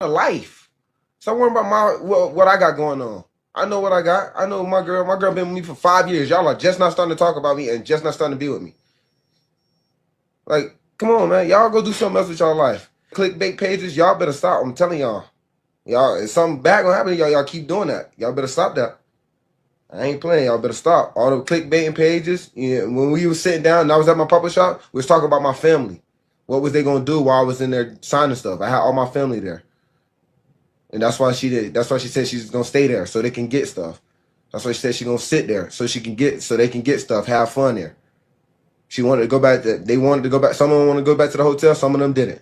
life. Stop worrying about what I got going on. I know what I got. I know my girl. My girl been with me for 5 years. Y'all are just not starting to talk about me and just not starting to be with me. Like, come on, man. Y'all go do something else with y'all life. Clickbait pages, y'all better stop. I'm telling y'all. Y'all, if something bad gonna happen to y'all, y'all keep doing that. Y'all better stop that. I ain't playing. Y'all better stop. All the clickbaiting pages. Yeah, when we was sitting down and I was at my papa shop, we was talking about my family. What was they gonna do while I was in there signing stuff? I had all my family there. And that's why she did. That's why she said she's gonna stay there so they can get stuff. That's why she said she's gonna sit there so they can get stuff, have fun there. She wanted to go back. They wanted to go back. Some of them want to go back to the hotel. Some of them didn't.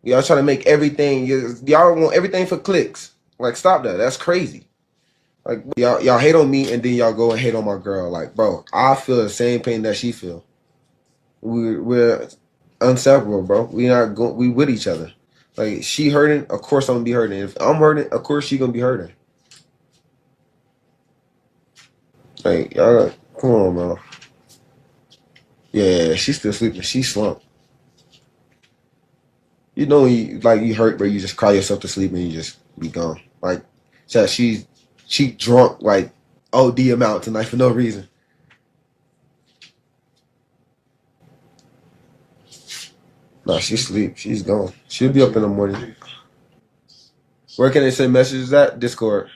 Y'all trying to make everything. Y'all want everything for clicks. Like, stop that. That's crazy. Like, y'all hate on me and then y'all go and hate on my girl. Like, bro, I feel the same pain that she feel. We're inseparable, bro. We with each other. Like, she hurting, of course I'm gonna be hurting. If I'm hurting, of course she gonna be hurting. Like, y'all, come on, bro. Yeah, she's still sleeping. She slumped. You know when you hurt, but you just cry yourself to sleep and you just be gone. Like, so she drunk like OD amount tonight for no reason. No, she sleep. She's gone. She'll be up in the morning. Where can they send messages at? Discord.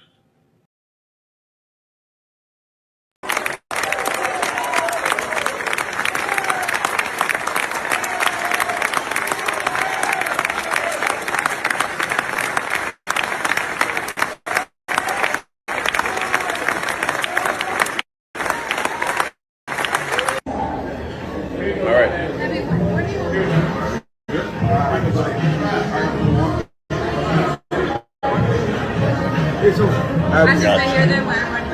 I just I hear them when I'm running.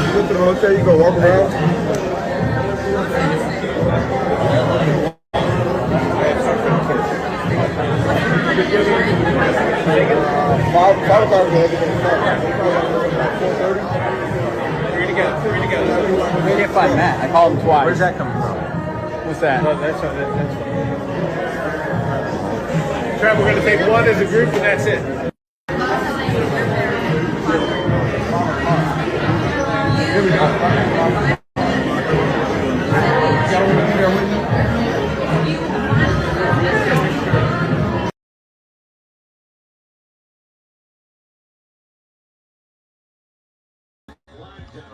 You go to the hotel, you go walk around. Five o'clock. We're gonna go. We can't find Matt. I called him twice. Where's that coming from? What's that? Oh, that's Trev, we're going to take one as a group and that's it. Here we go.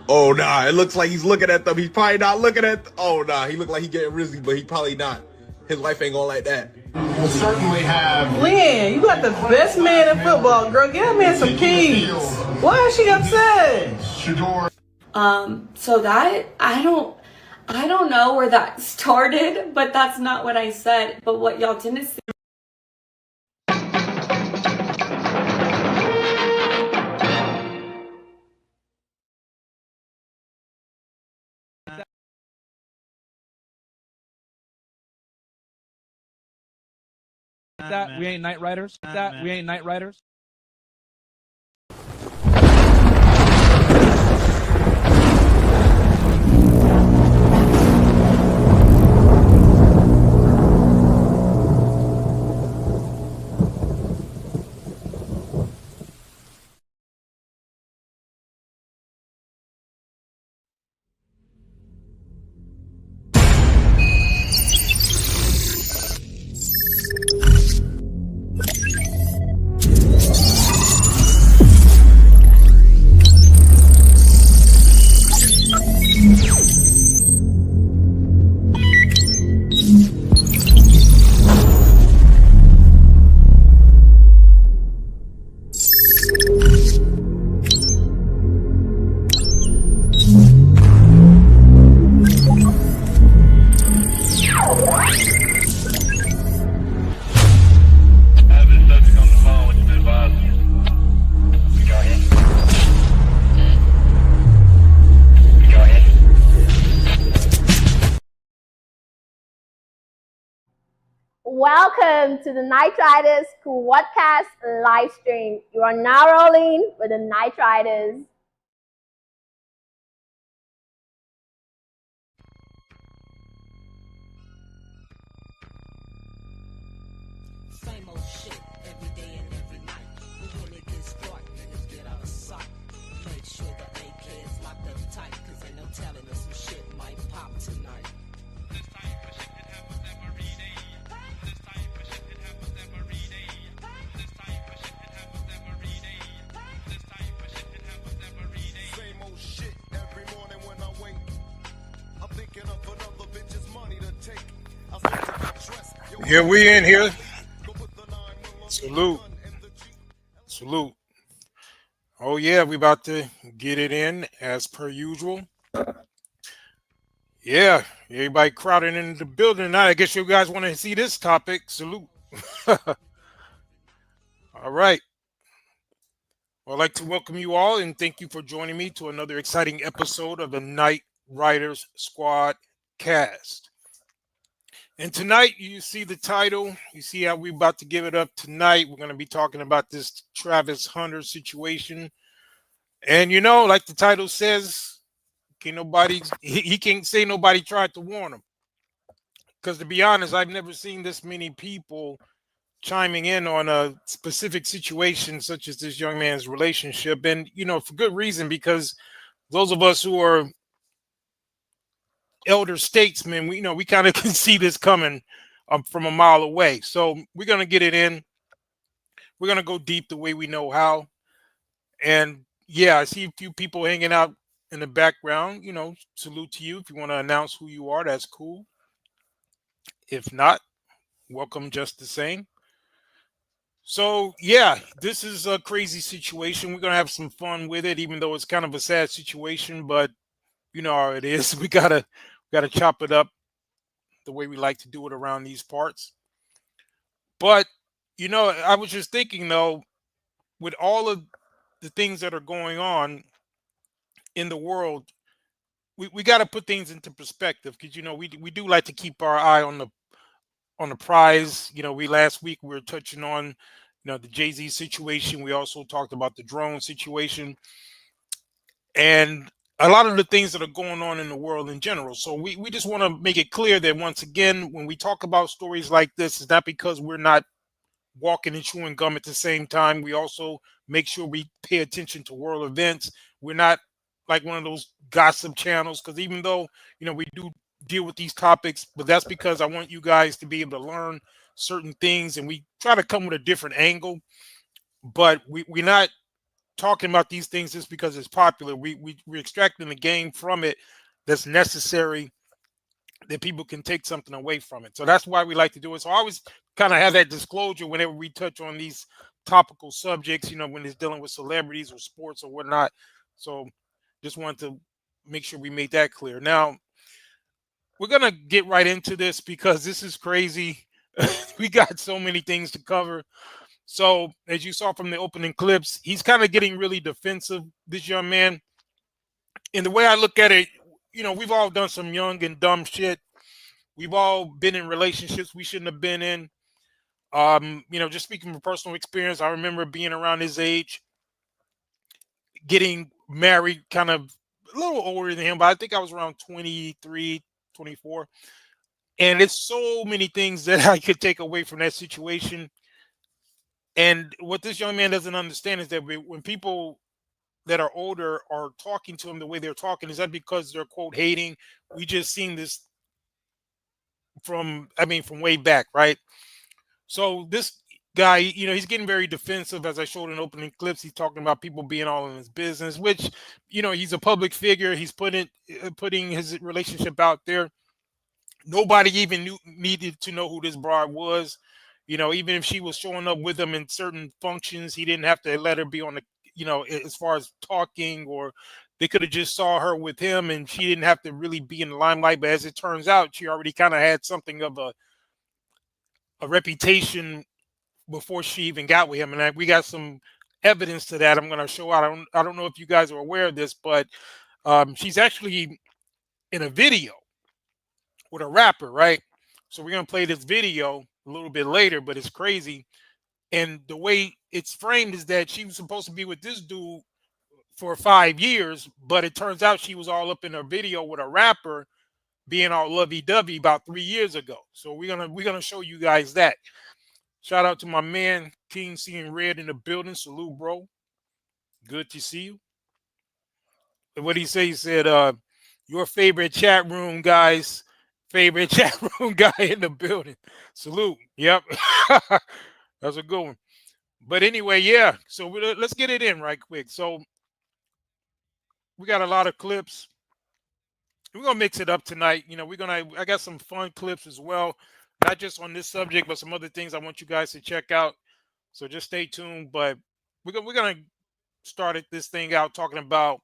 Oh, nah, it looks like he's looking at them. He's probably not looking at... Oh, nah, he look like he getting risky, but he probably not. His wife ain't gonna like that. We'll certainly have... Lynn, you got the best man in football, girl. Give that man some keys. Why is she upset? So that, I don't know where that started, but that's not what I said. But what y'all didn't see. That we ain't night riders. That we ain't night riders. Welcome to the RIDERS SQUADCAST live stream. You are now rolling with the RIDERS. Same old shit every day and every night. But when it gets dark, niggas get out of sight. Make sure the AK is locked up tight, cause ain't no telling us some shit might pop tonight. This type of shit it happens every day. This type of shit it happens every day. This type of shit it happens every day. This type of shit it happens every day. Same old shit every morning when I wake. I'm thinking of another bitch's money to take. Here we in here. Salute. Salute. Oh yeah, we about to get it in as per usual. Yeah, everybody crowding into the building tonight. I guess you guys want to see this topic. Salute. All right. Well, I'd like to welcome you all and thank you for joining me to another exciting episode of the Night Riders Squad Cast. And tonight, you see the title. You see how we're about to give it up tonight. We're going to be talking about this Travis Hunter situation. And, you know, like the title says, he can't say nobody tried to warn him. Because to be honest, I've never seen this many people chiming in on a specific situation such as this young man's relationship. And, you know, for good reason, because those of us who are elder statesmen, we kind of can see this coming from a mile away. So we're going to get it in. We're going to go deep the way we know how. And yeah, I see a few people hanging out in the background. You know, salute to you. If you want to announce who you are, that's cool. If not, welcome just the same. So yeah, this is a crazy situation. We're going to have some fun with it, even though it's kind of a sad situation, but you know how it is. We gotta chop it up the way we like to do it around these parts. But you know, I was just thinking though, with all of the things that are going on in the world, we got to put things into perspective, because you know we do like to keep our eye on the prize. You know, last week we were touching on the Jay-Z situation. We also talked about the drone situation and a lot of the things that are going on in the world in general. So we just want to make it clear that once again, when we talk about stories like this, it's not because we're not walking and chewing gum at the same time. We also make sure we pay attention to world events. We're not like one of those gossip channels, because even though, we do deal with these topics, but that's because I want you guys to be able to learn certain things, and we try to come with a different angle, but we're not talking about these things just because it's popular. We're extracting the game from it that's necessary, that people can take something away from it. So that's why we like to do it. So I always kind of have that disclosure whenever we touch on these topical subjects, when it's dealing with celebrities or sports or whatnot. So just wanted to make sure we made that clear. Now, we're going to get right into this because this is crazy. We got so many things to cover. So as you saw from the opening clips, he's kind of getting really defensive, this young man. And the way I look at it, we've all done some young and dumb shit. We've all been in relationships we shouldn't have been in. Just speaking from personal experience, I remember being around his age, getting married kind of a little older than him, but I think I was around 23, 24. And it's so many things that I could take away from that situation. And what this young man doesn't understand is that when people that are older are talking to him the way they're talking, is that because they're, quote, hating? We just seen this from way back, right? So this guy, he's getting very defensive. As I showed in opening clips, he's talking about people being all in his business, which, he's a public figure. He's putting his relationship out there. Nobody even needed to know who this broad was. Even if she was showing up with him in certain functions, he didn't have to let her be on the, as far as talking, or they could have just saw her with him and she didn't have to really be in the limelight. But as it turns out, she already kind of had something of a reputation before she even got with him. And we got some evidence to that I'm going to show out. I don't know if you guys are aware of this, but she's actually in a video with a rapper, right? So we're going to play this video a little bit later, but it's crazy. And the way it's framed is that she was supposed to be with this dude for 5 years, but it turns out she was all up in her video with a rapper being all lovey-dovey about 3 years ago. So we're gonna show you guys that. Shout out to my man, King Seeing Red in the building. Salute, bro. Good to see you. What he say? He said, your favorite chat room guys, favorite chat room guy in the building. Salute. Yep. That's a good one. But anyway, yeah. So let's get it in right quick. So we got a lot of clips. We're gonna mix it up tonight. You know, I got some fun clips as well, not just on this subject, but some other things I want you guys to check out. So just stay tuned. But we're gonna start this thing out talking about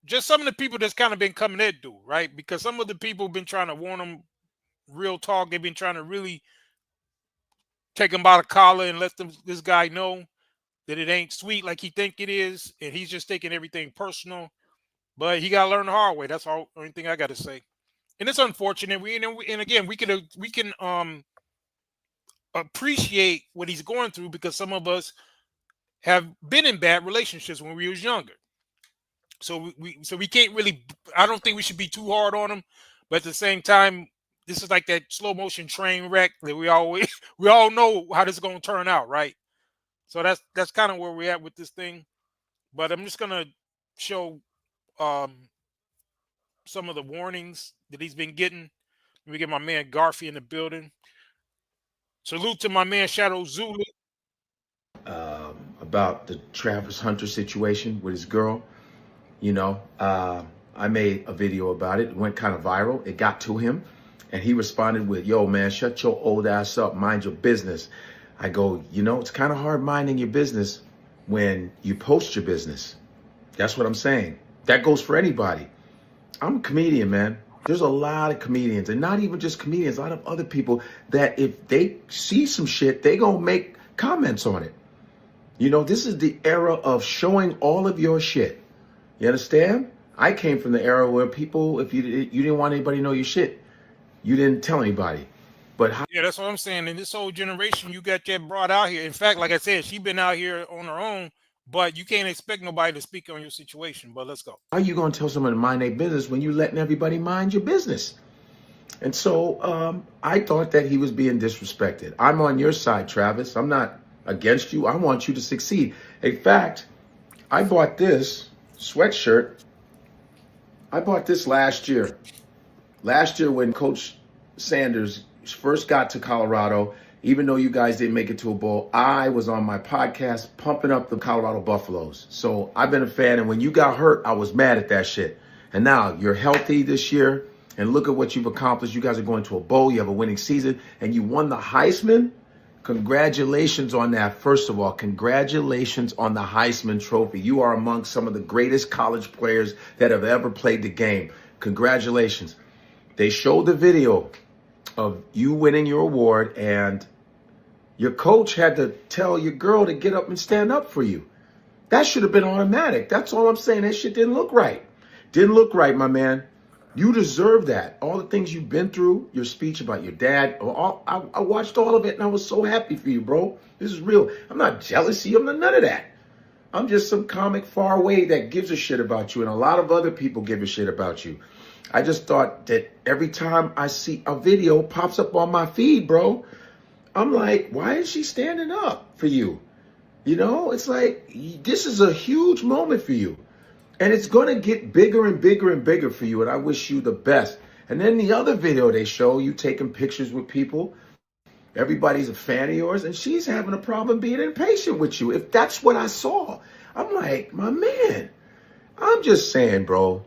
just some of the people that's kind of been coming at dude, right? Because some of the people have been trying to warn them. Real talk, they've been trying to really take him by the collar and let this guy know that it ain't sweet like he think it is, and he's just taking everything personal. But he got to learn the hard way. That's all. Only thing I got to say. And it's unfortunate. And again, we can appreciate what he's going through because some of us have been in bad relationships when we was younger. So we can't really. I don't think we should be too hard on him. But at the same time, this is like that slow motion train wreck that we all know how this is going to turn out, right? So that's kind of where we're at with this thing. But I'm just gonna show some of the warnings that he's been getting. Let me get my man Garfy in the building. Salute to my man Shadow Zulu. About the Travis Hunter situation with his girl. You know, I made a video about it. It went kind of viral. It got to him. And he responded with, yo, man, shut your old ass up. Mind your business. I go, you know, it's kind of hard minding your business when you post your business. That's what I'm saying. That goes for anybody. I'm a comedian, man. There's a lot of comedians, and not even just comedians, a lot of other people that if they see some shit, they gonna make comments on it. You know, this is the era of showing all of your shit. You understand? I came from the era where people, if you didn't want anybody to know your shit, you didn't tell anybody. But yeah, that's what I'm saying. In this whole generation, you got that brought out here. In fact, like I said, she been out here on her own, but you can't expect nobody to speak on your situation. But let's go. How are you going to tell someone to mind their business when you letting everybody mind your business? And so I thought that he was being disrespected. I'm on your side, Travis. I'm not against you. I want you to succeed. In fact, I bought this sweatshirt. I bought this last year. Last year when Coach Sanders first got to Colorado, even though you guys didn't make it to a bowl, I was on my podcast pumping up the Colorado Buffaloes. So I've been a fan, and when you got hurt, I was mad at that shit. And now you're healthy this year, and look at what you've accomplished. You guys are going to a bowl, you have a winning season, and you won the Heisman. Congratulations on that. First of all, congratulations on the Heisman Trophy. You are among some of the greatest college players that have ever played the game. Congratulations. They showed the video of you winning your award, and your coach had to tell your girl to get up and stand up for you. That should have been automatic. That's all I'm saying. That shit didn't look right. Didn't look right, my man. You deserve that. All the things you've been through, your speech about your dad, I watched all of it, and I was so happy for you, bro. This is real. I'm not jealous of you. I'm not none of that. I'm just some comic far away that gives a shit about you, and a lot of other people give a shit about you. I just thought that every time I see a video pops up on my feed, bro, I'm like, why is she standing up for you? You know, it's like, this is a huge moment for you. And it's going to get bigger and bigger and bigger for you. And I wish you the best. And then the other video they show, you taking pictures with people. Everybody's a fan of yours. And she's having a problem being impatient with you. If that's what I saw, I'm like, my man, I'm just saying, bro.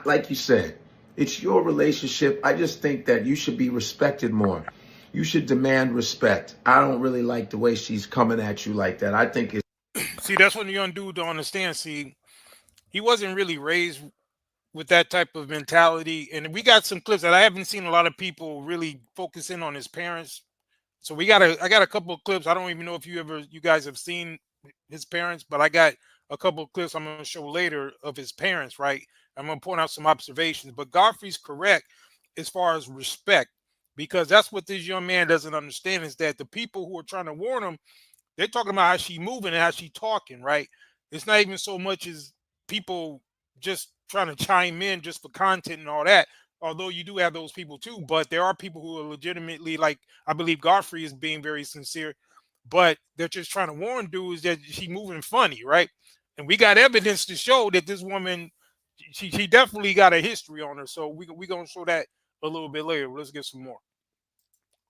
Like you said, it's your relationship. I just think that you should be respected more. You should demand respect. I don't really like the way she's coming at you like that. I think it's... See, that's what the young dude don't understand. See, he wasn't really raised with that type of mentality. And we got some clips that I haven't seen a lot of people really focus in on his parents. So I got a couple of clips. I don't even know if you guys have seen his parents, but I got a couple of clips I'm going to show later of his parents, right? I'm going to point out some observations, but Godfrey's correct as far as respect, because that's what this young man doesn't understand, is that the people who are trying to warn him, they're talking about how she moving and how she talking, right? It's not even so much as people just trying to chime in just for content and all that. although you do have those people too, but there are people who are legitimately, like, I believe Godfrey is being very sincere, but they're just trying to warn dudes that she's moving funny, right? And we got evidence to show that this woman, she definitely got a history on her. So we gonna show that a little bit later. Let's get some more.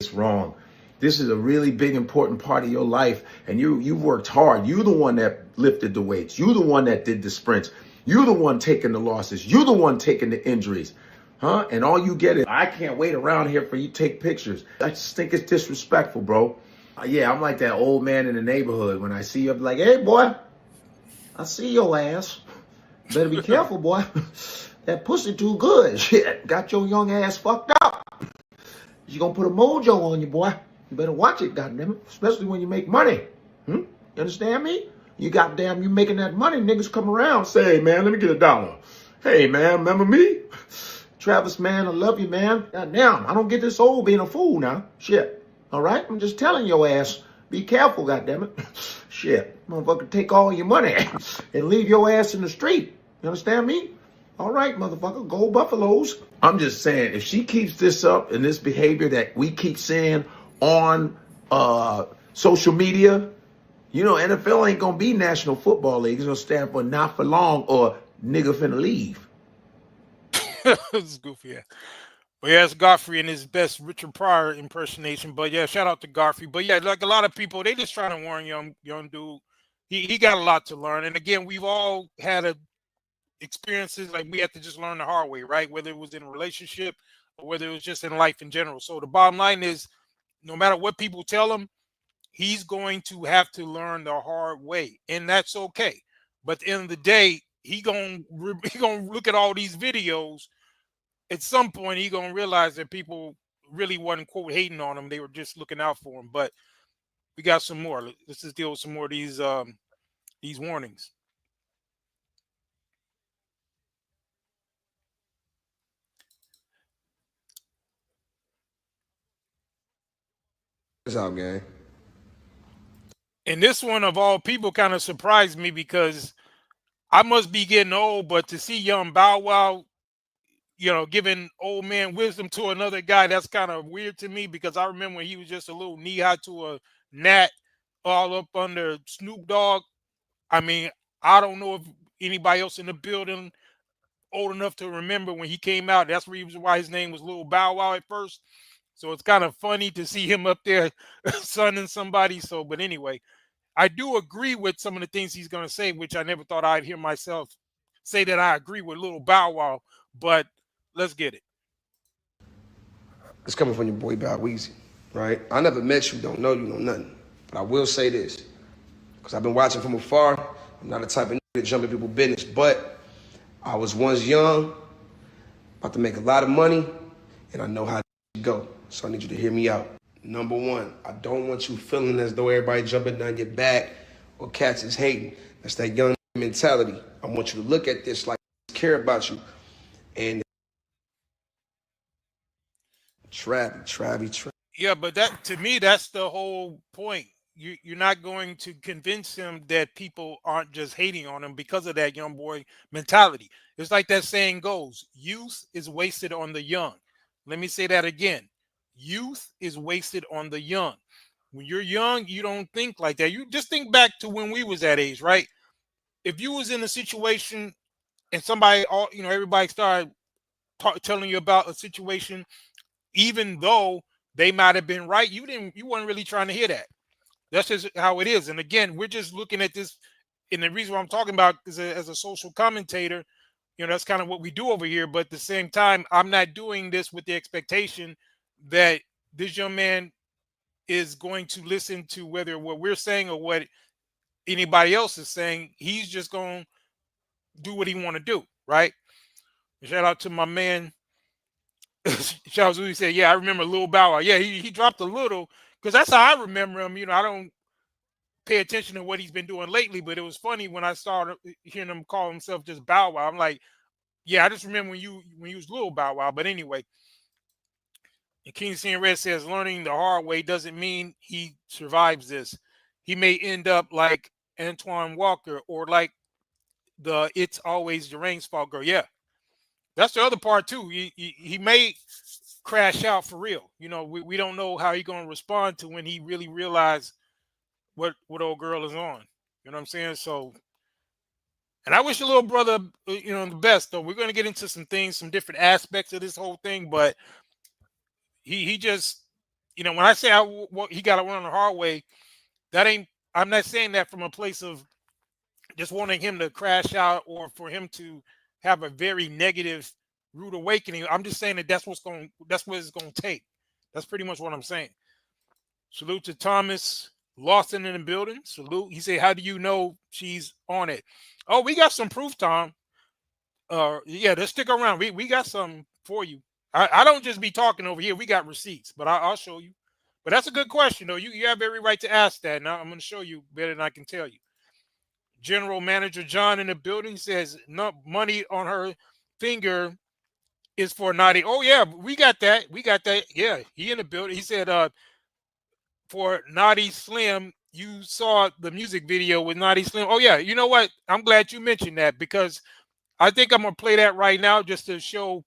It's wrong. This is a really big, important part of your life, and you worked hard. You're the one that lifted the weights. You're the one that did the sprints. You're the one taking the losses. You're the one taking the injuries. Huh? And all you get is, I can't wait around here for you to take pictures. I just think it's disrespectful, bro. Yeah, I'm like that old man in the neighborhood. When I see you, I'm like, hey, boy, I see your ass. Better be careful, boy. That pussy too good. Shit, got your young ass fucked up. You gonna put a mojo on you, boy. You better watch it, goddammit. Especially when you make money. You understand me? You making that money, niggas come around, say, hey, man, let me get $1. Hey, man, remember me? Travis, man, I love you, man. Goddamn, I don't get this old being a fool now. Shit. All right? I'm just telling your ass, be careful, goddammit. Shit. Motherfucker, take all your money and leave your ass in the street. You understand me? All right, motherfucker, go Buffaloes. I'm just saying, if she keeps this up and this behavior that we keep seeing on social media, you know, NFL ain't going to be National Football League. It's going to stand for not for long or nigga finna leave. It's goofy, yeah. But yeah, it's Godfrey and his best Richard Pryor impersonation. But yeah, shout out to Godfrey. But yeah, like a lot of people, they just trying to warn young dude. He got a lot to learn. And again, we've all had experiences like we have to just learn the hard way, right? Whether it was in a relationship or whether it was just in life in general. So the bottom line is, no matter what people tell him, he's going to have to learn the hard way, and that's okay. But at the end of the day, he gonna look at all these videos. At some point, he gonna realize that people really wasn't, quote, hating on him. They were just looking out for him. But we got some more. Let's just deal with some more of these warnings. What's up, gang? And this one of all people kind of surprised me because I must be getting old, but to see young Bow Wow, you know, giving old man wisdom to another guy, that's kind of weird to me because I remember when he was just a little knee-high to a gnat all up under Snoop Dogg. I mean, I don't know if anybody else in the building old enough to remember when he came out. That's the reason why his name was Little Bow Wow at first. So it's kind of funny to see him up there sunning somebody. So, but anyway, I do agree with some of the things he's going to say, which I never thought I'd hear myself say that I agree with Little Bow Wow. But let's get it. It's coming from your boy Bow Weezy, right? I never met you, don't know you, know nothing. But I will say this, because I've been watching from afar. I'm not the type of nigga to jump in people's business, but I was once young, about to make a lot of money, and I know how to go. So I need you to hear me out. Number one, I don't want you feeling as though everybody jumping down your back or cats is hating. That's that young mentality. I want you to look at this like care about you. And Travie. Yeah, but that, to me, that's the whole point. You're not going to convince him that people aren't just hating on him because of that young boy mentality. It's like that saying goes, youth is wasted on the young. Let me say that again. Youth is wasted on the young. When you're young, you don't think like that. You just think back to when we was that age, right? If you was in a situation and somebody, everybody started telling you about a situation, even though they might have been right, you weren't really trying to hear that. That's just how it is. And again, we're just looking at this, and the reason why I'm talking about is as a social commentator, that's kind of what we do over here. But at the same time, I'm not doing this with the expectation that this young man is going to listen to whether what we're saying or what anybody else is saying. He's just going to do what he want to do, right? Shout out to my man. Shout out to, he said, yeah, I remember Lil Bow Wow. Yeah, he dropped a little, because that's how I remember him. I don't pay attention to what he's been doing lately, but it was funny when I started hearing him call himself just Bow Wow. I'm like, yeah, I just remember when you was Lil Bow Wow. But anyway, and King Seeing Red says learning the hard way doesn't mean he survives this. He may end up like Antoine Walker or like the It's Always the Rain's Fault girl. Yeah. that's the other part too. He may crash out for real. You know, we don't know how he's gonna respond to when he really realizes what old girl is on. You know what I'm saying? So, and I wish the little brother, you know, the best. Though we're gonna get into some things, some different aspects of this whole thing, but he just, you know, when I say he got to run the hard way, that ain't. I'm not saying that from a place of just wanting him to crash out or for him to have a very negative rude awakening. I'm just saying that's what it's going to take. That's pretty much what I'm saying. Salute to Thomas Lawson in the building. Salute. He said, how do you know she's on it? Oh, we got some proof, Tom. Yeah, just stick around. We got some for you. I don't just be talking over here. We got receipts, but I'll show you. But that's a good question, though. You have every right to ask that. Now I'm going to show you better than I can tell you. General Manager John in the building says, no money on her finger is for Nittis. Oh, yeah, we got that. We got that. Yeah, he in the building. He said, for Nittis Slim, you saw the music video with Nittis Slim. Oh, yeah, you know what? I'm glad you mentioned that because I think I'm going to play that right now just to show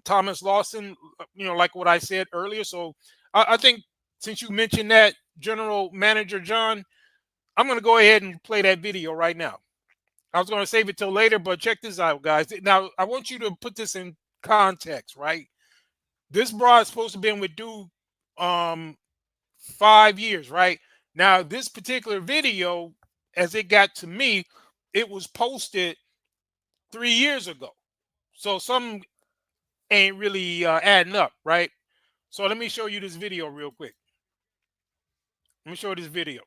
Thomas Lawson, you know, like what I said earlier. So I think since you mentioned that, General Manager John, I'm going to go ahead and play that video right now. I was going to save it till later, but check this out, guys. Now, I want you to put this in context, right? This broad is supposed to have been with dude 5 years, right? Now, this particular video, as it got to me, it was posted 3 years ago. So some ain't really adding up, right? So let me show you this video real quick. Let me show you this video.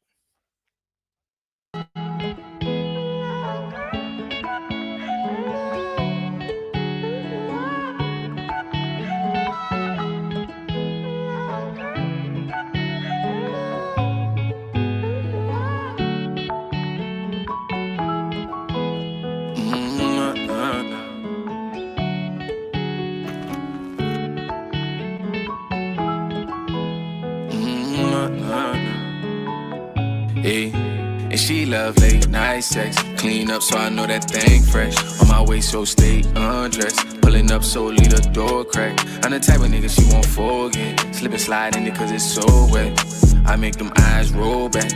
Hey, and she love late night sex. Clean up so I know that thing fresh. On my way so stay undressed. Pulling up so leave the door crack. I'm the type of nigga she won't forget. Slip and slide in it cause it's so wet. I make them eyes roll back.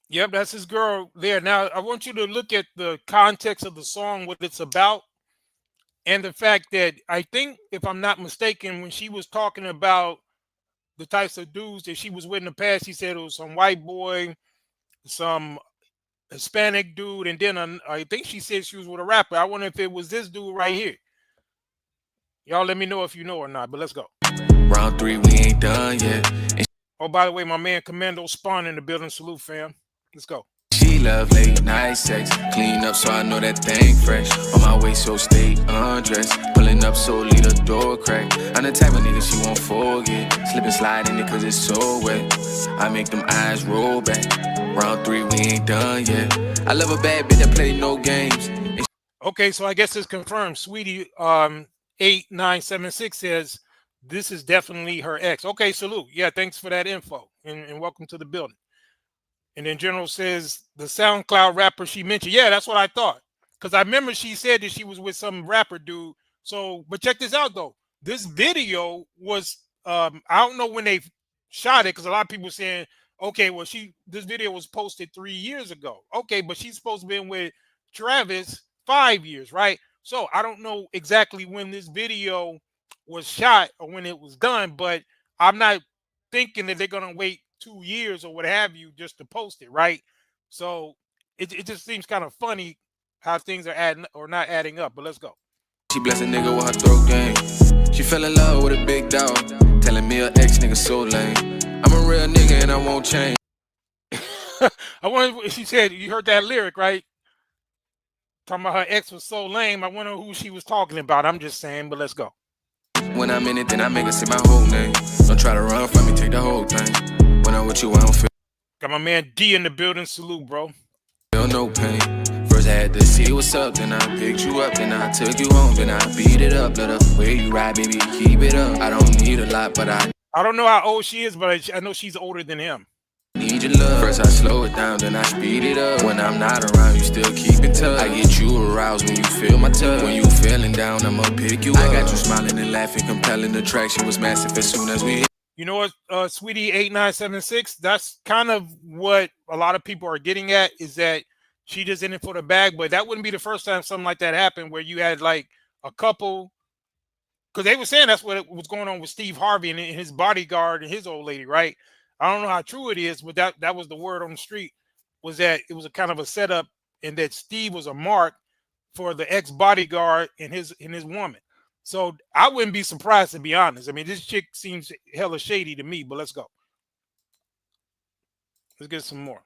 Yep, that's his girl there. Now, I want you to look at the context of the song, what it's about, and the fact that I think, if I'm not mistaken, when she was talking about the types of dudes that she was with in the past, she said it was some white boy, some Hispanic dude, and then I think she said she was with a rapper. I wonder if it was this dude right here. Y'all let me know if you know or not, but let's go. Round 3, we ain't done yet. Oh, by the way, my man Commando Spawn in the building. Salute, fam. Let's go. She love late night sex. Clean up so I know that thing fresh. On my way so stay undressed. Pulling up so leave the door crack. I'm the type of nigga she won't forget. Slip and slide in it cause it's so wet. I make them eyes roll back. Round 3, we ain't done yet. I love a bad bitch that play no games. Okay, so I guess it's confirmed. Sweetie 8976 says this is definitely her ex. Okay, salute. Yeah, thanks for that info. And welcome to the building. And then General says the SoundCloud rapper she mentioned. Yeah, that's what I thought. Because I remember she said that she was with some rapper dude. So, but check this out, though. This video was, I don't know when they shot it, because a lot of people saying, okay, well, this video was posted 3 years ago. Okay, but she's supposed to be with Travis 5 years, right? So I don't know exactly when this video was shot or when it was done, but I'm not thinking that they're going to wait 2 years or what have you just to post it, right? So it just seems kind of funny how things are adding or not adding up, but let's go. She bless a nigga with her throat game. She fell in love with a big dog. Telling me her ex nigga so lame. I'm a real nigga and I won't change. I wonder, she said, you heard that lyric, right? Talking about her ex was so lame. I wonder who she was talking about. I'm just saying, but let's go. When I'm in it, then I make her say my whole name. Don't try to run from me, take the whole thing. When I'm with you, I don't feel. Got my man D in the building. Salute, bro. Feel no pain. First I had to see what's up, then I picked you up, then I took you home, then I beat it up. Let the way you ride, baby, keep it up. I don't need a lot, but I don't know how old she is, but I know she's older than him. Need your love. First I slow it down, then I speed it up. When I'm not around, you still keep it tough. I get you aroused when you feel my touch. When you feeling down, I'ma pick you up. I got you smiling and laughing, compelling attraction was massive as soon as we. You know what, Sweetie 8976, that's kind of what a lot of people are getting at, is that she just in it for the bag. But that wouldn't be the first time something like that happened, where you had like a couple, because they were saying that's what was going on with Steve Harvey and his bodyguard and his old lady, right? I don't know how true it is, but that was the word on the street, was that it was a kind of a setup, and that Steve was a mark for the ex-bodyguard and his woman. So I wouldn't be surprised, to be honest. I mean, this chick seems hella shady to me, but let's go. Let's get some more.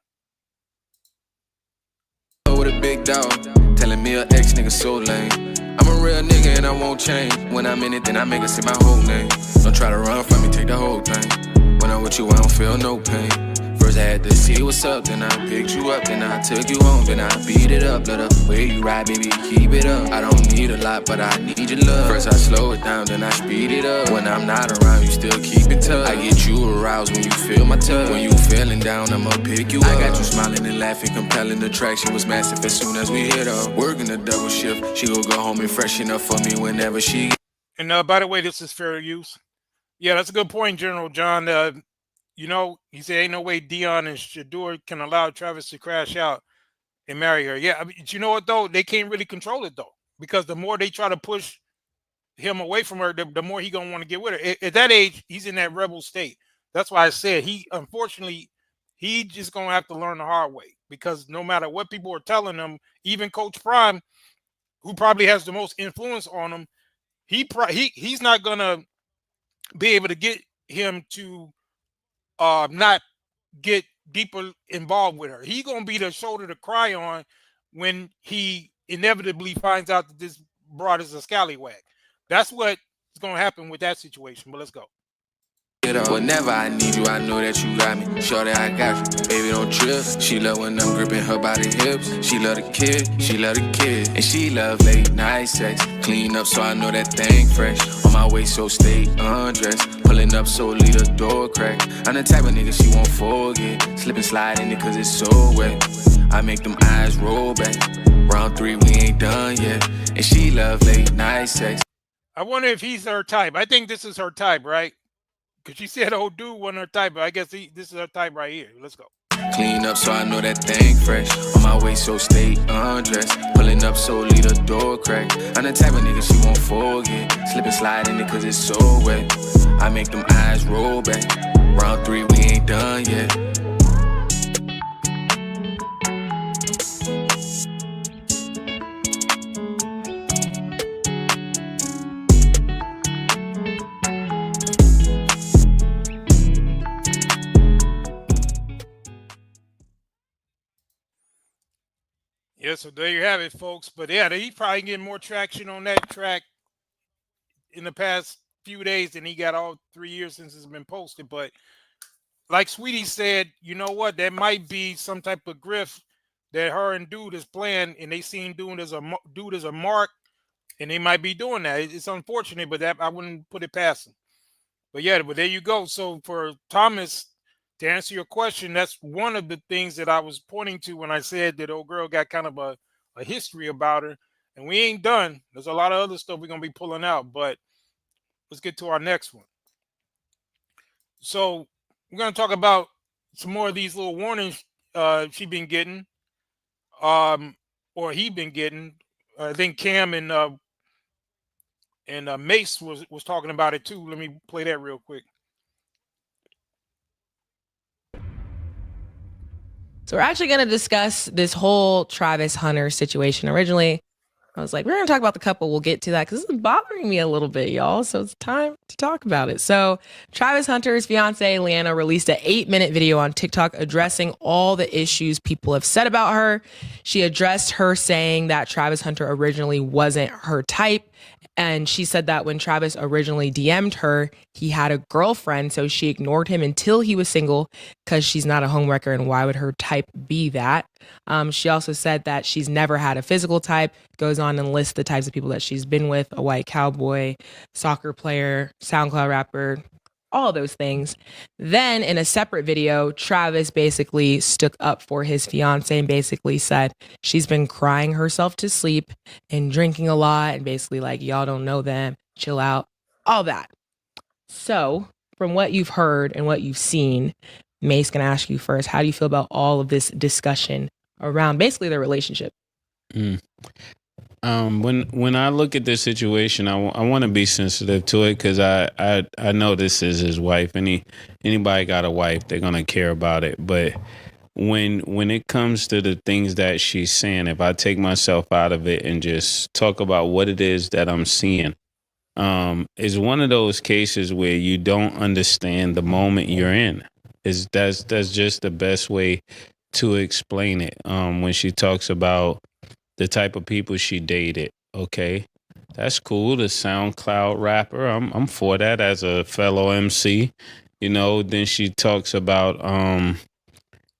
With a big dog, telling me an ex nigga so lame. I'm a real nigga and I won't change. When I'm in it, then I make it say my whole name. Don't try to run from me, take the whole thing. When I'm with you, I don't feel no pain. First I had to see what's up, then I picked you up, then I took you home, then I beat it up. Let the way you ride, baby, keep it up. I don't need a lot, but I need your love. First I slow it down, then I speed it up. When I'm not around, you still keep it tough. I get you aroused when you feel my touch. When you feeling down, I'ma pick you up. I got you smiling and laughing, compelling attraction was massive as soon as we hit up. Working a double shift, she gon' go home and freshen up for me whenever she. And by the way, this is fair use. Yeah, that's a good point, General John. You know, he said, ain't no way Deion and Shador can allow Travis to crash out and marry her. Yeah, I mean, you know what, though? They can't really control it, though, because the more they try to push him away from her, the more he going to want to get with her. At that age, he's in that rebel state. That's why I said unfortunately, he just going to have to learn the hard way, because no matter what people are telling him, even Coach Prime, who probably has the most influence on him, he's not going to be able to get him to not get deeper involved with her. He's gonna be the shoulder to cry on when he inevitably finds out that this broad is a scallywag. That's what's gonna happen with that situation. But let's go. Whenever I need you, I know that you got me. Sure that I got you, baby, don't trip. She love when I'm gripping her by the hips. She love the kid, and she love late night sex. Clean up so I know that thing fresh. On my way, so stay undressed. Pulling up so leave the door crack. I'm the type of nigga she won't forget. Slip and slide in it cause it's so wet. I make them eyes roll back. Round 3, we ain't done yet. And she love late night sex. I wonder if he's her type. I think this is her type, right? Because she said old dude wasn't her type, but I guess this is her type right here. Let's go. Clean up so I know that thing fresh. On my way, so stay undressed. Pulling up so leave the door crack. I'm the type of nigga she won't forget. Slip and slide in it cause it's so wet. I make them eyes roll back. Round 3, we ain't done yet. Yeah, so there you have it, folks. But yeah, he's probably getting more traction on that track in the past few days than he got all 3 years since it's been posted. But like Sweetie said, you know what? There might be some type of grift that her and dude is playing, and they seen dude as a mark, and they might be doing that. It's unfortunate, but that I wouldn't put it past them. But yeah, but there you go. So for Thomas, to answer your question, that's one of the things that I was pointing to when I said that old girl got kind of a history about her. And we ain't done. There's a lot of other stuff we're going to be pulling out. But let's get to our next one. So we're going to talk about some more of these little warnings she been getting. Or he been getting. I think Cam and Mace was talking about it too. Let me play that real quick. So we're actually going to discuss this whole Travis Hunter situation. Originally, I was like, we're going to talk about the couple. We'll get to that because this is bothering me a little bit, y'all. So it's time to talk about it. So Travis Hunter's fiance, Leanna, released an 8-minute video on TikTok addressing all the issues people have said about her. She addressed her saying that Travis Hunter originally wasn't her type. And she said that when Travis originally DM'd her, he had a girlfriend, so she ignored him until he was single because she's not a homewrecker, and why would her type be that? She also said that she's never had a physical type, goes on and lists the types of people that she's been with: a white cowboy, soccer player, SoundCloud rapper, all those things. Then in a separate video, Travis basically stood up for his fiance and basically said she's been crying herself to sleep and drinking a lot and basically like, y'all don't know them, chill out, all that. So from what you've heard and what you've seen, Mace, can ask you first, how do you feel about all of this discussion around basically their relationship? When I look at this situation, I want to be sensitive to it because I know this is his wife. Anybody got a wife, they're gonna care about it. But when it comes to the things that she's saying, if I take myself out of it and just talk about what it is that I'm seeing, is one of those cases where you don't understand the moment you're in. That's just the best way to explain it. When she talks about the type of people she dated, okay, that's cool. The SoundCloud rapper, I'm for that as a fellow MC. You know, then she talks about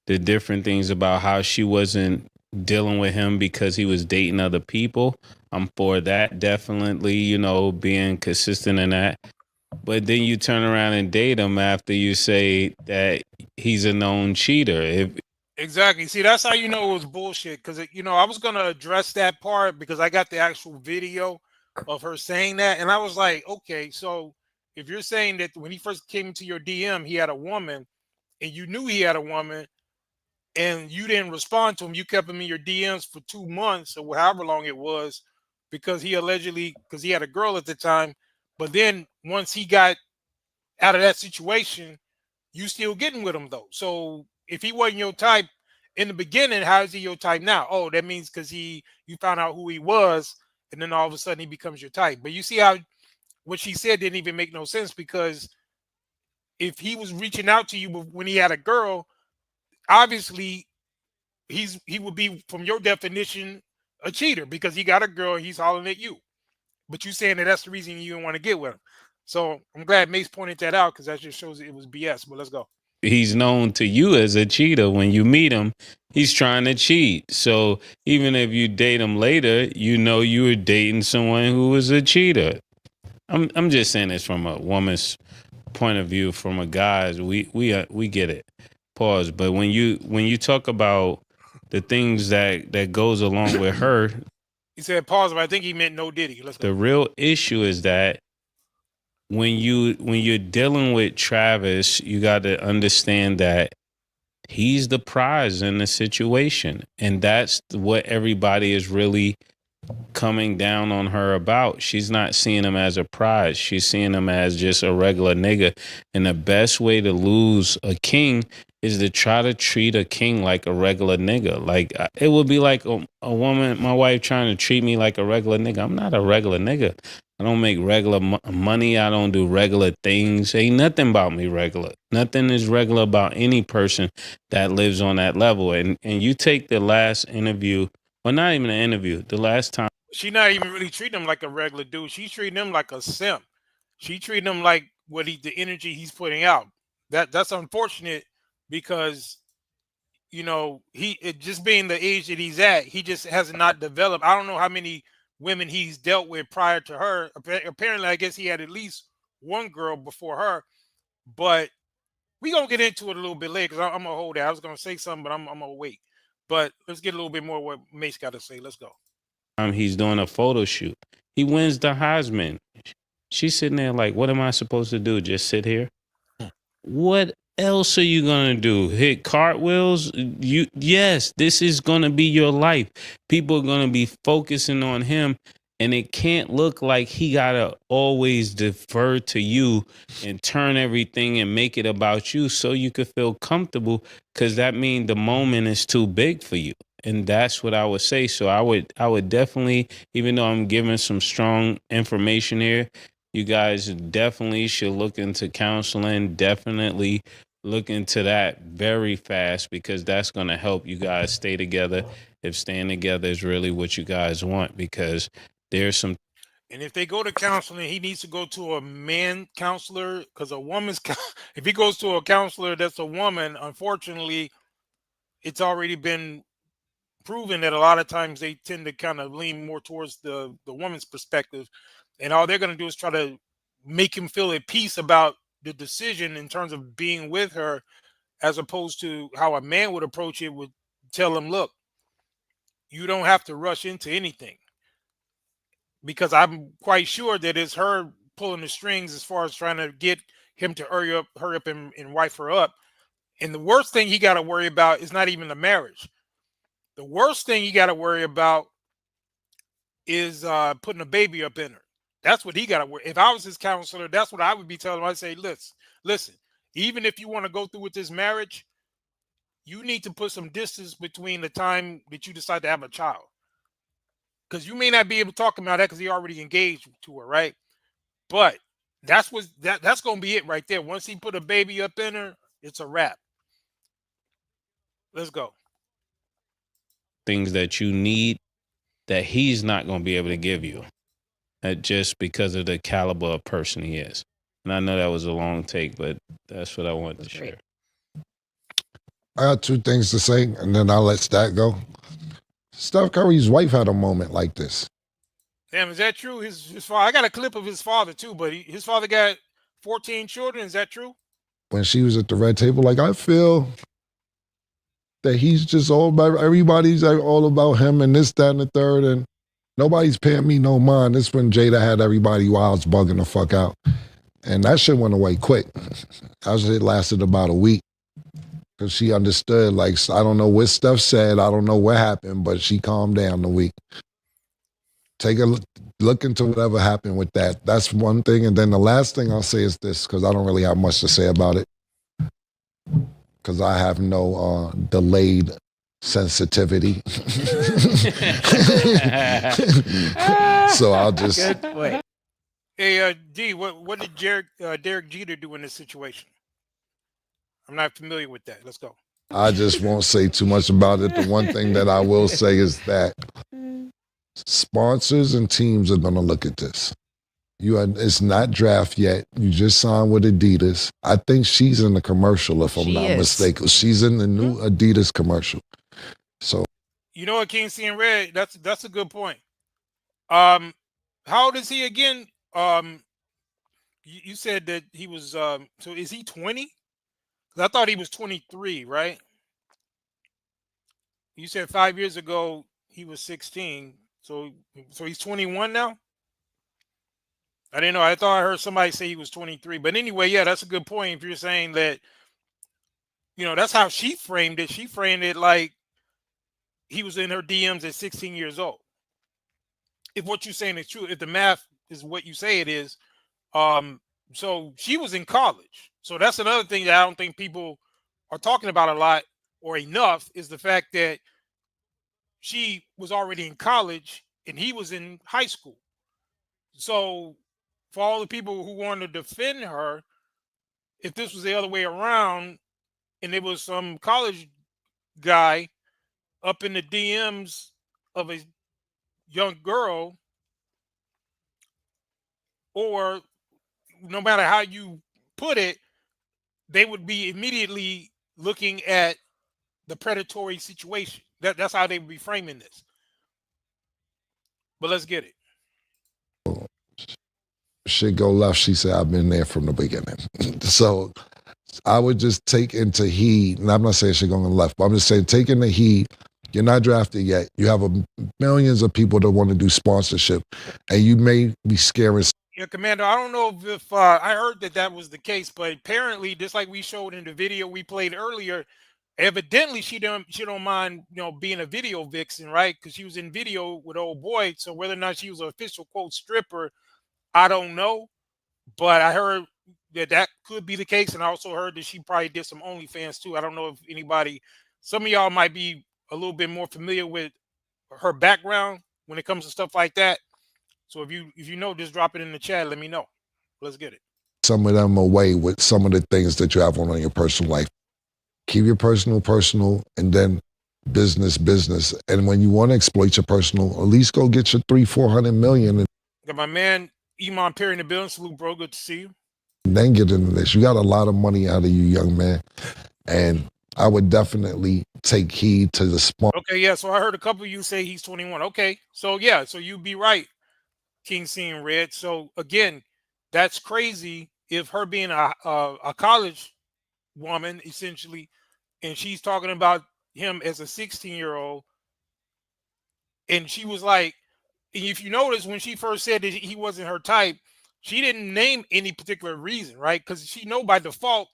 the different things about how she wasn't dealing with him because he was dating other people. I'm for that, definitely, you know, being consistent in that. But then you turn around and date him after you say that he's a known cheater. Exactly. See, that's how you know it was bullshit. Because, you know, I was going to address that part because I got the actual video of her saying that. And I was like, okay, so if you're saying that when he first came into your DM, he had a woman and you knew he had a woman and you didn't respond to him, you kept him in your DMs for 2 months or however long it was because he allegedly, because he had a girl at the time. But then once he got out of that situation, you still getting with him though. So if he wasn't your type in the beginning, how is he your type now? Oh, that means because you found out who he was, and then all of a sudden he becomes your type. But you see how what she said didn't even make no sense, because if he was reaching out to you when he had a girl, obviously he would be, from your definition, a cheater because he got a girl, he's hollering at you. But you saying that that's the reason you didn't want to get with him. So I'm glad Mace pointed that out because that just shows it was BS. But let's go. He's known to you as a cheater. When you meet him, he's trying to cheat. So even if you date him later, you know you were dating someone who was a cheater. I'm just saying this from a woman's point of view. From a guy's, we get it. Pause. But when you talk about the things that goes along with her, he said pause, but I think he meant no Diddy. Let's go. The real issue is that when you're dealing with Travis, you got to understand that he's the prize in the situation, and that's what everybody is really coming down on her about. She's not seeing him as a prize. She's seeing him as just a regular nigga. And the best way to lose a king is to try to treat a king like a regular nigga. Like, it would be like a woman, my wife, trying to treat me like a regular nigga. I'm not a regular nigga. I don't make regular money. I don't do regular things. Ain't nothing about me regular. Nothing is regular about any person that lives on that level. And you take the last interview, well, not even an interview, the last time. She not even really treating him like a regular dude. She's treating him like a simp. She treating him like the energy he's putting out. That's unfortunate because, you know, just being the age that he's at, he just has not developed. I don't know how many women he's dealt with prior to her. Apparently, I guess he had at least one girl before her. But we gonna get into it a little bit later because I'm gonna hold that. I was gonna say something, but I'm gonna wait. But let's get a little bit more what Mace got to say. Let's go. He's doing a photo shoot. He wins the Heisman. She's sitting there like, what am I supposed to do? Just sit here? What else are you going to do? Hit cartwheels? Yes, this is going to be your life. People are going to be focusing on him, and it can't look like he got to always defer to you and turn everything and make it about you so you could feel comfortable, because that means the moment is too big for you. And that's what I would say. So I would definitely, even though I'm giving some strong information here, you guys definitely should look into counseling. Definitely look into that very fast, because that's going to help you guys stay together if staying together is really what you guys want, because there's some. And if they go to counseling, he needs to go to a man counselor, because a woman's, if he goes to a counselor that's a woman, unfortunately, it's already been proven that a lot of times they tend to kind of lean more towards the woman's perspective, and all they're going to do is try to make him feel at peace about the decision in terms of being with her, as opposed to how a man would approach it, would tell him, look, you don't have to rush into anything, because I'm quite sure that it's her pulling the strings as far as trying to get him to hurry up and wife her up. And the worst thing he got to worry about is not even the marriage. The worst thing he got to worry about is putting a baby up in her. That's what he got to worry. If I was his counselor, that's what I would be telling him. I'd say, listen, even if you want to go through with this marriage, you need to put some distance between the time that you decide to have a child. Because you may not be able to talk about that because he already engaged to her, right? But that's going to be it right there. Once he put a baby up in her, it's a wrap. Let's go. Things that you need that he's not going to be able to give you, just because of the caliber of person he is. And I know that was a long take, but that's what I wanted to share. I got two things to say, and then I'll let Stat go. Steph Curry's wife had a moment like this. Damn, is that true? His father. I got a clip of his father too, but his father got 14 children. Is that true? When she was at the red table, like, I feel that he's just all about, everybody's like all about him and this, that, and the third, and nobody's paying me no mind. This when Jada had everybody wilds bugging the fuck out. And that shit went away quick. That shit lasted about a week. Because she understood, like, I don't know what Steph said, I don't know what happened, but she calmed down a week. Take a look into whatever happened with that. That's one thing. And then the last thing I'll say is this, because I don't really have much to say about it. Because I have no delayed sensitivity. So I'll just... Good point. Hey, D, what did Derek Jeter do in this situation? I'm not familiar with that. Let's go. I just won't say too much about it. The one thing that I will say is that sponsors and teams are going to look at this. It's not draft yet. You just signed with Adidas. I think she's in the commercial, if I'm not mistaken. She's in the new Adidas commercial. So, you know what, King seeing red? That's a good point. How old is he again? You said that he was. So is he 20? I thought he was 23, right? You said 5 years ago he was 16. So he's 21 now? I didn't know. I thought I heard somebody say he was 23. But anyway, yeah, that's a good point. If you're saying that, that's how she framed it. She framed it like he was in her DMs at 16 years old. If what you're saying is true, if the math is what you say it is, so she was in college. So that's another thing that I don't think people are talking about a lot or enough, is the fact that she was already in college and he was in high school. So for all the people who want to defend her, if this was the other way around and it was some college guy up in the DMs of a young girl, or no matter how you put it, they would be immediately looking at the predatory situation. That's how they would be framing this. But let's get it. Shit go left, she said, I've been there from the beginning. So I would just take into heed, and I'm not saying shit going left, but I'm just saying take into heed, you're not drafted yet. You have millions of people that want to do sponsorship, and you may be scaring. Yeah, Commander, I don't know if I heard that was the case, but apparently, just like we showed in the video we played earlier, evidently she don't mind, being a video vixen, right? Because she was in video with old boy. So whether or not she was an official quote stripper, I don't know. But I heard that could be the case, and I also heard that she probably did some OnlyFans too. I don't know if some of y'all might be a little bit more familiar with her background when it comes to stuff like that. So if you know, just drop it in the chat. Let me know. Let's get it. Some of them away with some of the things that you have on your personal life. Keep your personal, and then business. And when you want to exploit your personal, at least go get your 300-400 million. Got my man Iman Perry in the building. Salute, bro. Good to see you. And then get into this. You got a lot of money out of you, young man. And I would definitely take heed to the sponsor. Okay, yeah. So I heard a couple of you say he's 21. Okay. So yeah, so you'd be right, King seeing red. So again, that's crazy if her being a college woman essentially, and she's talking about him as a 16-year-old, and she was like, if you notice when she first said that he wasn't her type, she didn't name any particular reason, right? Because she know by default,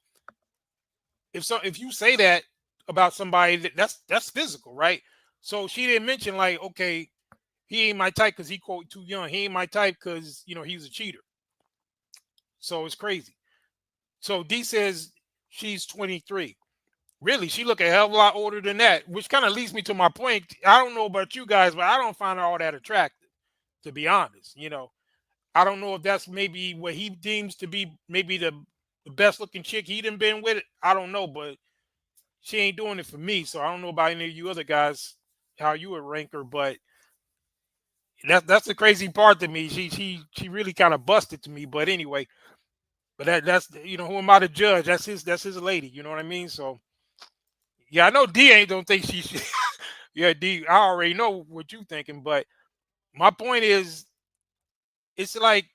if you say that about somebody, that's physical, right? So she didn't mention like, okay, he ain't my type because he quote too young. He ain't my type because he's a cheater. So it's crazy. So D says she's 23. Really, she look a hell of a lot older than that, which kind of leads me to my point. I don't know about you guys, but I don't find her all that attractive, to be honest. I don't know if that's maybe what he deems to be maybe the best looking chick he done been with. I don't know, but she ain't doing it for me. So I don't know about any of you other guys how you would rank her, but that's the crazy part to me. She really kind of busted to me. But anyway, but that's who am I to judge? That's his lady. You know what I mean? So yeah, I know D ain't don't think she should. Yeah, D, I already know what you thinking, but my point is, it's like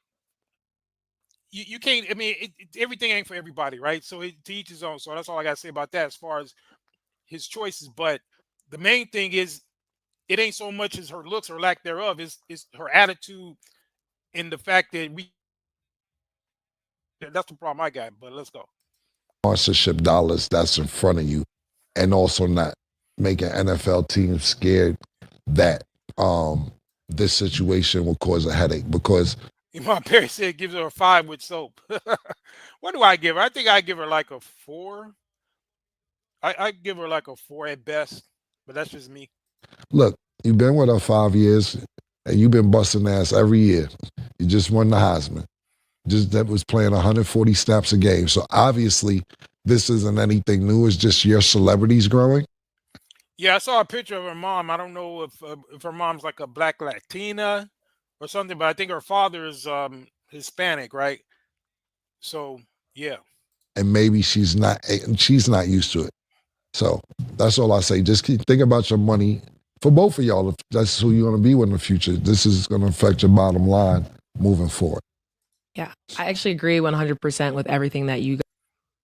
you can't. I mean, everything ain't for everybody, right? So to each his own. So that's all I gotta say about that as far as his choices. But the main thing is, it ain't so much as her looks or lack thereof. It's her attitude and the fact that that's the problem I got. But let's go. Sponsorship dollars that's in front of you, and also not making NFL teams scared that this situation will cause a headache, because My Perry said gives her a 5 with soap. What do I give her? I think I give her like a 4. I give her like a 4 at best, but that's just me. look, you've been with her 5 years and you've been busting ass every year. You just won the Heisman. Just that was playing 140 snaps a game. So obviously this isn't anything new. It's just your celebrity's growing. Yeah, I saw a picture of her mom. I don't know if her mom's like a black Latina or something, but I think her father is Hispanic, right? So yeah. And maybe she's not used to it. So that's all I say. Just keep thinking about your money for both of y'all. If that's who you're going to be with in the future, this is going to affect your bottom line moving forward. Yeah, I actually agree 100% with everything that you.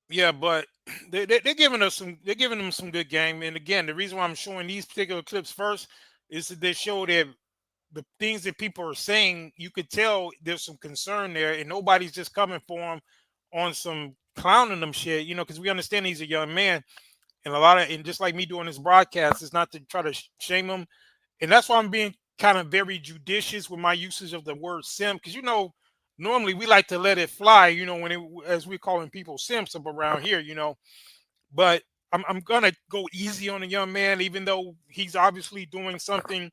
Yeah, but they're giving us some. They're giving them some good game. And again, the reason why I'm showing these particular clips first is that they show that the things that people are saying, you could tell there's some concern there, and nobody's just coming for them on some clowning them shit. Because we understand he's a young man, and and just like me doing this broadcast, is not to try to shame him, and that's why I'm being kind of very judicious with my usage of the word simp, because normally we like to let it fly, as we're calling people simps up around here, but I'm gonna go easy on a young man, even though he's obviously doing something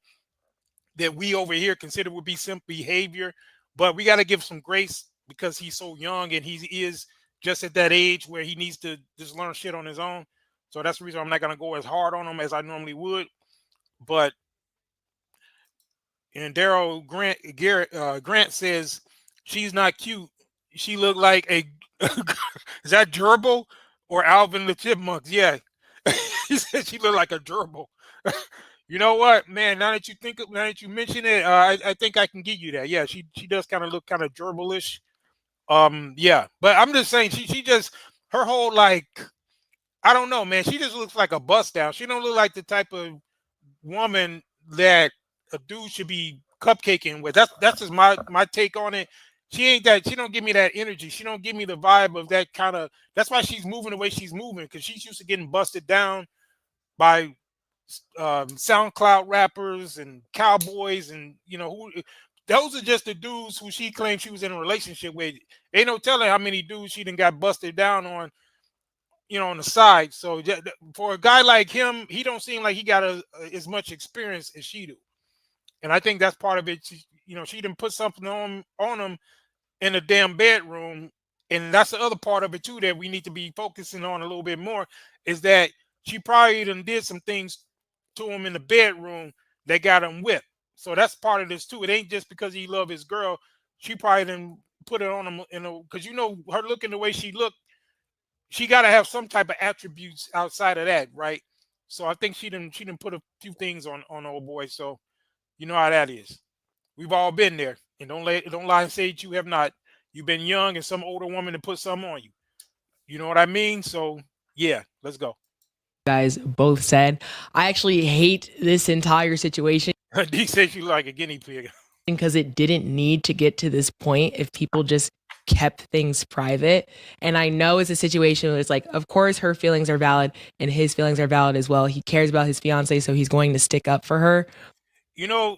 that we over here consider would be simp behavior. But we got to give some grace because he's so young and he is just at that age where he needs to just learn shit on his own. So that's the reason I'm not gonna go as hard on him as I normally would. But and Daryl Grant says she's not cute. She looked like a is that gerbil or Alvin the Chipmunk? Yeah, he said she looked like a gerbil. You know what, man? Now that you mention it, I think I can give you that. Yeah, she does kind of look kind of gerbilish. Yeah, but I'm just saying she just her whole like I don't know, man. She just looks like a bust down. She don't look like the type of woman that a dude should be cupcaking with. That's just my take on it. She ain't that. She don't give me that energy. She don't give me the vibe of that kind of. That's why she's moving the way she's moving, because she's used to getting busted down by SoundCloud rappers and cowboys, and who. Those are just the dudes who she claimed she was in a relationship with. Ain't no telling how many dudes she done got busted down on, on the side. So for a guy like him, he don't seem like he got as much experience as she do. And I think that's part of it. She didn't put something on him in a damn bedroom. And that's the other part of it too that we need to be focusing on a little bit more, is that she probably done did some things to him in the bedroom that got him whipped. So that's part of this too. It ain't just because he loved his girl. She probably didn't put it on him, because her looking the way she looked, she got to have some type of attributes outside of that, right? So I think she didn't put a few things on old boy. So you know how that is. We've all been there, and don't lie and say that you have not. you've been young and some older woman to put something on you. You know what I mean? So yeah, let's go. Guys both said. I actually hate this entire situation. D says you like a guinea pig. Because it didn't need to get to this point if people just kept things private. And I know it's a situation where it's like, of course her feelings are valid and his feelings are valid as well. He cares about his fiance, so he's going to stick up for her. You know,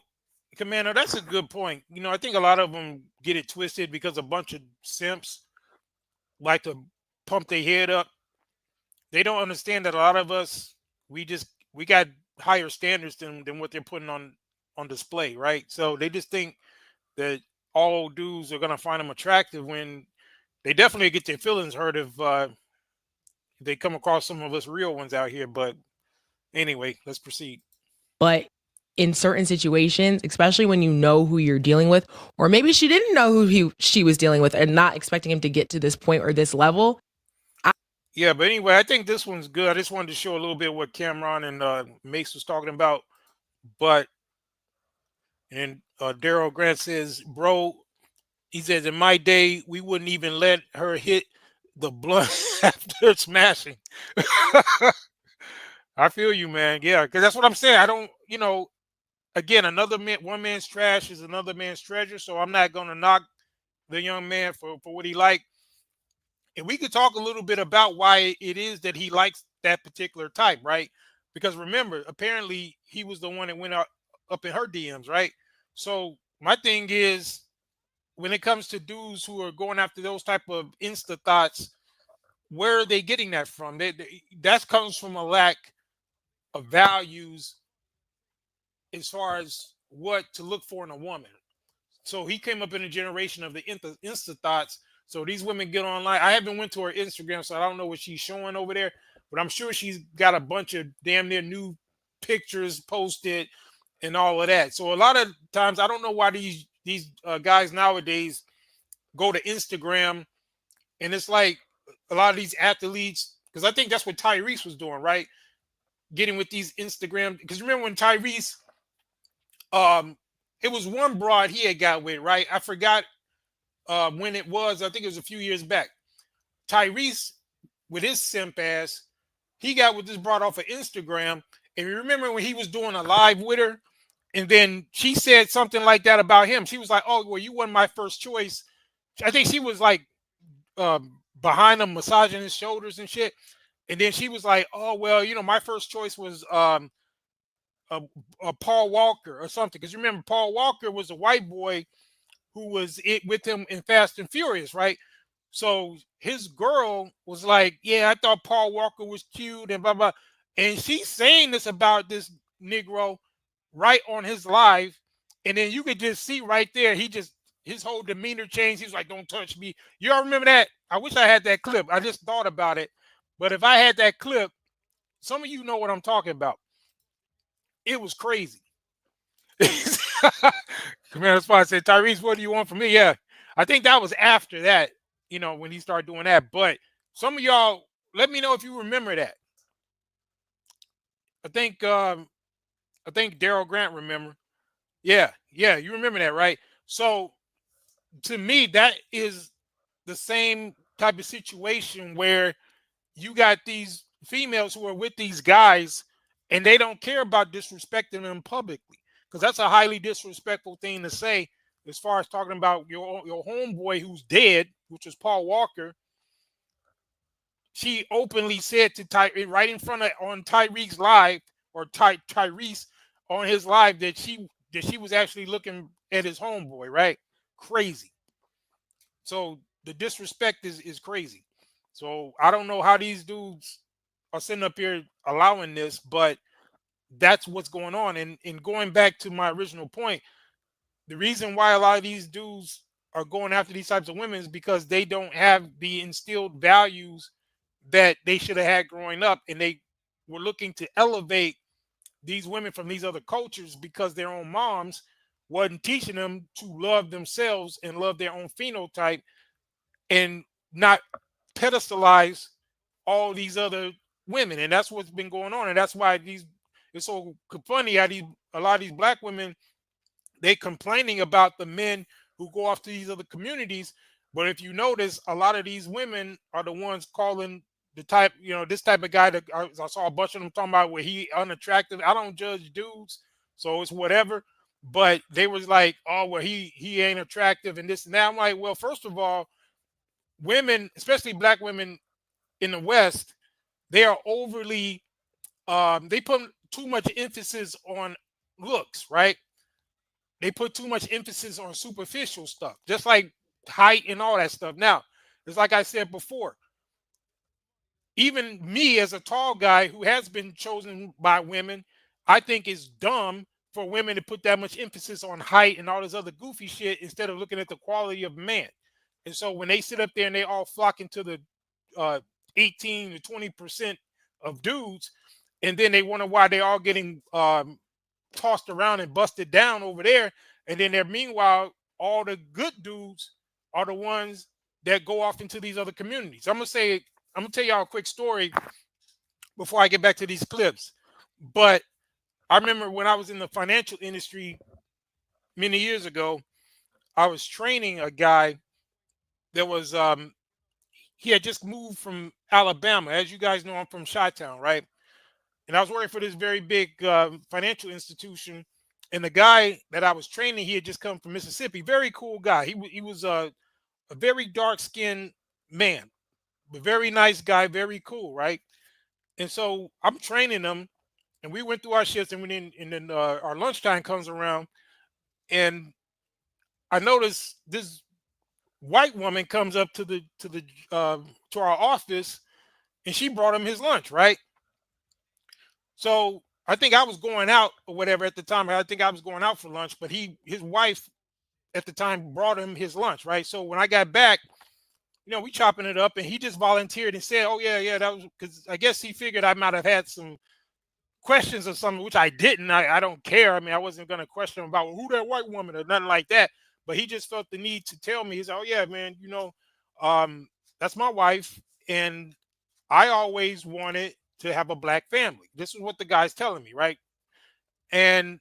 Commander, that's a good point. You know, I think a lot of them get it twisted because a bunch of simps like to pump their head up. They don't understand that a lot of us, we got higher standards than what they're putting on display, right? So they just think that all old dudes are gonna find them attractive when they definitely get their feelings hurt if they come across some of us real ones out here. But anyway, let's proceed. But in certain situations, especially when you know who you're dealing with, or maybe she didn't know who she was dealing with and not expecting him to get to this point or this level. Yeah, but anyway, I think this one's good. I just wanted to show a little bit what Cameron and Mace was talking about. But and Daryl Grant says, bro, he says, in my day, we wouldn't even let her hit the blunt after smashing. I feel you, man. Yeah, because that's what I'm saying. I don't, you know, again, one man's trash is another man's treasure. So I'm not going to knock the young man for what he liked. And we could talk a little bit about why it is that he likes that particular type, right? Because remember, apparently he was the one that went up in her DMs, right? So my thing is, when it comes to dudes who are going after those type of insta thoughts, where are they getting that from? That comes from a lack of values as far as what to look for in a woman. So he came up in a generation of the insta thoughts. So these women get online. I haven't went to her Instagram, so I don't know what she's showing over there, but I'm sure she's got a bunch of damn near new pictures posted and all of that. So a lot of times, I don't know why these guys nowadays go to Instagram, and it's like a lot of these athletes, because I think that's what Tyrese was doing, right? Getting with these Instagram, because remember when Tyrese, it was one broad he had got with, right? I forgot when it was. I think it was a few years back. Tyrese, with his simp ass, he got with this broad off of Instagram. And you remember when he was doing a live with her, and then she said something like that about him. She was like, "Oh, well, you weren't my first choice." I think she was like behind him, massaging his shoulders and shit. And then she was like, "Oh, well, you know, my first choice was Paul Walker or something." Because remember, Paul Walker was a white boy who was with him in Fast and Furious, right? So his girl was like, "Yeah, I thought Paul Walker was cute and blah blah." And she's saying this about this Negro right on his live, and then you could just see right there, his whole demeanor changed. He was like, "Don't touch me." You all remember that? I wish I had that clip. I just thought about it. But if I had that clip, some of you know what I'm talking about. It was crazy. Commander Spot said, "Tyrese, what do you want from me?" Yeah, I think that was after that, you know, when he started doing that. But some of y'all, let me know if you remember that. I think Daryl Grant remember. Yeah, you remember that, right? So to me, that is the same type of situation where you got these females who are with these guys and they don't care about disrespecting them publicly, because that's a highly disrespectful thing to say as far as talking about your homeboy who's dead, which was Paul Walker. She openly said to right in front of on Tyreek's live, or Tyrese on his live, that she was actually looking at his homeboy, right? Crazy. So the disrespect is crazy. So I don't know how these dudes are sitting up here allowing this, but that's what's going on. And going back to my original point, the reason why a lot of these dudes are going after these types of women is because they don't have the instilled values that they should have had growing up, and they were looking to elevate these women from these other cultures because their own moms wasn't teaching them to love themselves and love their own phenotype and not pedestalize all these other women. And that's what's been going on. And that's why it's so funny how a lot of these black women, they complaining about the men who go off to these other communities, But if you notice, a lot of these women are the ones calling the type, this type of guy that I saw a bunch of them talking about where he unattractive. I don't judge dudes, so it's whatever. But they was like, oh, well, he ain't attractive and this and that. I'm like, well, first of all, women, especially black women in the West, they are overly, they put too much emphasis on looks, right? They put too much emphasis on superficial stuff, just like height and all that stuff. Now, it's like I said before, even me as a tall guy who has been chosen by women, I think it's dumb for women to put that much emphasis on height and all this other goofy shit instead of looking at the quality of man. And so when they sit up there and they all flock into the 18 to 20% of dudes, and then they wonder why they all getting tossed around and busted down over there, and then meanwhile all the good dudes are the ones that go off into these other communities. I'm gonna tell y'all a quick story before I get back to these clips. But I remember when I was in the financial industry many years ago, I was training a guy that was he had just moved from Alabama. As you guys know, I'm from Chi-Town, right? And I was working for this very big financial institution. And the guy that I was training, he had just come from Mississippi. Very cool guy. He was a very dark-skinned man, but very nice guy, very cool, right? And so I'm training him, and we went through our shifts, and then our lunchtime comes around, and I noticed this white woman comes up to our office, and she brought him his lunch, right? So I think I was going out or whatever at the time. I think I was going out for lunch, but his wife at the time brought him his lunch, right? So when I got back, we chopping it up, and he just volunteered and said, "Oh yeah, that was," because I guess he figured I might have had some questions or something, which I didn't. I don't care. I mean, I wasn't going to question him about who that white woman or nothing like that. But he just felt the need to tell me. He said, "Oh yeah, man, that's my wife, and I always wanted to have a black family." This is what the guy's telling me, right? And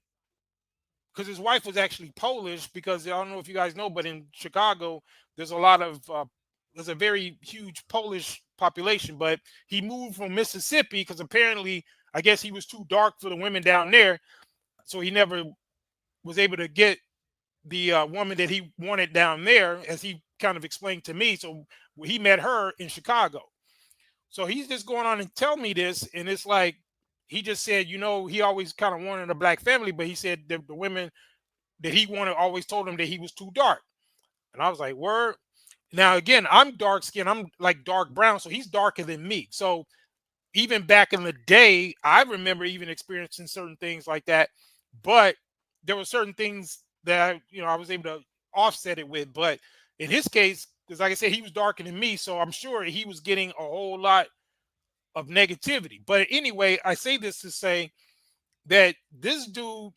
because his wife was actually Polish, because I don't know if you guys know, but in Chicago, there's a very huge Polish population. But he moved from Mississippi because apparently, I guess he was too dark for the women down there, so he never was able to get the woman that he wanted down there, as he kind of explained to me. So he met her in Chicago. So he's just going on and tell me this, and it's like he just said, he always kind of wanted a black family, but he said the women that he wanted always told him that he was too dark. And I was like, word. Now again, I'm dark skinned, I'm like dark brown, so he's darker than me. So even back in the day, I remember even experiencing certain things like that, but there were certain things that I was able to offset it with. But in his case, because like I said, he was darker than me, so I'm sure he was getting a whole lot of negativity. But anyway, I say this to say that this dude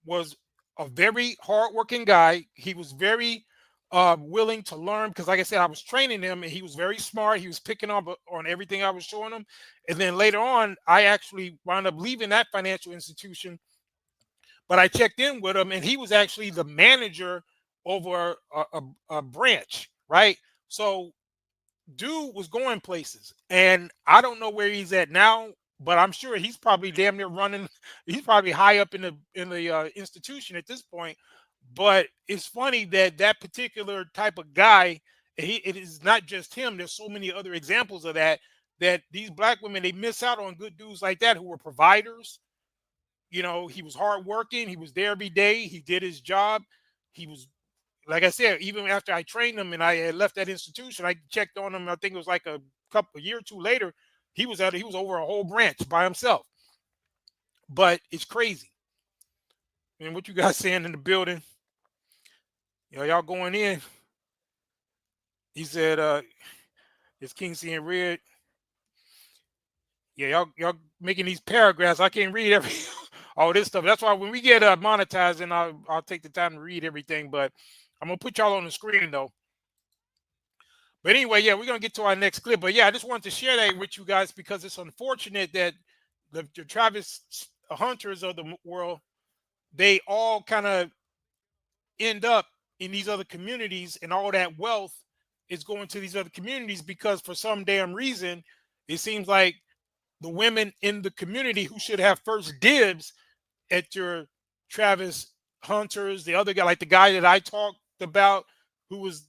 was a very hardworking guy. He was very willing to learn, because like I said, I was training him, and he was very smart. He was picking up on everything I was showing him. And then later on, I actually wound up leaving that financial institution, but I checked in with him, and he was actually the manager over a branch, right? So dude was going places, and I don't know where he's at now, but I'm sure he's probably damn near running. He's probably high up in the institution at this point. But it's funny that particular type of guy, it is not just him. There's so many other examples of that these black women, they miss out on good dudes like that who were providers. He was hardworking. He was there every day. He did his job. He was, like I said, even after I trained him and I had left that institution, I checked on him. I think it was like a year or two later, he was over a whole branch by himself. But it's crazy. And what you guys saying in the building? Y'all going in. He said, it's King seeing red. Yeah, y'all making these paragraphs. I can't read all this stuff. That's why when we get monetized, then I'll take the time to read everything. But I'm gonna put y'all on the screen though. But anyway, yeah, we're gonna get to our next clip. But yeah, I just wanted to share that with you guys, because it's unfortunate that the Travis Hunters of the world, they all kind of end up in these other communities, and all that wealth is going to these other communities because for some damn reason, it seems like the women in the community who should have first dibs at your Travis Hunters, the other guy, like the guy that I talked about, who was,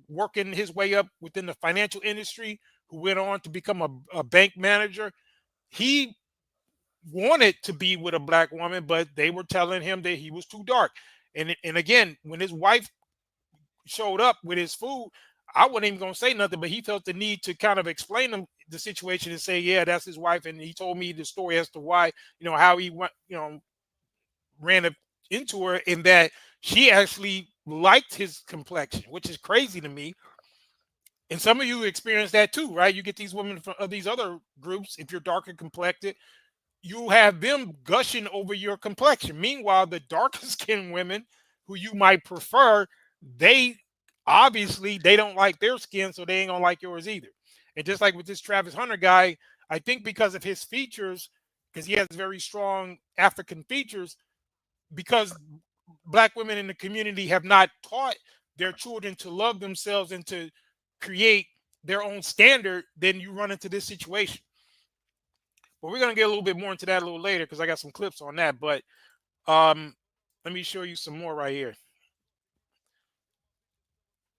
working his way up within the financial industry, who went on to become a bank manager. He wanted to be with a black woman, but they were telling him that he was too dark. And again, when his wife showed up with his food, I wasn't even going to say nothing, but he felt the need to kind of explain the situation and say, yeah, that's his wife. And he told me the story as to why, how he went, ran into her, in that she actually liked his complexion, which is crazy to me. And some of you experience that too, right? You get these women from these other groups. If you're darker complected, you have them gushing over your complexion. Meanwhile, the darker skinned women who you might prefer, they obviously they don't like their skin, so they ain't gonna like yours either. And just like with this Travis Hunter guy, I think because of his features, because he has very strong African features, because black women in the community have not taught their children to love themselves and to create their own standard, then you run into this situation. But we're going to get a little bit more into that a little later because I got some clips on that. But let me show you some more right here.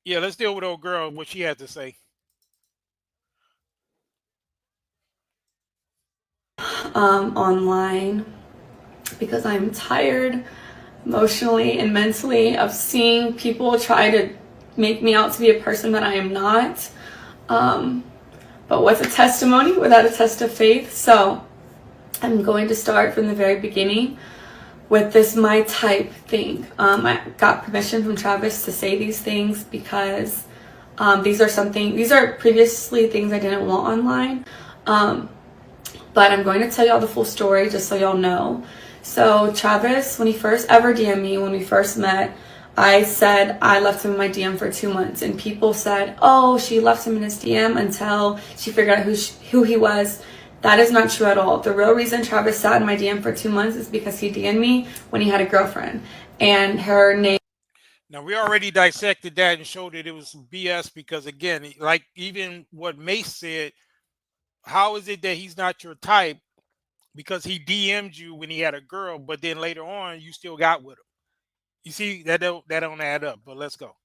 Yeah, let's deal with old girl, what she had to say. Online, because I'm tired emotionally and mentally of seeing people try to make me out to be a person that I am not. But what's a testimony without a test of faith? So I'm going to start from the very beginning with this my type thing. I got permission from Travis to say these things because these are previously things I didn't want online. But I'm going to tell y'all the full story just so y'all know. So Travis, when he first ever DM'd me, when we first met, I said I left him in my DM for 2 months, and people said, oh, she left him in his DM until she figured out who he was. That is not true at all. The real reason Travis sat in my DM for 2 months is because he DM'd me when he had a girlfriend, and her name. Now, we already dissected that and showed that it was BS because, again, like even what Mace said, how is it that he's not your type because he DM'd you when he had a girl, but then later on you still got with him? You see, that don't add up, but let's go.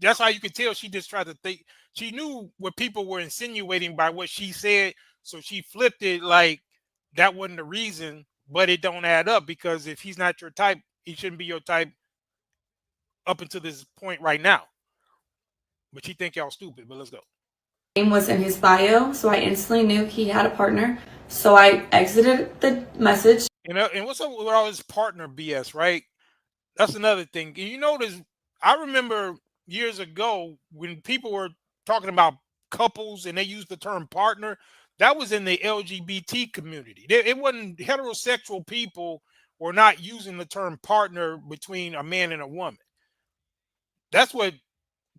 That's how you can tell she just tried to think. She knew what people were insinuating by what she said, so she flipped it like that wasn't the reason, but it don't add up because if he's not your type, he shouldn't be your type up until this point right now. But she think y'all stupid, but let's go. Name was in his bio, so I instantly knew he had a partner. So I exited the message. And what's up with all this partner BS, right? That's another thing. You notice, I remember years ago when people were talking about couples and they used the term partner, that was in the LGBT community. It wasn't heterosexual people were not using the term partner between a man and a woman. That's what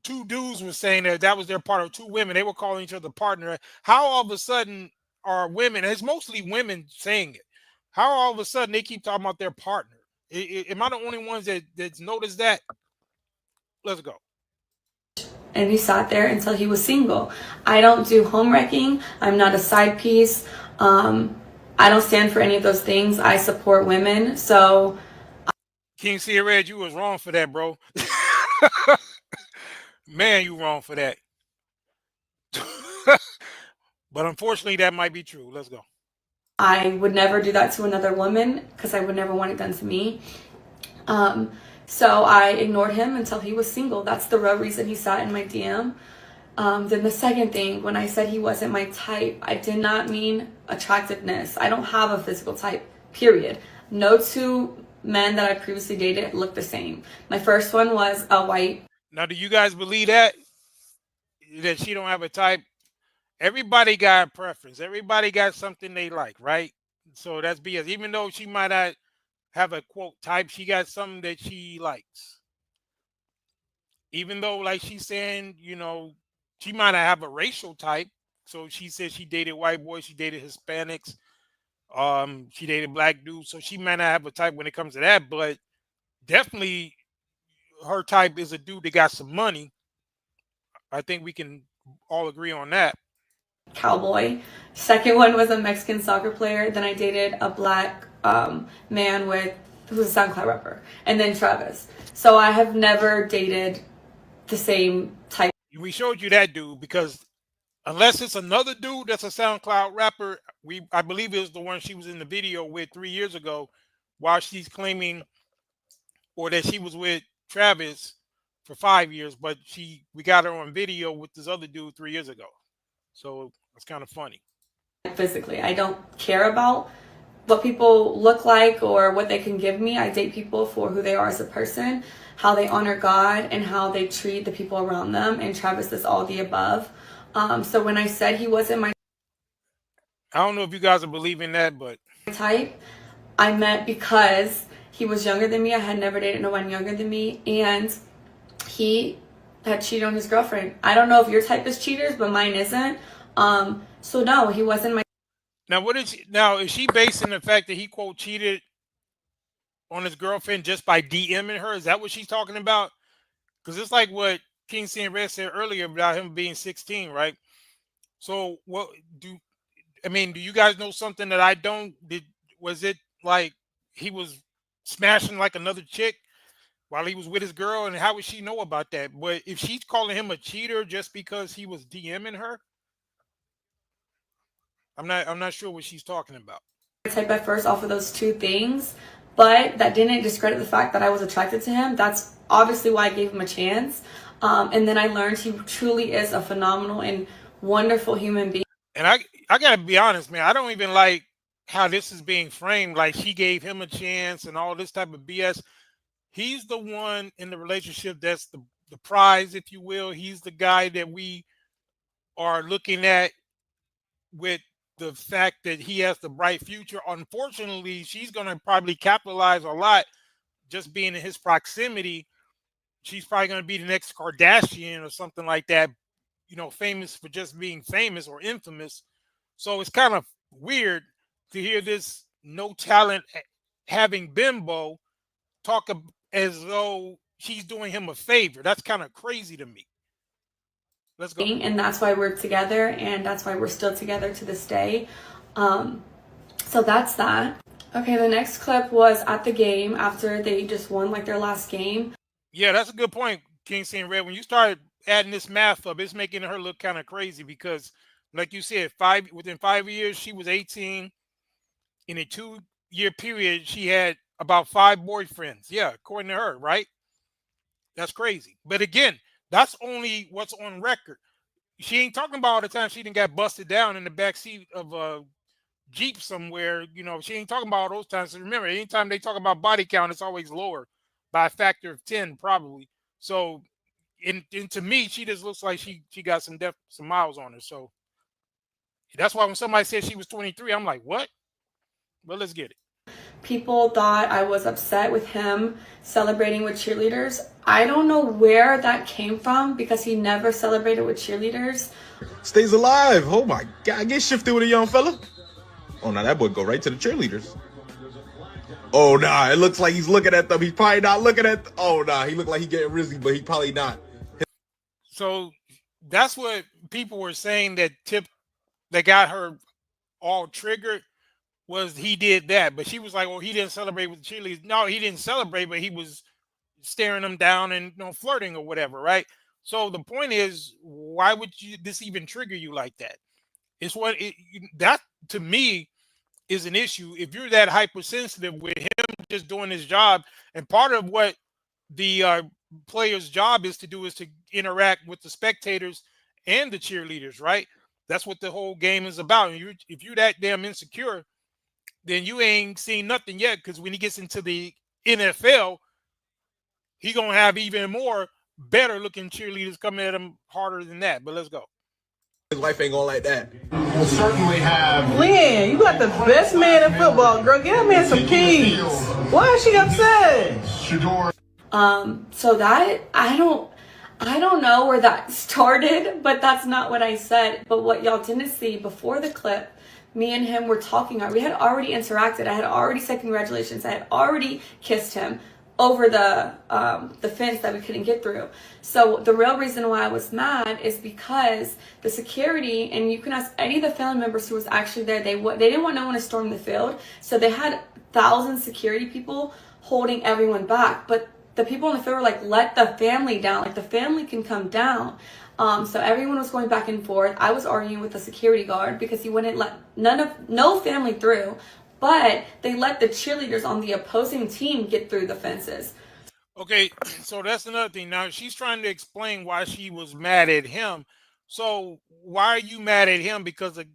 two dudes were saying, that was their partner. Two women, they were calling each other partner. How all of a sudden are women, and it's mostly women saying it, how all of a sudden they keep talking about their partner? Am I the only ones that's noticed that? Let's go. And he sat there until he was single. I don't do home wrecking. I'm not a side piece. I don't stand for any of those things. I support women. So King C Red, you was wrong for that, bro. Man, you wrong for that. But unfortunately, that might be true. Let's go. I would never do that to another woman because I would never want it done to me. So I ignored him until he was single. That's the real reason he sat in my DM. Then the second thing, when I said he wasn't my type, I did not mean attractiveness. I don't have a physical type, period. No two men that I previously dated look the same. My first one was a white. Now, do you guys believe that she don't have a type? Everybody got a preference. Everybody got something they like, right? So that's BS. Even though she might not have a quote type, she got something that she likes. Even though, like she's saying, she might not have a racial type. So she said she dated white boys, she dated Hispanics, she dated black dudes. So she might not have a type when it comes to that, but definitely her type is a dude that got some money. I think we can all agree on that. Cowboy. Second one was a Mexican soccer player. Then I dated a black man who's a SoundCloud rapper, and then Travis. So I have never dated the same type. We showed you that dude because unless it's another dude that's a SoundCloud rapper, I believe it was the one she was in the video with 3 years ago, while she's claiming or that she was with Travis for 5 years, but we got her on video with this other dude 3 years ago. So it's kind of funny. Physically, I don't care about what people look like or what they can give me. I date people for who they are as a person, how they honor God, and how they treat the people around them. And Travis is all the above. So when I said he wasn't my I don't know if you guys are believing that, but type, I meant because he was younger than me. I had never dated no one younger than me, and he had cheated on his girlfriend. I don't know if your type is cheaters, but mine isn't. So no, he wasn't my. Now is she basing the fact that he quote cheated on his girlfriend just by DMing her? Is that what she's talking about? Because it's like what King C and Red said earlier about him being 16, right? So do you guys know something that I don't? Was it like he was smashing like another chick while he was with his girl, and how would she know about that? But if she's calling him a cheater just because he was DMing her, I'm not sure what she's talking about. Type at first off of those two things, but that didn't discredit the fact that I was attracted to him. That's obviously why I gave him a chance. And then I learned he truly is a phenomenal and wonderful human being. And I gotta be honest, man, I don't even like how this is being framed. Like she gave him a chance and all this type of BS. He's the one in the relationship that's the prize, if you will. He's the guy that we are looking at with the fact that he has the bright future. Unfortunately, she's going to probably capitalize a lot just being in his proximity. She's probably going to be the next Kardashian or something like that, famous for just being famous or infamous. So it's kind of weird to hear this no talent having bimbo talk as though she's doing him a favor. That's kind of crazy to me. Let's go. And that's why we're together, and that's why we're still together to this day. So that's that. Okay, the next clip was at the game after they just won like their last game. Yeah, that's a good point, King C and Red. When you started adding this math up, it's making her look kind of crazy because, like you said, within 5 years, she was 18. In a 2-year period, she had about 5 boyfriends. Yeah, according to her, right? That's crazy. But again, that's only what's on record. She ain't talking about all the time she done got busted down in the backseat of a Jeep somewhere. She ain't talking about all those times. So remember, anytime they talk about body count, it's always lower by a factor of 10, probably. So, and to me, she just looks like she got some miles on her. So that's why when somebody said she was 23, I'm like, what? Well, let's get it. People thought I was upset with him celebrating with cheerleaders. I don't know where that came from because he never celebrated with cheerleaders. Stays alive. Oh my God. Get shifted with a young fella. Oh, now that boy go right to the cheerleaders. Oh, nah. It looks like he's looking at them. He's probably not looking at. Oh, nah. He looked like he getting risky, but he probably not. So that's what people were saying that got her all triggered. Was he did that, but she was like, well, he didn't celebrate with the cheerleaders. No, he didn't celebrate, but he was staring them down and flirting or whatever, right? So the point is, why would this even trigger you like that? It's that to me is an issue. If you're that hypersensitive with him just doing his job, and part of what the player's job is to do is to interact with the spectators and the cheerleaders, right? That's what the whole game is about. And if you're that damn insecure, then you ain't seen nothing yet, because when he gets into the NFL, he gonna have even more better looking cheerleaders coming at him harder than that. But let's go. His wife ain't going like that. We'll certainly have... Lynn, you got the best man in football, girl. Give that man some keys. Why is she upset? So that I don't know where that started, but that's not what I said. But what y'all didn't see before the clip, me and him were talking. We had already interacted. I had already said congratulations. I had already kissed him. over the fence that we couldn't get through. So the real reason why I was mad is because the security, and you can ask any of the family members who was actually there, they didn't want no one to storm the field, so they had thousands of security people holding everyone back. But the people in the field were like, let the family down, like the family can come down. So everyone was going back and forth. I was arguing with the security guard because he wouldn't let no family through, but they let the cheerleaders on the opposing team get through the fences. Okay, so that's another thing. Now she's trying to explain why she was mad at him. So why are you mad at him because the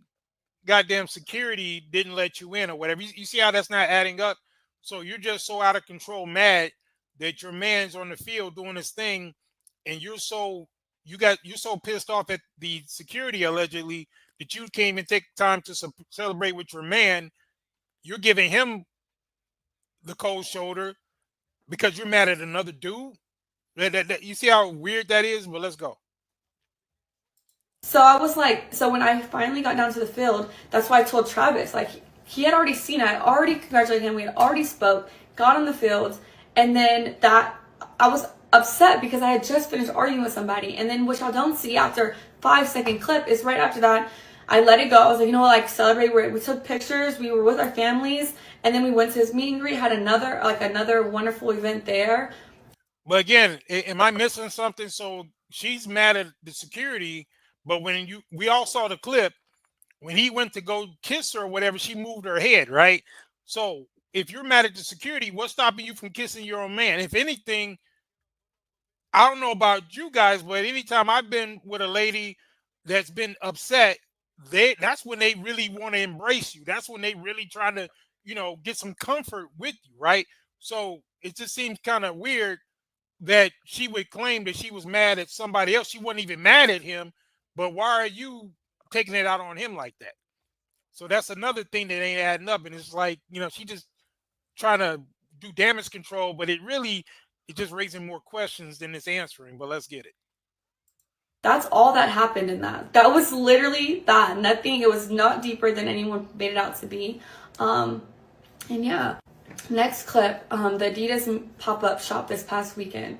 goddamn security didn't let you in or whatever? You see how that's not adding up? So you're just so out of control mad that your man's on the field doing his thing, and you're so pissed off at the security allegedly that you can't even take time to celebrate with your man. You're giving him the cold shoulder because you're mad at another dude. You see how weird that is? But let's go. So I was like, so when I finally got down to the field, that's why I told Travis, like, he had already seen it. I had already congratulated him. We had already spoke, got on the field, and then that I was upset because I had just finished arguing with somebody. And then what y'all don't see after 5-second clip is right after that, I let it go. I was like, you know what, like, celebrate. We took pictures. We were with our families, and then we went to his meet and greet. Had another wonderful event there. But again, am I missing something? So she's mad at the security, but when we all saw the clip, when he went to go kiss her or whatever, she moved her head, right? So if you're mad at the security, what's stopping you from kissing your own man? If anything, I don't know about you guys, but anytime I've been with a lady that's been upset, that's when they really want to embrace you. That's when they really trying to, get some comfort with you, right? So it just seems kind of weird that she would claim that she was mad at somebody else. She wasn't even mad at him, but why are you taking it out on him like that? So that's another thing that ain't adding up. And it's like, she just trying to do damage control, but it's just raising more questions than it's answering. But let's get it. That's all that happened in that. That was literally that. Nothing. It was not deeper than anyone made it out to be. And yeah. Next clip, the Adidas pop-up shop this past weekend.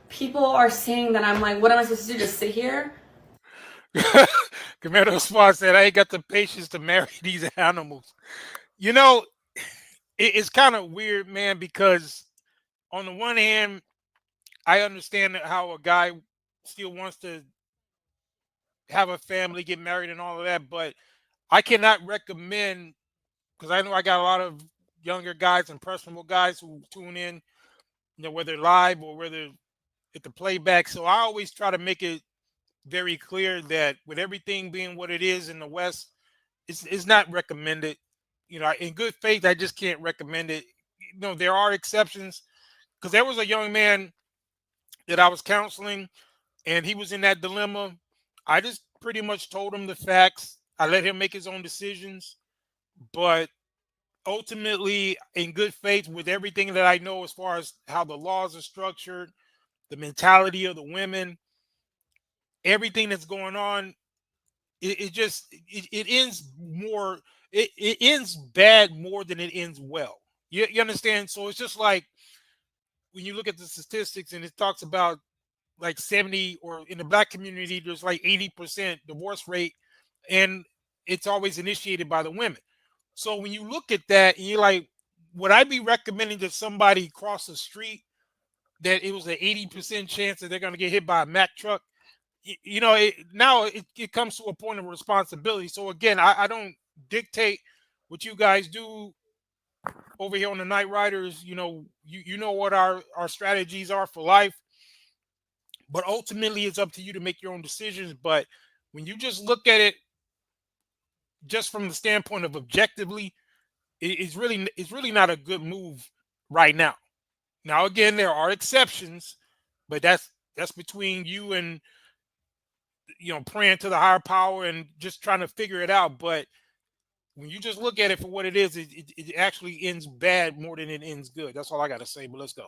People are saying that I'm like, what am I supposed to do? Just sit here? Commando Swan said, I ain't got the patience to marry these animals. It's kind of weird, man, because on the one hand, I understand how a guy still wants to have a family, get married and all of that, but I cannot recommend, because I know I got a lot of younger guys and personal guys who tune in, whether live or whether at the playback. So I always try to make it very clear that with everything being what it is in the West, it's not recommended. In good faith, I just can't recommend it. There are exceptions, because there was a young man that I was counseling, and he was in that dilemma. I just pretty much told him the facts. I let him make his own decisions, but ultimately, in good faith, with everything that I know as far as how the laws are structured, the mentality of the women, everything that's going on, it ends more. It ends bad more than it ends well. You understand? So it's just like when you look at the statistics and it talks about like 70, or in the Black community, there's like 80% divorce rate, and it's always initiated by the women. So when you look at that and you're like, would I be recommending that somebody cross the street that it was an 80% chance that they're going to get hit by a Mack truck? Now it comes to a point of responsibility. So again, I don't dictate what you guys do over here on the Night Riders. You know what our strategies are for life, but ultimately it's up to you to make your own decisions. But when you just look at it just from the standpoint of objectively, it's really not a good move right now. Now again, there are exceptions, but that's between you and praying to the higher power and just trying to figure it out. But when you just look at it for what it is, it actually ends bad more than it ends good. That's all I got to say. But let's go.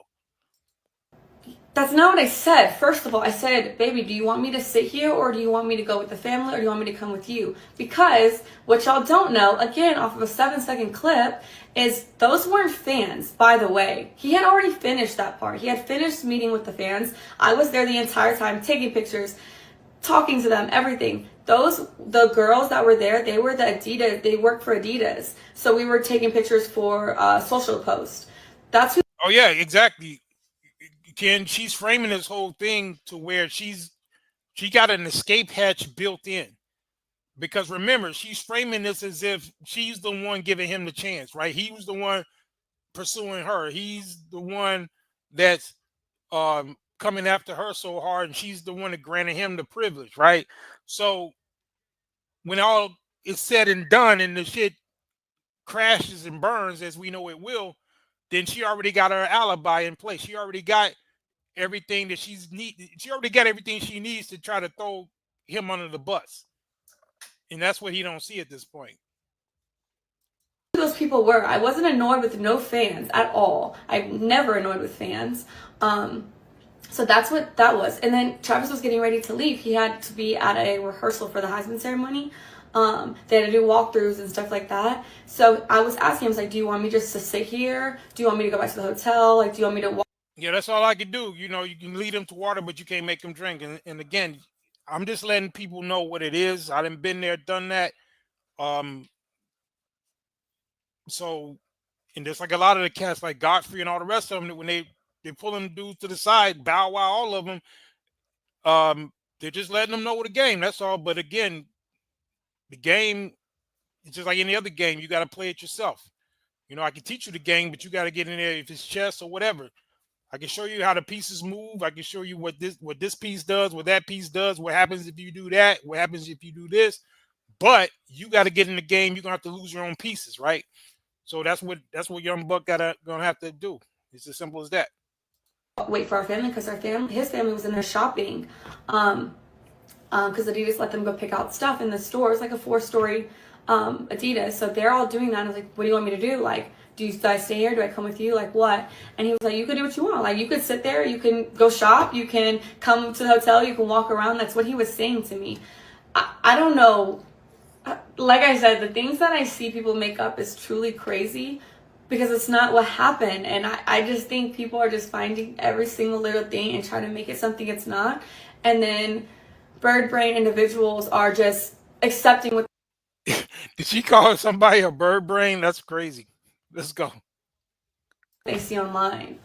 That's not what I said. First of all, I said, baby, do you want me to sit here or do you want me to go with the family or do you want me to come with you? Because what y'all don't know, again, off of a 7-second clip, is those weren't fans, by the way. He had already finished that part. He had finished meeting with the fans. I was there the entire time, taking pictures, talking to them, everything. The girls that were there, they were the Adidas, they worked for Adidas. So we were taking pictures for social post. That's who. Oh yeah, exactly. Ken, she's framing this whole thing to where she got an escape hatch built in. Because remember, she's framing this as if she's the one giving him the chance, right? He was the one pursuing her. He's the one that's coming after her so hard, and she's the one that granted him the privilege, right? So when all is said and done and the shit crashes and burns, as we know it will, then she already got her alibi in place. She already got everything that she already got everything she needs to try to throw him under the bus. And that's what he don't see at this point. Those people were. I wasn't annoyed with no fans at all. I'm never annoyed with fans. So that's what that was. And then Travis was getting ready to leave. He had to be at a rehearsal for the Heisman ceremony. They had to do walkthroughs and stuff like that. So I was asking him, I was like, do you want me just to sit here? Do you want me to go back to the hotel? Like, do you want me to walk? Yeah, that's all I could do. You know, you can lead them to water, but you can't make them drink. And again, I'm just letting people know what it is. I done been there, done that. So, and there's like a lot of the cats like Godfrey and all the rest of them, that when they pull them dudes to the side, Bow Wow, all of them, they're just letting them know what the game. That's all. But again, the game, it's just like any other game. You got to play it yourself. You know, I can teach you the game, but you got to get in there if it's chess or whatever. I can show you how the pieces move. I can show you what this piece does, what that piece does, what happens if you do that, what happens if you do this. But you got to get in the game. You're gonna have to lose your own pieces, right? So that's what Young Buck gonna have to do. It's as simple as that. Wait for our family because his family was in there shopping, because Adidas let them go pick out stuff in the store. It's like a 4-story Adidas, so they're all doing that. And I was like, what do you want me to do? Like, do I stay here? Do I come with you? Like, what? And he was like, you can do what you want. Like, you could sit there, you can go shop, you can come to the hotel, you can walk around. That's what he was saying to me. I don't know. Like I said, the things that I see people make up is truly crazy because it's not what happened. And I just think people are just finding every single little thing and trying to make it something it's not. And then bird brain individuals are just accepting what. Did she call somebody a bird brain? That's crazy. Let's go. They see online.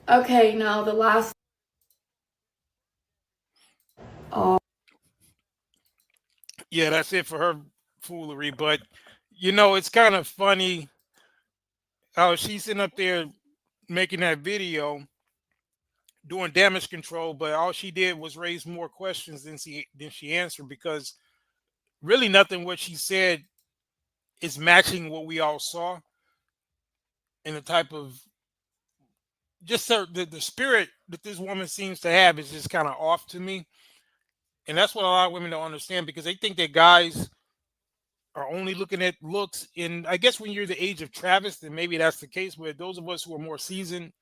Okay, now the last. Yeah, that's it for her foolery. But, you know, it's kind of funny how she's sitting up there making that video, doing damage control, but all she did was raise more questions than she answered, because really nothing what she said is matching what we all saw. And the type of just the spirit that this woman seems to have is just kind of off to me. And that's what a lot of women don't understand, because they think that guys are only looking at looks. And I guess when you're the age of Travis, then maybe that's the case. But those of us who are more seasoned,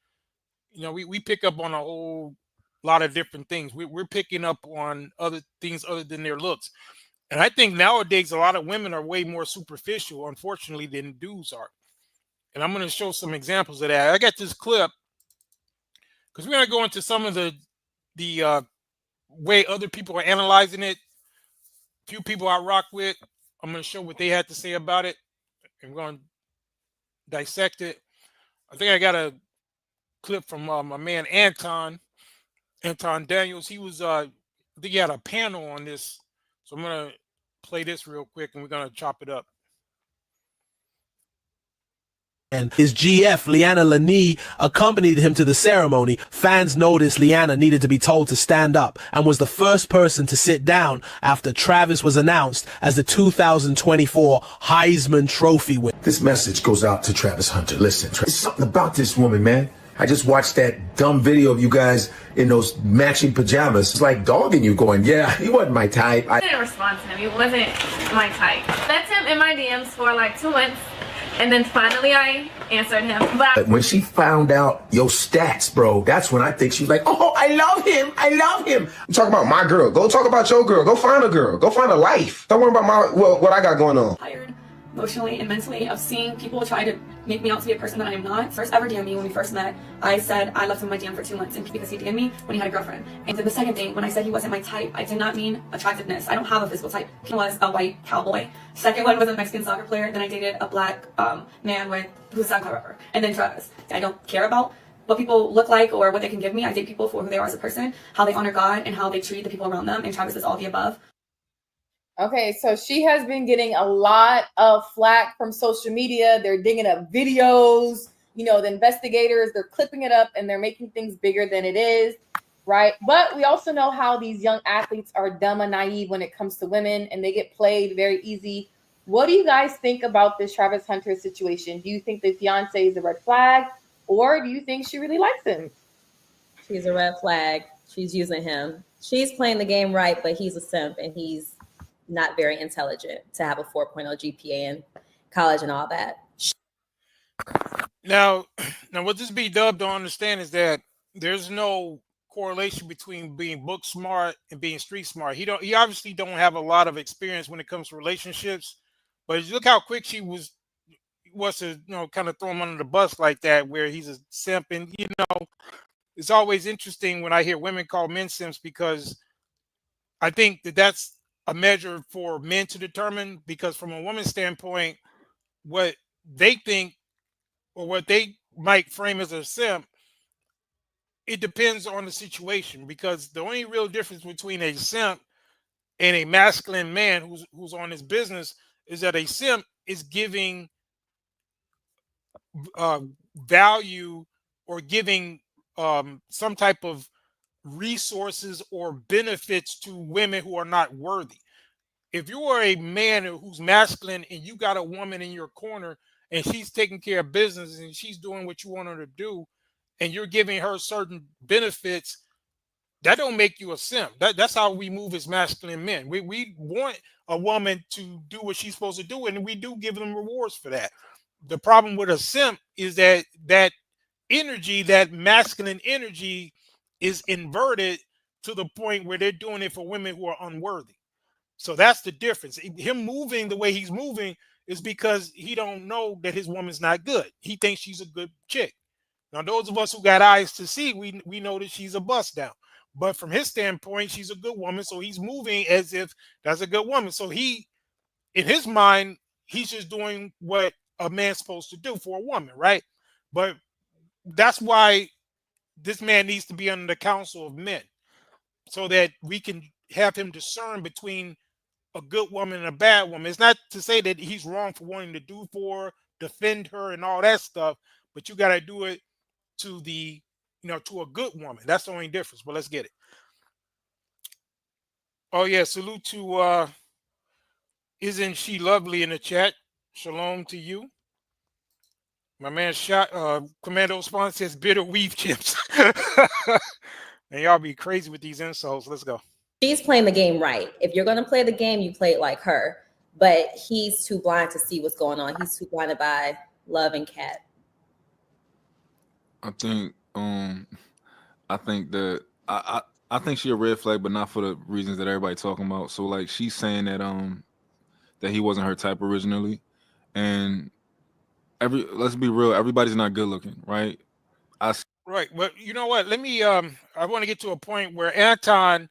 you know, we pick up on a whole lot of different things. We're picking up on other things other than their looks. And I think nowadays a lot of women are way more superficial, unfortunately, than dudes are. And I'm going to show some examples of that. I got this clip because we're going to go into some of the way other people are analyzing it. A few people I rock with, I'm going to show what they had to say about it. I'm going to dissect it. I think I got a clip from my man Anton Daniels. He was, I think he had a panel on this. So I'm going to play this real quick and we're going to chop it up. And his GF, Leanna Lani, accompanied him to the ceremony. Fans noticed Leanna needed to be told to stand up and was the first person to sit down after Travis was announced as the 2024 Heisman Trophy winner. This message goes out to Travis Hunter. Listen, there's something about this woman, man. I just watched that dumb video of you guys in those matching pajamas. It's like dogging you, going, yeah, he wasn't my type. I didn't respond to him. He wasn't my type. That's him in my DMs for like 2 months. And then finally I answered him. But When she found out your stats, bro, that's when I think she was like, oh, I love him. I love him. I'm talking about my girl. Go talk about your girl. Go find a girl. Go find a life. Don't worry about what I got going on. Tired emotionally and mentally of seeing people try to make me out to be a person that I am not. First ever DM me when we first met, I said I left him my DM for 2 months and because he DM'd me when he had a girlfriend. And then the second thing, when I said he wasn't my type, I did not mean attractiveness. I don't have a physical type. He was a white cowboy. Second one was a Mexican soccer player. Then I dated a black man who's a SoundCloud rapper. And then Travis. I don't care about what people look like or what they can give me. I date people for who they are as a person, how they honor God, and how they treat the people around them. And Travis is all the above. Okay, so she has been getting a lot of flack from social media. They're digging up videos. You know, the investigators, they're clipping it up and they're making things bigger than it is, right? But we also know how these young athletes are dumb and naive when it comes to women and they get played very easy. What do you guys think about this Travis Hunter situation? Do you think the fiance is a red flag or do you think she really likes him? She's a red flag. She's using him. She's playing the game right, but he's a simp and he's not very intelligent to have a 4.0 GPA in college and all that. Now what this B-Dub don't understand is that there's no correlation between being book smart and being street smart. He obviously don't have a lot of experience when it comes to relationships, but look how quick she was to, kind of throw him under the bus like that, where he's a simp. And, it's always interesting when I hear women call men simps because I think that's a measure for men to determine, because from a woman's standpoint, what they think or what they might frame as a simp, it depends on the situation, because the only real difference between a simp and a masculine man who's on his business is that a simp is giving value or giving some type of resources or benefits to women who are not worthy. If you are a man who's masculine and you got a woman in your corner and she's taking care of business and she's doing what you want her to do and you're giving her certain benefits, that don't make you a simp. That's how we move as masculine men. We want a woman to do what she's supposed to do, and we do give them rewards for that. The problem with a simp is that energy, that masculine energy, is inverted to the point where they're doing it for women who are unworthy. So that's the difference. Him moving the way he's moving is because he don't know that his woman's not good. He thinks she's a good chick. Now, those of us who got eyes to see, we know that she's a bust down. But from his standpoint, she's a good woman. So he's moving as if that's a good woman. So in his mind, he's just doing what a man's supposed to do for a woman, right? But that's why this man needs to be under the counsel of men, so that we can have him discern between a good woman and a bad woman. It's not to say that he's wrong for wanting to do for her, defend her and all that stuff, but you got to do it to to a good woman. That's the only difference. But let's get it. Oh yeah, salute to Isn't She Lovely in the chat. Shalom to you. My man Commando Spawn says bitter weave chips. And y'all be crazy with these insults. Let's go. She's playing the game right. If you're going to play the game, you play it like her. But he's too blind to see what's going on. He's too blinded by love and cat. I think that I think she a red flag, but not for the reasons that everybody talking about. So like she's saying that that he wasn't her type originally, and let's be real, everybody's not good looking, right? Right. Well, you know what? Let me I want to get to a point where Anton,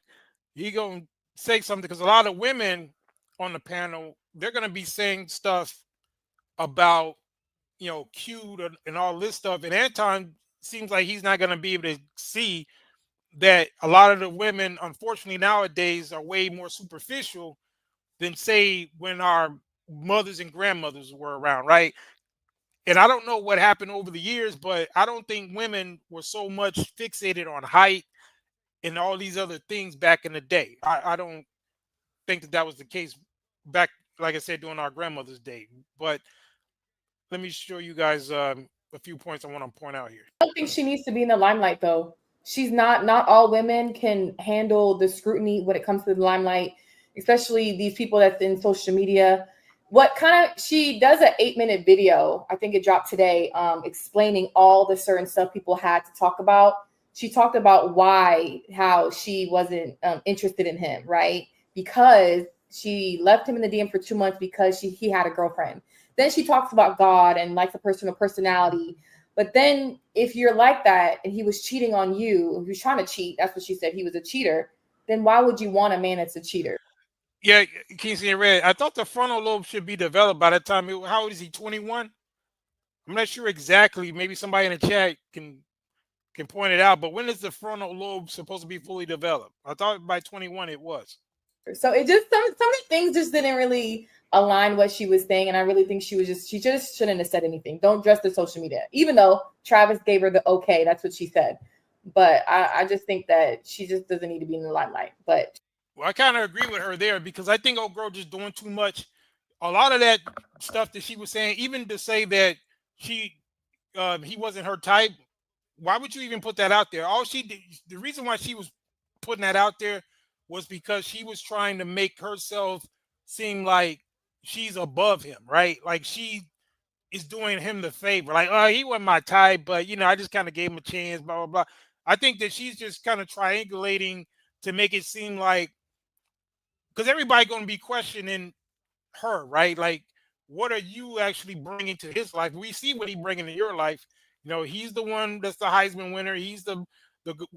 he gonna say something, because a lot of women on the panel, they're gonna be saying stuff about cute and all this stuff, and Anton seems like he's not gonna be able to see that a lot of the women, unfortunately, nowadays are way more superficial than, say, when our mothers and grandmothers were around, right? And I don't know what happened over the years, but I don't think women were so much fixated on height and all these other things back in the day. I don't think that was the case back, like I said, during our grandmother's day. But let me show you guys a few points I want to point out here. I don't think she needs to be in the limelight, though. She's not all women can handle the scrutiny when it comes to the limelight, especially these people that's in social media. what kind of, she does an 8-minute video, I think it dropped today, explaining all the certain stuff people had to talk about. She talked about how she wasn't interested in him, right? Because she left him in the DM for 2 months because he had a girlfriend. Then she talks about God and like the personal personality. But then if you're like that and he was cheating on you, he was trying to cheat, that's what she said, he was a cheater, then why would you want a man that's a cheater? Yeah, Kingsley and Red. I thought the frontal lobe should be developed by the time. How old is he? 21. I'm not sure exactly. Maybe somebody in the chat can point it out. But when is the frontal lobe supposed to be fully developed? I thought by 21 it was. So it just some of the things just didn't really align what she was saying, and I really think she just shouldn't have said anything. Don't trust the social media, even though Travis gave her the okay. That's what she said. But I just think that she just doesn't need to be in the limelight. But Well, I kind of agree with her there because I think old girl just doing too much. A lot of that stuff that she was saying, even to say that he wasn't her type. Why would you even put that out there? All she did, the reason why she was putting that out there was because she was trying to make herself seem like she's above him, right? Like she is doing him the favor. Like, oh, he wasn't my type, but I just kind of gave him a chance, blah, blah, blah. I think that she's just kind of triangulating to make it seem like, because everybody going to be questioning her, right? Like, what are you actually bringing to his life? We see what he's bringing to your life. He's the one that's the Heisman winner. He's the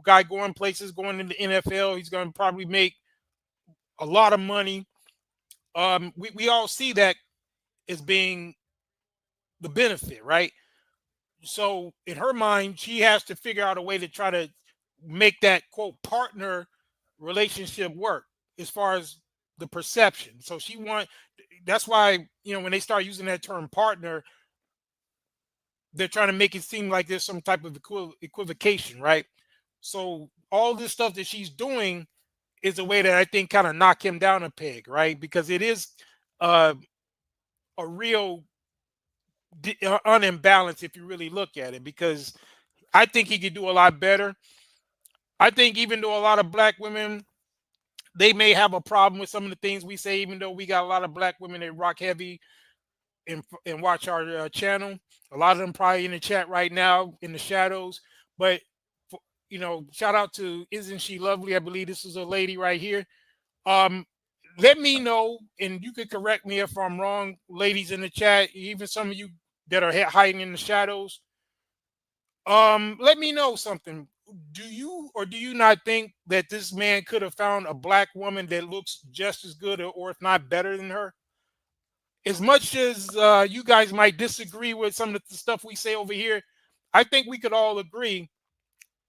guy going places, going into the NFL. He's going to probably make a lot of money. We all see that as being the benefit, right? So in her mind, she has to figure out a way to try to make that quote partner relationship work as far as the perception. So that's why, when they start using that term partner, they're trying to make it seem like there's some type of equivocation, right? So all this stuff that she's doing is a way that I think kind of knock him down a peg, right? Because it is a real unimbalance if you really look at it, because I think he could do a lot better. I think even though a lot of black women, they may have a problem with some of the things we say, even though we got a lot of black women that rock heavy and watch our channel. A lot of them probably in the chat right now in the shadows. But, shout out to Isn't She Lovely? I believe this is a lady right here. Let me know, and you could correct me if I'm wrong, ladies in the chat, even some of you that are hiding in the shadows. Let me know something. Do you not think that this man could have found a black woman that looks just as good or if not better than her? As much as you guys might disagree with some of the stuff we say over here, I think we could all agree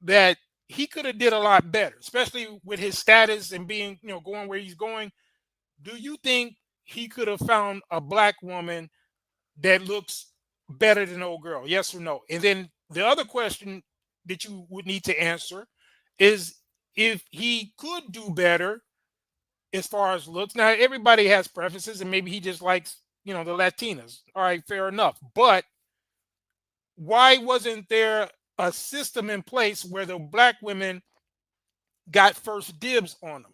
that he could have did a lot better, especially with his status and being, going where he's going. Do you think he could have found a black woman that looks better than old girl? Yes or no? And then the other question that you would need to answer is if he could do better as far as looks. Now, everybody has preferences, and maybe he just likes, the Latinas. All right, fair enough. But why wasn't there a system in place where the black women got first dibs on them?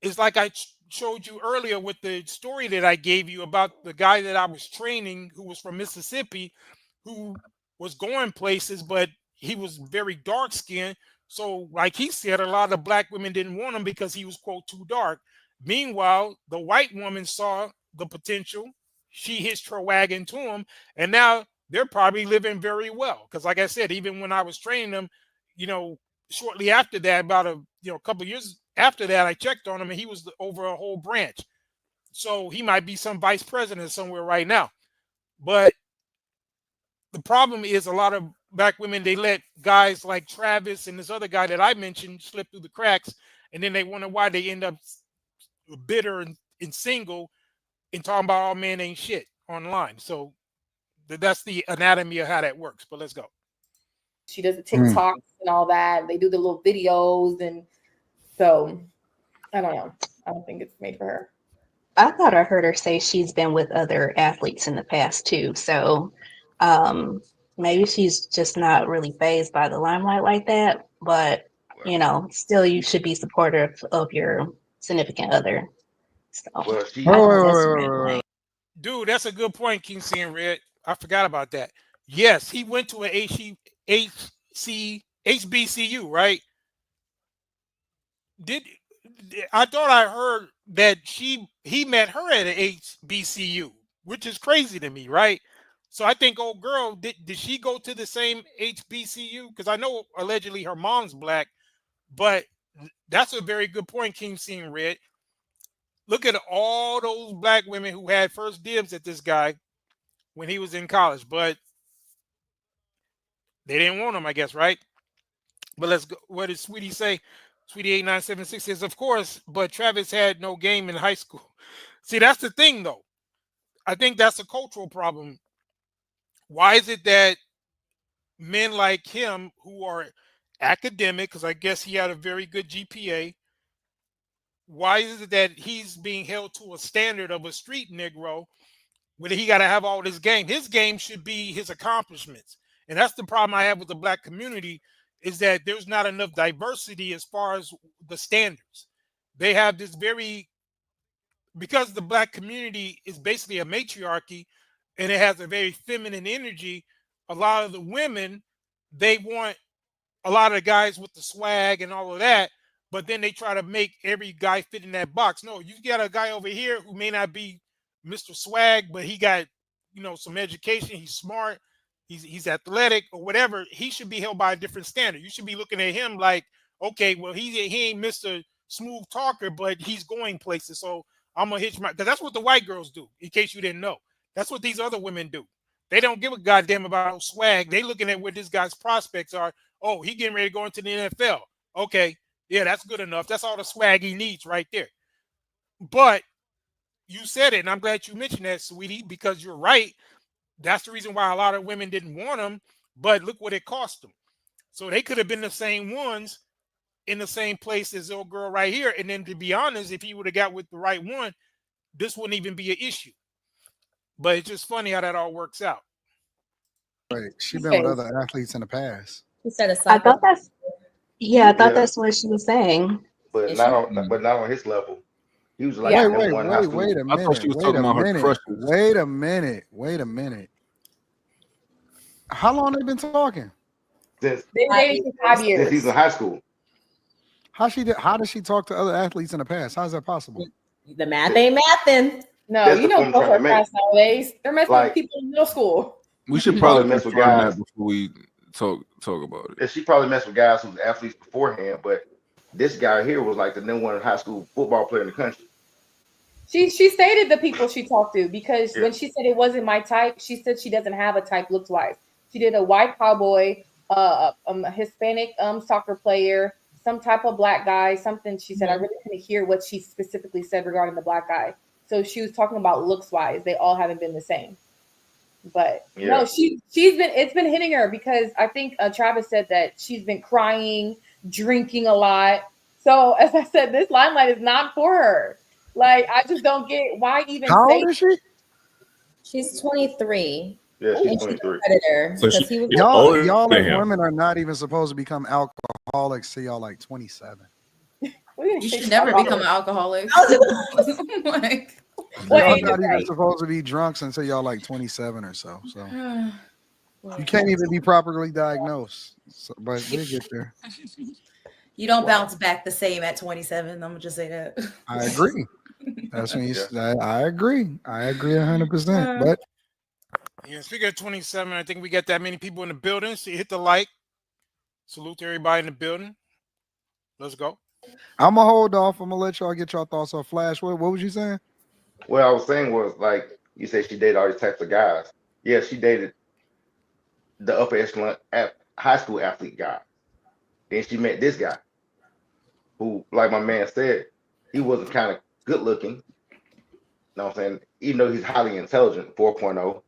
It's like I showed you earlier with the story that I gave you about the guy that I was training who was from Mississippi, who was going places, but he was very dark skinned. So like he said, a lot of black women didn't want him because he was, quote, too dark. Meanwhile, the white woman saw the potential. She hitched her wagon to him. And now they're probably living very well. Because like I said, even when I was training them, shortly after that, about a couple of years after that, I checked on him and he was over a whole branch. So he might be some vice president somewhere right now. But the problem is a lot of black women, they let guys like Travis and this other guy that I mentioned slip through the cracks. And then they wonder why they end up bitter and single and talking about all men ain't shit online. So that's the anatomy of how that works. But let's go. She does the TikToks and all that. They do the little videos. And so I don't know. I don't think it's made for her. I thought I heard her say she's been with other athletes in the past too. So maybe she's just not really fazed by the limelight like that. But, still you should be supportive of your significant other. So Well, she. I think that's a red flag. Dude, that's a good point, King C and Red. I forgot about that. Yes, he went to an HBCU, right? Did I thought I heard that he met her at an HBCU, which is crazy to me, right? So I think old girl, did she go to the same HBCU? Because I know allegedly her mom's black, but that's a very good point, King C and Red. Look at all those black women who had first dibs at this guy when he was in college, but they didn't want him, I guess, right? But let's go. What did Sweetie say? Sweetie 8976 says, of course, but Travis had no game in high school. See, that's the thing, though. I think that's a cultural problem. Why is it that men like him who are academic, because I guess he had a very good GPA, why is it that he's being held to a standard of a street Negro when he got to have all this game? His game should be his accomplishments. And that's the problem I have with the black community, is that there's not enough diversity as far as the standards. They have this because the black community is basically a matriarchy and it has a very feminine energy. A lot of the women, they want a lot of the guys with the swag and all of that, but then they try to make every guy fit in that box. No, you got a guy over here who may not be Mr. Swag, but he got, some education. He's smart. He's athletic or whatever. He should be held by a different standard. You should be looking at him like, okay, well, he ain't Mr. Smooth Talker, but he's going places. So I'm gonna hitch because that's what the white girls do. In case you didn't know, that's what these other women do. They don't give a goddamn about swag. They looking at where this guy's prospects are. Oh, he getting ready to go into the NFL. Okay, yeah, that's good enough. That's all the swag he needs right there. But you said it, and I'm glad you mentioned that, sweetie, because you're right. That's the reason why a lot of women didn't want him. But look what it cost them. So they could have been the same ones in the same place as the old girl right here. And then to be honest, if he would have got with the right one, this wouldn't even be an issue. But it's just funny how that all works out. Right. She's been with other athletes in the past. He said a I thought that's Yeah. that's what she was saying. But not on his level. He was like wait a I minute. thought she was talking about her crushes. Wait a minute. How long they been talking? Since They dated for 5 years. Since he's in high school. How does she talk to other athletes in the past? How is that possible? The math ain't mathing. No, That's you the know, point girls I'm trying are to make. fast nowadays. They're messing Like- with people in middle school. We should She probably probably mess with confirm guys. that before we talk about it. And she probably messed with guys who was athletes beforehand, but this guy here was like the number one high school football player in the country. She stated the people she talked to because when she said it wasn't my type, she said she doesn't have a type looks wise. She did a white cowboy, a Hispanic soccer player, some type of black guy, something. She said I really couldn't hear what she specifically said regarding the black guy. So she was talking about looks wise. They all haven't been the same. But no, it's been hitting her because I think Travis said that she's been crying, drinking a lot. So as I said, this limelight is not for her. Like I just don't get why even. How old is she? She's 23. Yeah, And she's she's a 23. predator. So because he was Y'all than as him. women are not even supposed to become alcoholics till y'all like 27. You should never become an alcoholic. Like, Y'all not even supposed to be drunks until y'all like 27 or so. So you can't even be properly diagnosed. So, but we'll get there. you don't bounce back the same at 27. I'm gonna just say that. I agree. That's when you. I agree. I agree 100%. But Yeah, speaking of 27, I think we got that many people in the building. So you hit the like. Salute to everybody in the building. Let's go. I'm gonna hold off. I'm gonna let y'all get your thoughts on Flash. What was you saying? What I was saying was like you said she dated all these types of guys. Yeah, she dated the upper echelon high school athlete guy. Then she met this guy who, like my man said, he wasn't kind of good looking. Know what I'm saying? Even though he's highly intelligent, 4.0. Know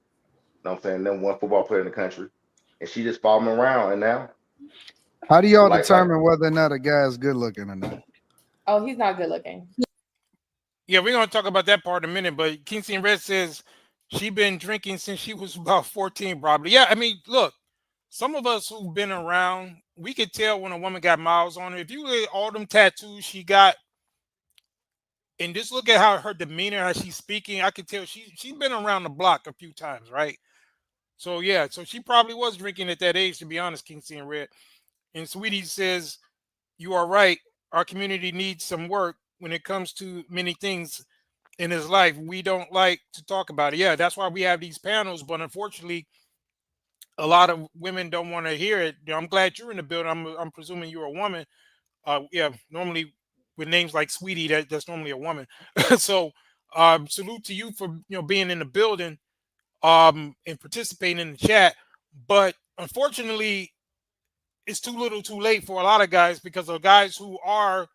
what I'm saying? Number one football player in the country. And she just followed him around and now. How do y'all determine whether or not a guy is good looking or not? Oh, he's not good looking. Yeah, we're gonna talk about that part in a minute. But Kingston and Red says she been drinking since she was about 14, probably. Yeah, I mean, look, some of us who've been around, we could tell when a woman got miles on her. If you look at all them tattoos she got, And just look at how her demeanor, how she's speaking. I can tell she's been around the block a few times, right? So yeah, so she probably was drinking at that age, to be honest, King C and Red. And Sweetie says, "You are right. Our community needs some work when it comes to many things in his life. We don't like to talk about it." Yeah, that's why we have these panels, but unfortunately, a lot of women don't want to hear it. You know, I'm glad you're in the building. I'm presuming you're a woman. Yeah, normally with names like Sweetie, that's normally a woman. So, salute to you for being in the building, and participating in the chat. But unfortunately, it's too little, too late for a lot of guys, because of guys who are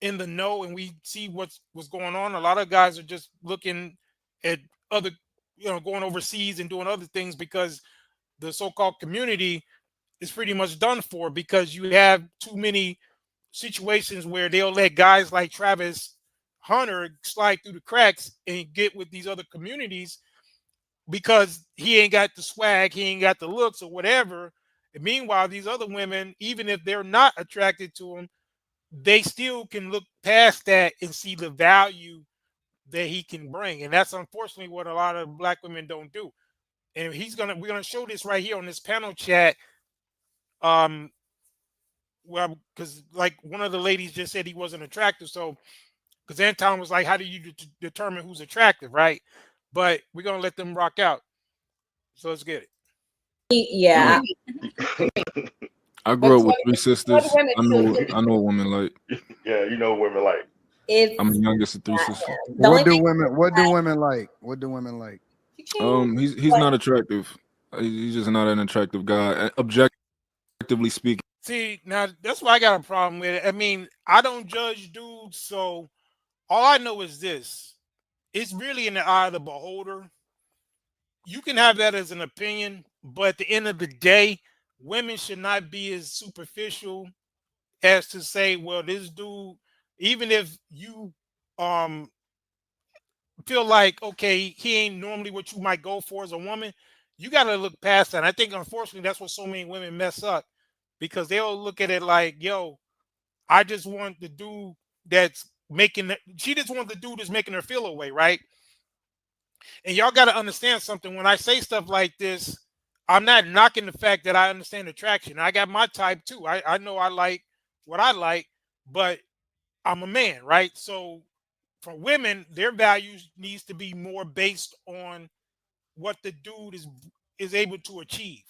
in the know and we see what's going on. A lot of guys are just looking at other, going overseas and doing other things, because the so-called community is pretty much done for, because you have too many situations where they'll let guys like Travis Hunter slide through the cracks and get with these other communities because he ain't got the swag, he ain't got the looks or whatever. And meanwhile, these other women, even if they're not attracted to him, they still can look past that and see the value that he can bring. And that's unfortunately what a lot of black women don't do. And we're gonna show this right here on this panel chat. Well, because like one of the ladies just said he wasn't attractive. So, because Anton was like, how do you determine who's attractive, right? But we're gonna let them rock out. So let's get it. Yeah. I grew up with three sisters. I know what women like. Yeah, you know what women like. I'm the youngest of three sisters. What do women like? What do women like? He's not attractive. He's just not an attractive guy. Objectively speaking. See, now that's why I got a problem with it. I mean, I don't judge dudes, so all I know is this: it's really in the eye of the beholder. You can have that as an opinion, but at the end of the day, women should not be as superficial as to say, well, this dude, even if you feel like, okay, he ain't normally what you might go for as a woman, you got to look past that. And I think, unfortunately, that's what so many women mess up, because they'll look at it like, yo, I just want the dude that's she just wants the dude that's making her feel away, right? And y'all got to understand something. When I say stuff like this, I'm not knocking the fact that I understand attraction. I got my type too. I know I like what I like, but I'm a man, right? So for women, their values needs to be more based on what the dude is able to achieve.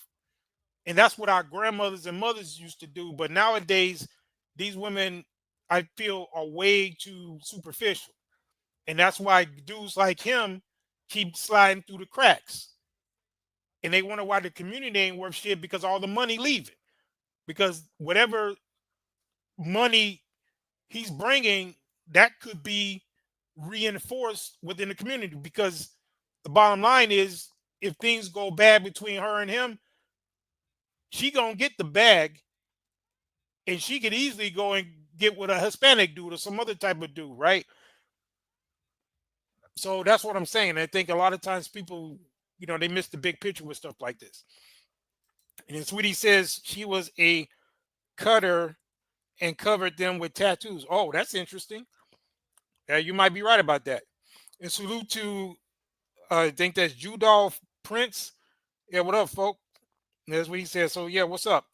And that's what our grandmothers and mothers used to do. But nowadays, these women, I feel, are way too superficial. And that's why dudes like him keep sliding through the cracks. And they wonder why the community ain't worth shit, because all the money leaving. Because whatever money he's bringing, that could be reinforced within the community. Because the bottom line is, if things go bad between her and him, she gonna get the bag, and she could easily go and get with a Hispanic dude or some other type of dude, right? So that's what I'm saying. I think a lot of times people, they miss the big picture with stuff like this. And then Sweetie says she was a cutter and covered them with tattoos. Oh, that's interesting. Yeah, you might be right about that. And salute to, I think that's Judolph Prince. Yeah, what up, folk? That's what he said. So yeah, what's up?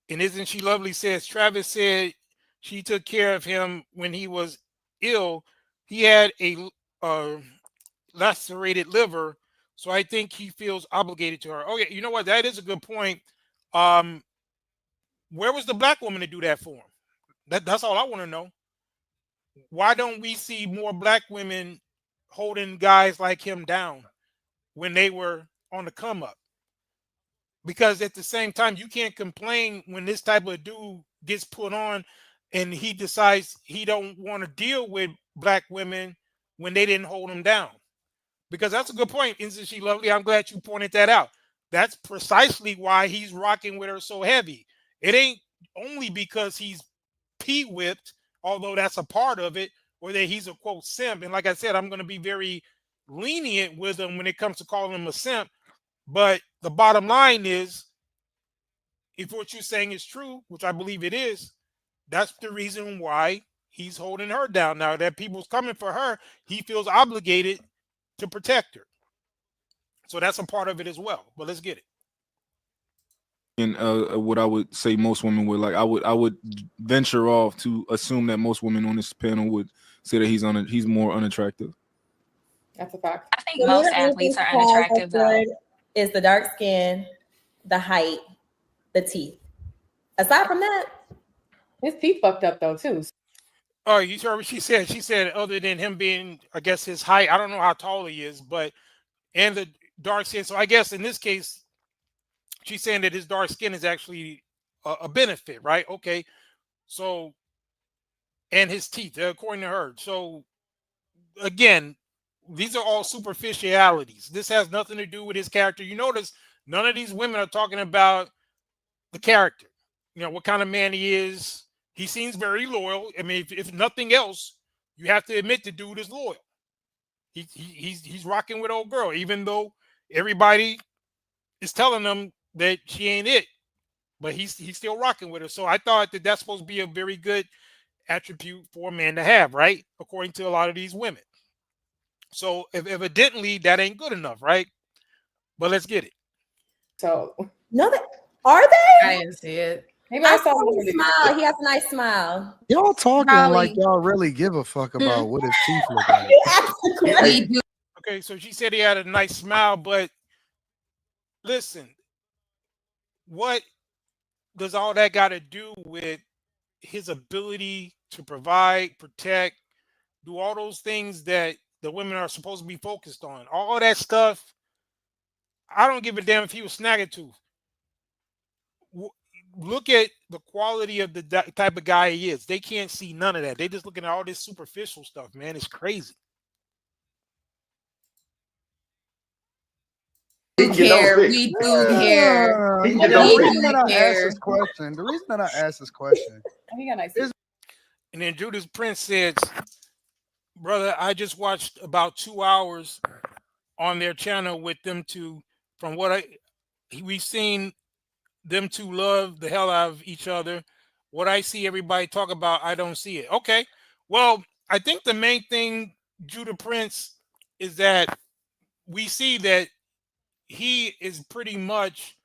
And isn't she lovely? Says Travis said she took care of him when he was ill. He had a lacerated liver, so I think he feels obligated to her. Oh yeah, you know what? That is a good point. Where was the black woman to do that for him? That's all I want to know. Why don't we see more black women holding guys like him down when they were on the come up? Because at the same time, you can't complain when this type of dude gets put on and he decides he don't want to deal with black women when they didn't hold him down. Because that's a good point, isn't she lovely? I'm glad you pointed that out. That's precisely why he's rocking with her so heavy. It ain't only because he's P-whipped, although that's a part of it, or that he's a quote simp. And like I said, I'm going to be very lenient with him when it comes to calling him a simp. But the bottom line is, if what you're saying is true, which I believe it is, that's the reason why he's holding her down. Now that people's coming for her, he feels obligated to protect her. So that's a part of it as well. But let's get it. And what I would say most women would like, I would venture off to assume that most women on this panel would say that he's more unattractive. That's a fact. I think most athletes are unattractive though. Is the dark skin, the height, the teeth. Aside from that, his teeth fucked up though too. Oh, you heard what she said. She said other than him being, I guess, his height, I don't know how tall he is, but and the dark skin. So I guess in this case, she's saying that his dark skin is actually a benefit, right? Okay. So, and his teeth, according to her. So again, these are all superficialities. This has nothing to do with his character. You notice none of these women are talking about the character. You know, what kind of man he is. He seems very loyal. I mean, if nothing else, you have to admit the dude is loyal. He's rocking with old girl, even though everybody is telling him that she ain't it, but he's still rocking with her. So I thought that that's supposed to be a very good attribute for a man to have, right? According to a lot of these women. So if evidently that ain't good enough, right? But let's get it. So no, are they? I didn't see it. Maybe I I saw saw his smile. He has a nice smile. Y'all talking Probably. like y'all really give a fuck about what his teeth look like. We do. Okay, so she said he had a nice smile, but listen, what does all that got to do with his ability to provide, protect, do all those things that the women are supposed to be focused on? All that stuff, I don't give a damn if he was Snaggletooth. Look at the quality of the type of guy he is. They can't see none of that. They just looking at all this superficial stuff, man. It's crazy. We do care. The reason that I asked this question, is, and then Judas Prince says, brother, I just watched about 2 hours on their channel with them two. From what we've seen them two love the hell out of each other. What I see everybody talk about, I don't see it. Okay. Well, I think the main thing, Judah Prince, is that we see that he is pretty much,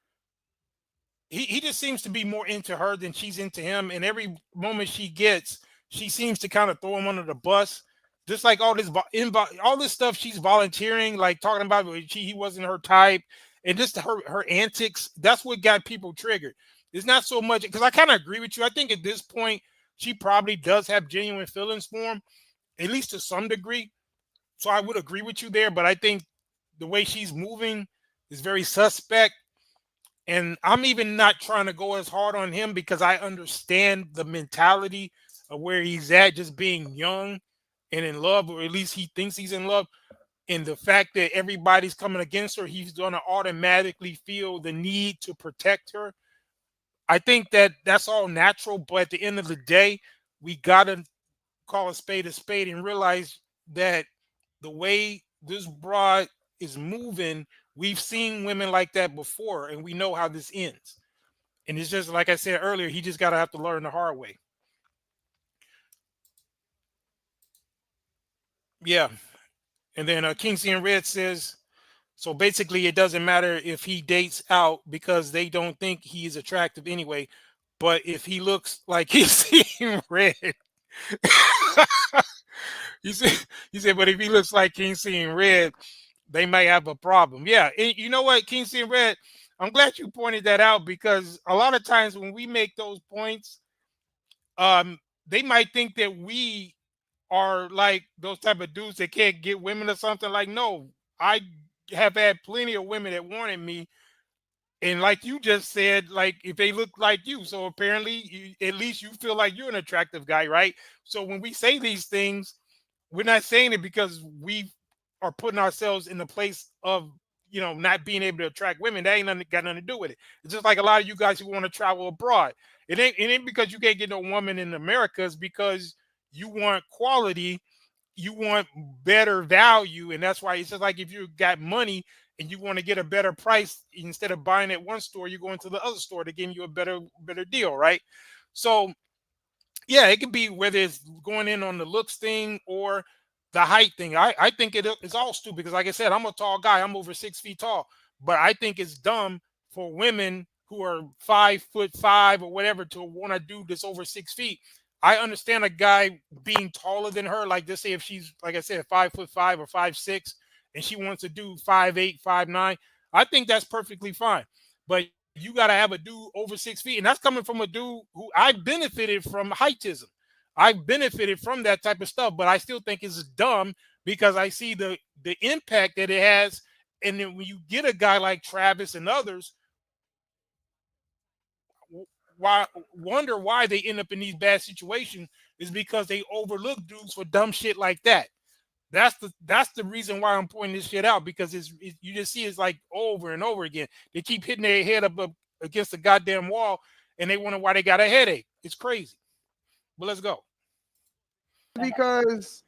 he just seems to be more into her than she's into him. And every moment she gets, she seems to kind of throw him under the bus. Just like all this stuff she's volunteering, like talking about he wasn't her type. And just her antics, that's what got people triggered. It's not so much, because I kind of agree with you. I think at this point, she probably does have genuine feelings for him, at least to some degree. So I would agree with you there. But I think the way she's moving is very suspect. And I'm even not trying to go as hard on him because I understand the mentality of where he's at, just being young and in love, or at least he thinks he's in love. And the fact that everybody's coming against her, he's going to automatically feel the need to protect her. I think that that's all natural. But at the end of the day, we got to call a spade and realize that the way this broad is moving, we've seen women like that before, and we know how this ends. And it's just like I said earlier, he just got to have to learn the hard way. Yeah. And then King C and Red says, so basically it doesn't matter if he dates out because they don't think he is attractive anyway. But if he looks like he's seeing red, he said, but if he looks like King C and Red, they might have a problem. Yeah. And you know what, King C and Red, I'm glad you pointed that out, because a lot of times when we make those points, they might think that we are like those type of dudes that can't get women or something. Like, no, I have had plenty of women that wanted me. And like you just said, like if they look like you, so apparently at least you feel like you're an attractive guy, right? So when we say these things, we're not saying it because we are putting ourselves in the place of, you know, not being able to attract women. That ain't got nothing to do with it. It's just like a lot of you guys who want to travel abroad. It ain't because you can't get no woman in America. It's because you want quality, you want better value, and that's why it's just like if you got money and you want to get a better price, instead of buying at one store, you go into the other store to give you a better deal, right? So Yeah, it could be whether it's going in on the looks thing or the height thing. I think it's all stupid because, like I said, I'm a tall guy. I'm over 6 feet tall, but I think it's dumb for women who are 5'5" or whatever to want to do this over 6 feet. I understand a guy being taller than her, like just say if she's, like I said, 5'5" or 5'6", and she wants to do 5'8", 5'9". I think that's perfectly fine. But you got to have a dude over 6 feet, and that's coming from a dude who I benefited from heightism. I benefited from that type of stuff, but I still think it's dumb because I see the impact that it has. And then when you get a guy like Travis and others, wonder why they end up in these bad situations is because they overlook dudes for dumb shit like that. That's the reason why I'm pointing this shit out, because you just see it's like over and over again. They keep hitting their head up against the goddamn wall, and they wonder why they got a headache. It's crazy. But let's go. Because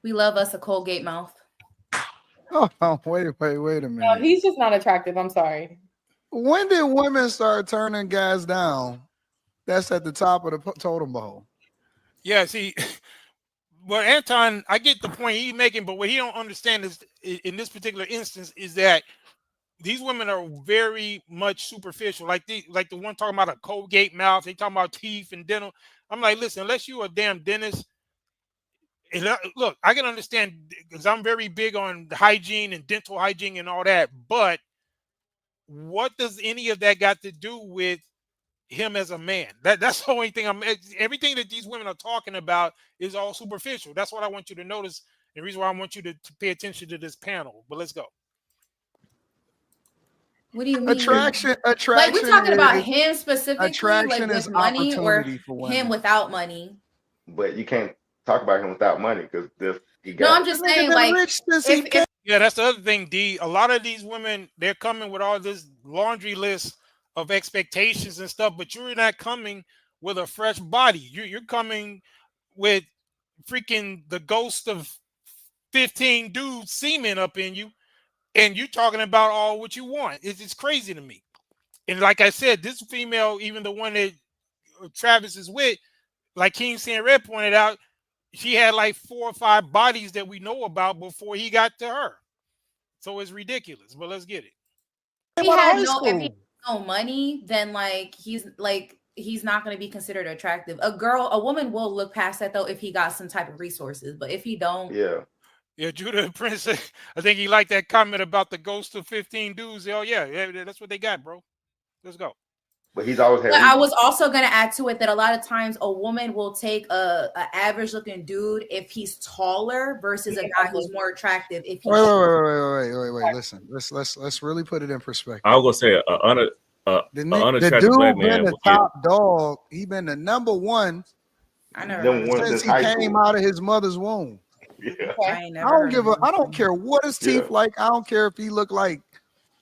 we love us a Colgate mouth. Oh, wait a minute. No, he's just not attractive. I'm sorry. When did women start turning guys down? That's at the top of the totem pole. Yeah, see, well, Anton, I get the point he's making, but what he don't understand is, in this particular instance, is that these women are very much superficial. Like the one talking about a Colgate mouth, they talking about teeth and dental. I'm like, listen, unless you a damn dentist, and look, I can understand because I'm very big on hygiene and dental hygiene and all that, but what does any of that got to do with him as a man? That's the only thing. Everything that these women are talking about is all superficial. That's what I want you to notice. The reason why I want you to pay attention to this panel. But let's go. What do you mean? Attraction. Like we're talking about him specifically, attraction like is with money, or for him without money. But you can't talk about him without money because he got. No, I'm just saying, like, Yeah, that's the other thing, D. A lot of these women, they're coming with all this laundry list of expectations and stuff, but you're not coming with a fresh body. You're coming with freaking the ghost of 15 dudes semen up in you, and you're talking about all what you want. It's crazy to me. And like I said, this female, even the one that Travis is with, like King San Red pointed out, she had like 4 or 5 bodies that we know about before he got to her. So it's ridiculous, but let's get it. If he had no money, then he's not going to be considered attractive. A woman will look past that though if he got some type of resources, but if he don't, yeah, Judah Prince, I think he liked that comment about the ghost of 15 dudes. Oh yeah, that's what they got, bro. Let's go. But he's always had. But I was also going to add to it that a lot of times a woman will take a average looking dude if he's taller versus a guy who's more attractive. If he's wait. Listen, let's really put it in perspective. I was gonna say the unattractive dude black been man. the top dog. He been the number one since he came out of his mother's womb. Yeah. I don't care what his teeth like. I don't care if he look like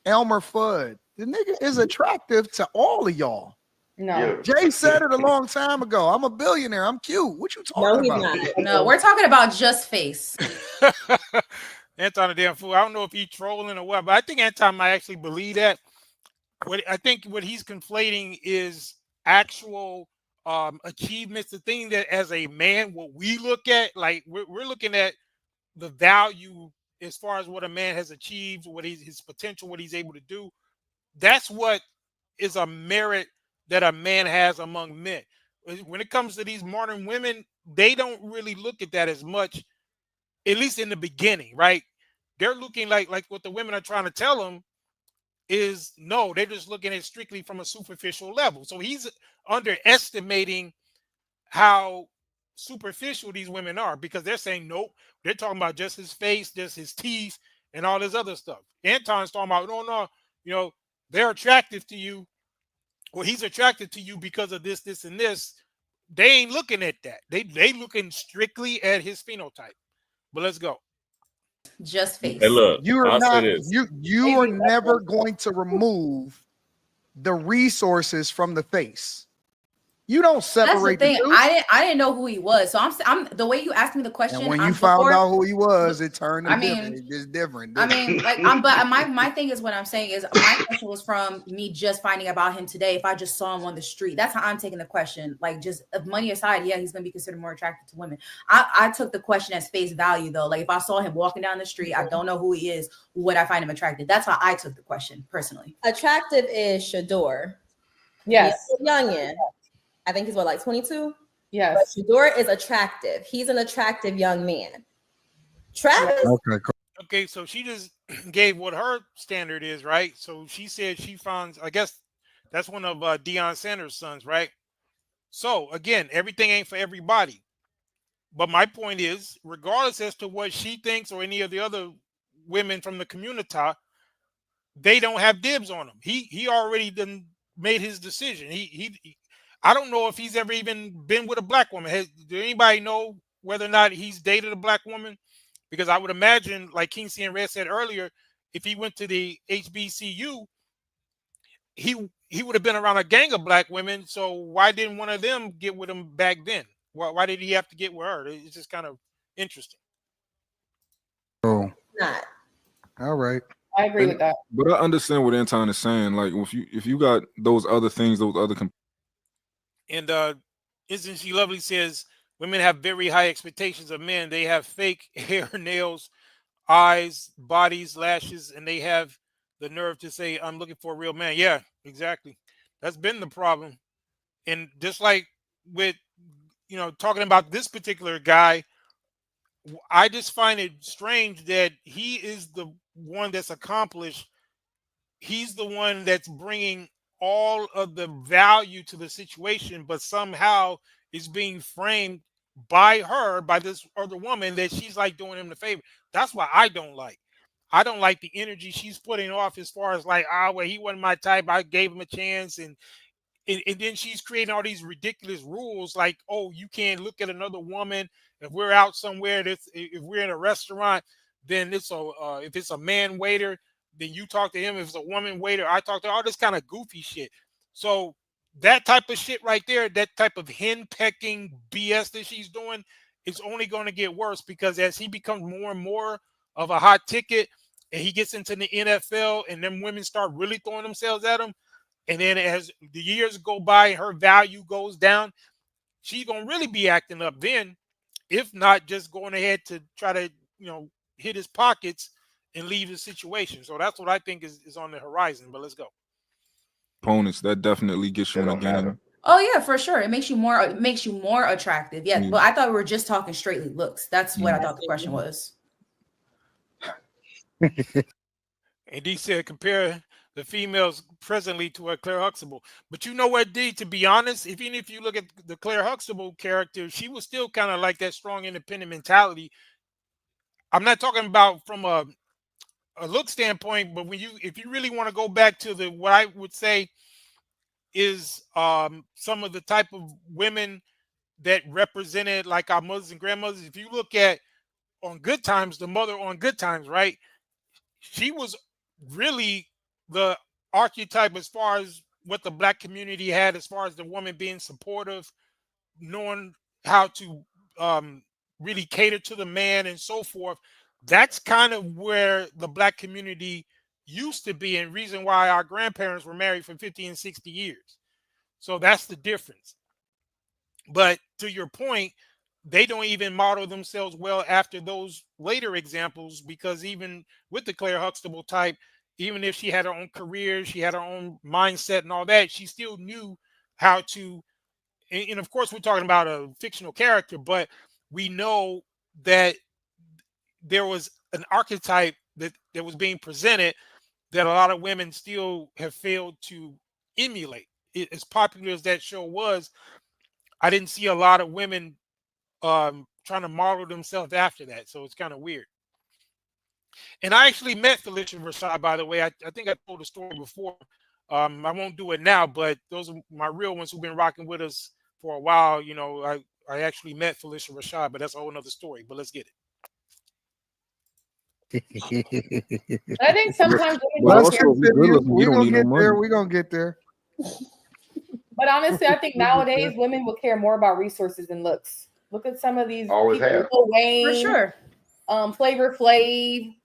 Elmer Fudd. The nigga is attractive to all of y'all. No. Jay said it a long time ago. I'm a billionaire. I'm cute. What you talking about? No, we're talking about just face. Anton a damn fool. I don't know if he's trolling or what, but I think Anton might actually believe that. I think what he's conflating is actual achievements. The thing that as a man, what we look at, like we're looking at the value as far as what a man has achieved, what his potential, what he's able to do. That's what is a merit that a man has among men. When it comes to these modern women, they don't really look at that as much, at least in the beginning, right? They're looking like what the women are trying to tell them is no, they're just looking at it strictly from a superficial level. So he's underestimating how superficial these women are because they're saying, nope, they're talking about just his face, just his teeth, and all this other stuff. Anton's talking about, no, they're attractive to you. Well, he's attracted to you because of this, this, and this. They ain't looking at that. They looking strictly at his phenotype. But let's go. Just face. Hey, look, You are I'll not. say this. You are never going to remove the resources from the face. You don't That's the separate thing. the two. I didn't know who he was. So I'm the way you asked me the question. And when you found out who he was, it turned I different. mean, It's different. I mean, like but my thing is what I'm saying is my question was from me just finding about him today. If I just saw him on the street, that's how I'm taking the question. Like, just money aside, yeah, he's gonna be considered more attractive to women. I took the question as face value though. Like, if I saw him walking down the street, I don't know who he is, would I find him attractive? That's how I took the question personally. Attractive is Shador. Yes. He's a youngin. I think he's what, like 22? Yes. But Shador is attractive. He's an attractive young man. Travis. Okay, so she just gave what her standard is, right? So she said she finds, I guess that's one of Deion Sanders' sons, right? So again, everything ain't for everybody. But my point is, regardless as to what she thinks or any of the other women from the community, they don't have dibs on him. He already done made his decision. He I don't know if he's ever even been with a black woman. Do anybody know whether or not he's dated a black woman? Because I would imagine, like Kingsley and Red said earlier, if he went to the HBCU, he would have been around a gang of black women. So why didn't one of them get with him back then? Why did he have to get with her? It's just kind of interesting. Oh, not. All right. I agree with that. But I understand what Anton is saying. Like, if you got those other things, those other And Isn't She Lovely says women have very high expectations of men. They have fake hair, nails, eyes, bodies, lashes, and they have the nerve to say, I'm looking for a real man. Yeah, exactly. That's been the problem. And just like with, talking about this particular guy, I just find it strange that he is the one that's accomplished. He's the one that's bringing all of the value to the situation, but somehow is being framed by her, by this other woman, that she's like doing him the favor. That's why I don't like. I don't like the energy she's putting off as far as like, well, he wasn't my type. I gave him a chance. And then she's creating all these ridiculous rules like, oh, you can't look at another woman. If we're out somewhere, if we're in a restaurant, then if it's a man waiter, then you talk to him. If it's a woman waiter, I talk to all this kind of goofy shit. So that type of shit right there, that type of hen-pecking BS that she's doing, is only going to get worse, because as he becomes more and more of a hot ticket and he gets into the NFL and then women start really throwing themselves at him, and then as the years go by, her value goes down, she's going to really be acting up then, if not just going ahead to try to, hit his pockets and leave the situation. So that's what I think is on the horizon. But let's go. opponents, that definitely gets you in a game. Oh yeah, for sure. It makes you more attractive. Yeah, but I thought we were just talking straightly looks. That's what I thought the question was. And D said compare the females presently to Claire Huxtable. But you know what, D, to be honest, even if you look at the Claire Huxtable character, she was still kind of like that strong independent mentality. I'm not talking about from a look standpoint, but if you really want to go back to what I would say is some of the type of women that represented like our mothers and grandmothers. If you look at On Good Times, the mother on Good Times, right? She was really the archetype as far as what the black community had, as far as the woman being supportive, knowing how to really cater to the man and so forth. That's kind of where the black community used to be, and reason why our grandparents were married for 50 and 60 years. So that's the difference. But to your point, they don't even model themselves well after those later examples, because even with the Claire Huxtable type, even if she had her own career, she had her own mindset and all that, she still knew how to, and of course we're talking about a fictional character, but we know that there was an archetype that was being presented that a lot of women still have failed to emulate. As popular as that show was, I didn't see a lot of women trying to model themselves after that. So it's kind of weird. And I actually met Felicia Rashad, by the way. I think I told the story before. I won't do it now, but those are my real ones who've been rocking with us for a while. I actually met Felicia Rashad, but that's a whole nother story. But let's get it. I think sometimes we're gonna get there. But honestly, I think nowadays women will care more about resources than looks. Look at some of these Always people, have. Lil Wayne, For sure. Flavor Flav.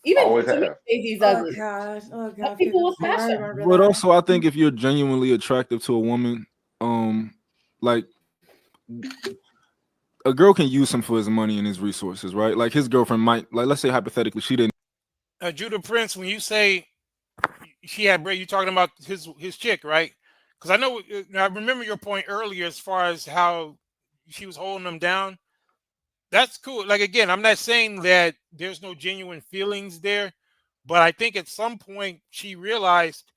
Even Always to me, have. Jay-Z's Oh ugly. God. Oh But God. people will Right, smash right, them. right, But right. also, I think if you're genuinely attractive to a woman, like a girl can use him for his money and his resources, right? Like his girlfriend might, like, let's say hypothetically, she didn't. Judah Prince, when you say she had bread, you talking about his chick, right? Because I know I remember your point earlier as far as how she was holding him down. That's cool. Like again, I'm not saying that there's no genuine feelings there, but I think at some point she realized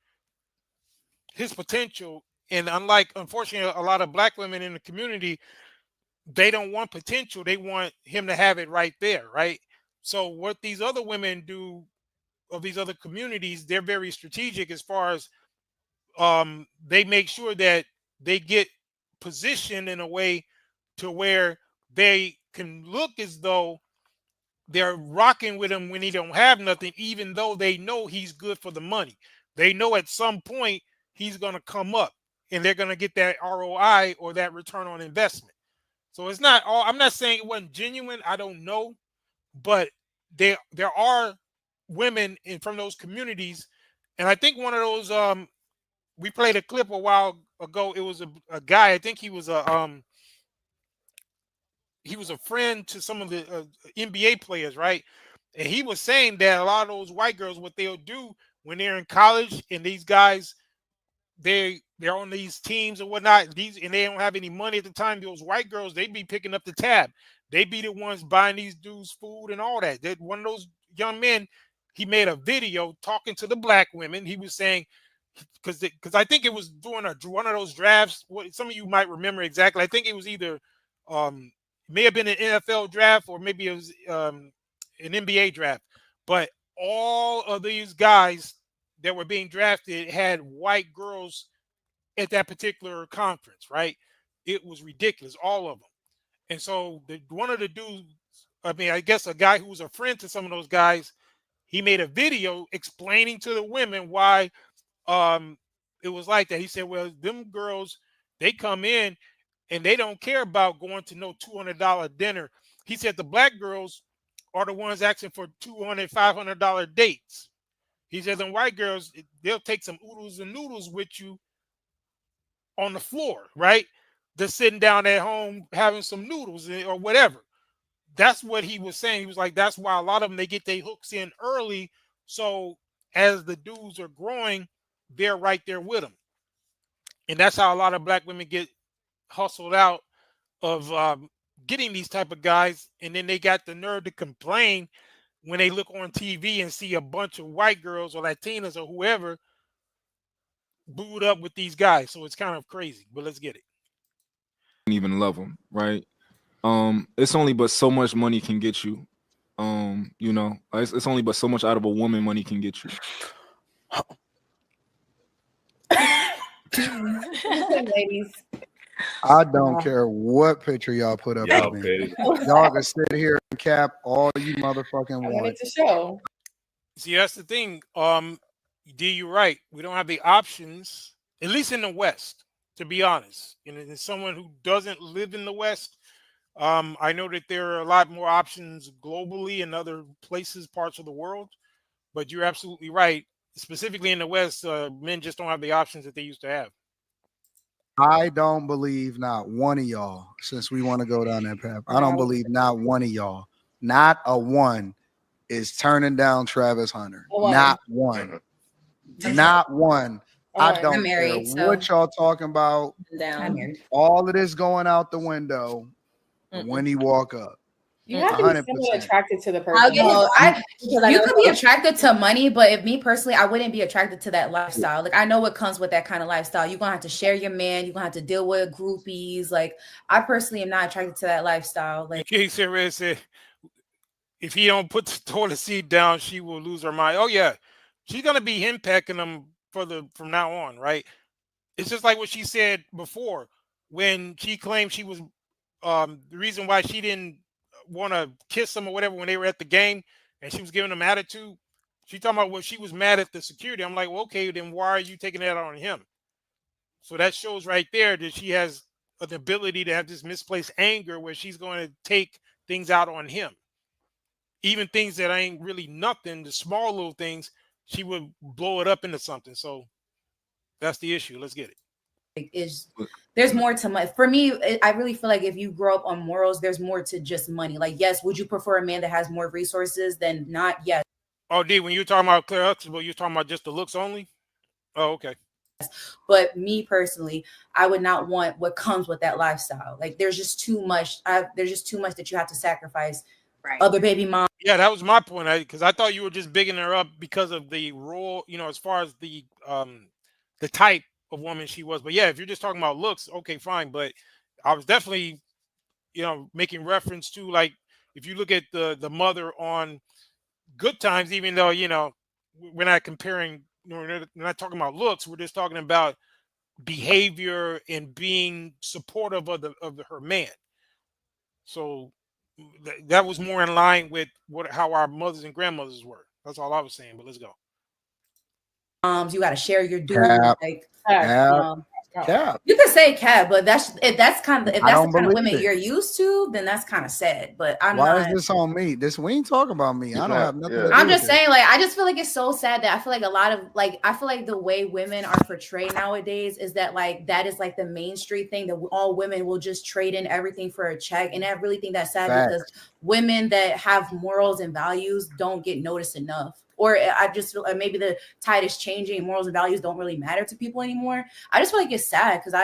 his potential. And unlike, unfortunately, a lot of black women in the community, they don't want potential. They want him to have it right there, right? So what these other women do of these other communities, they're very strategic as far as they make sure that they get positioned in a way to where they can look as though they're rocking with him when he don't have nothing, even though they know he's good for the money. They know at some point he's going to come up and they're going to get that ROI or that return on investment. So it's not all, I'm not saying it wasn't genuine. I don't know, but there are women from those communities. And I think one of those, we played a clip a while ago. It was a guy, I think he was a friend to some of the NBA players, right? And he was saying that a lot of those white girls, what they'll do when they're in college, and these guys, they're on these teams and whatnot, and they don't have any money at the time. Those white girls, they be picking up the tab. They be the ones buying these dudes food and all that. That one of those young men, he made a video talking to the black women. He was saying, because I think it was during one of those drafts. What some of you might remember exactly. I think it was either may have been an NFL draft or maybe it was an NBA draft. But all of these guys that were being drafted had white girls at that particular conference, right? It was ridiculous, all of them. And so one of the dudes, I mean, I guess a guy who was a friend to some of those guys, he made a video explaining to the women why it was like that. He said, well, them girls, they come in and they don't care about going to no $200 dinner. He said the black girls are the ones asking for $200, $500 dates. He said them white girls, they'll take some oodles and noodles with you on the floor, right? Just sitting down at home having some noodles or whatever. That's what he was saying. He was like, that's why a lot of them, they get their hooks in early. So as the dudes are growing, they're right there with them. And that's how a lot of black women get hustled out of getting these type of guys. And then they got the nerve to complain when they look on TV and see a bunch of white girls or Latinas or whoever booed up with these guys. So it's kind of crazy, but let's get it. Even love him, right? It's only but so much money can get you. You know, it's only but so much out of a woman money can get you. Ladies. I don't care what picture y'all put up of me. Y'all can sit here and cap all you motherfucking I want. wanted to show. See, that's the thing. D, you're right. We don't have the options, at least in the West, to be honest. And as someone who doesn't live in the West, I know that there are a lot more options globally in other places, parts of the world. But you're absolutely right. Specifically in the West, men just don't have the options that they used to have. I don't believe not one of y'all, since we want to go down that path, I don't believe not one of y'all, not a one, is turning down Travis Hunter. Not one. Not one. I don't I'm married, care so what y'all talking about. I'm married. All of this going out the window when he walk up. You have to be 100%. somewhat attracted to the person. I'll get You could be attracted to money, but if me personally, I wouldn't be attracted to that lifestyle. Like I know what comes with that kind of lifestyle. You're gonna have to share your man. You're gonna have to deal with groupies. Like I personally am not attracted to that lifestyle. Like Red said, if he don't put the toilet seat down, she will lose her mind. Oh yeah, she's gonna be henpecking him from now on, right? It's just like what she said before when she claimed she was the reason why she didn't want to kiss him or whatever when they were at the game and she was giving him attitude. She talking about she was mad at the security. I'm like, well, okay, then why are you taking that on him? So that shows right there that she has an ability to have this misplaced anger where she's going to take things out on him. Even things that ain't really nothing, the small little things, she would blow it up into something. So that's the issue. Let's get it. There's more to money. For me, I really feel like if you grow up on morals, there's more to just money. Like, yes, would you prefer a man that has more resources than not? Yes. Oh, D, when you're talking about Claire Huxtable, you're talking about just the looks only? Oh, okay. But me personally, I would not want what comes with that lifestyle. Like, there's just too much. There's just too much that you have to sacrifice. Right. Other baby mom. Yeah, that was my point. Because I thought you were just bigging her up because of the role, as far as the type of woman she was. But yeah, if you're just talking about looks, okay, fine. But I was definitely, making reference to, like, if you look at the mother on Good Times, even though, we're not comparing, we're not talking about looks, we're just talking about behavior and being supportive of her man. So that was more in line with how our mothers and grandmothers were. That's all I was saying, but let's go. You got to share your dude. Cap. You can say cap, but that's kind of if that's the kind of women it. you're used to, then that's kind of sad. But Why is this on me? We ain't talking about me. I don't have nothing to do I'm with just saying, like, I just feel like it's so sad that I feel like a lot of I feel like the way women are portrayed nowadays is that that is like the Main Street thing, that all women will just trade in everything for a check. And I really think that's sad because women that have morals and values don't get noticed enough. Or I just feel maybe the tide is changing and morals and values don't really matter to people anymore. I just feel like it's sad because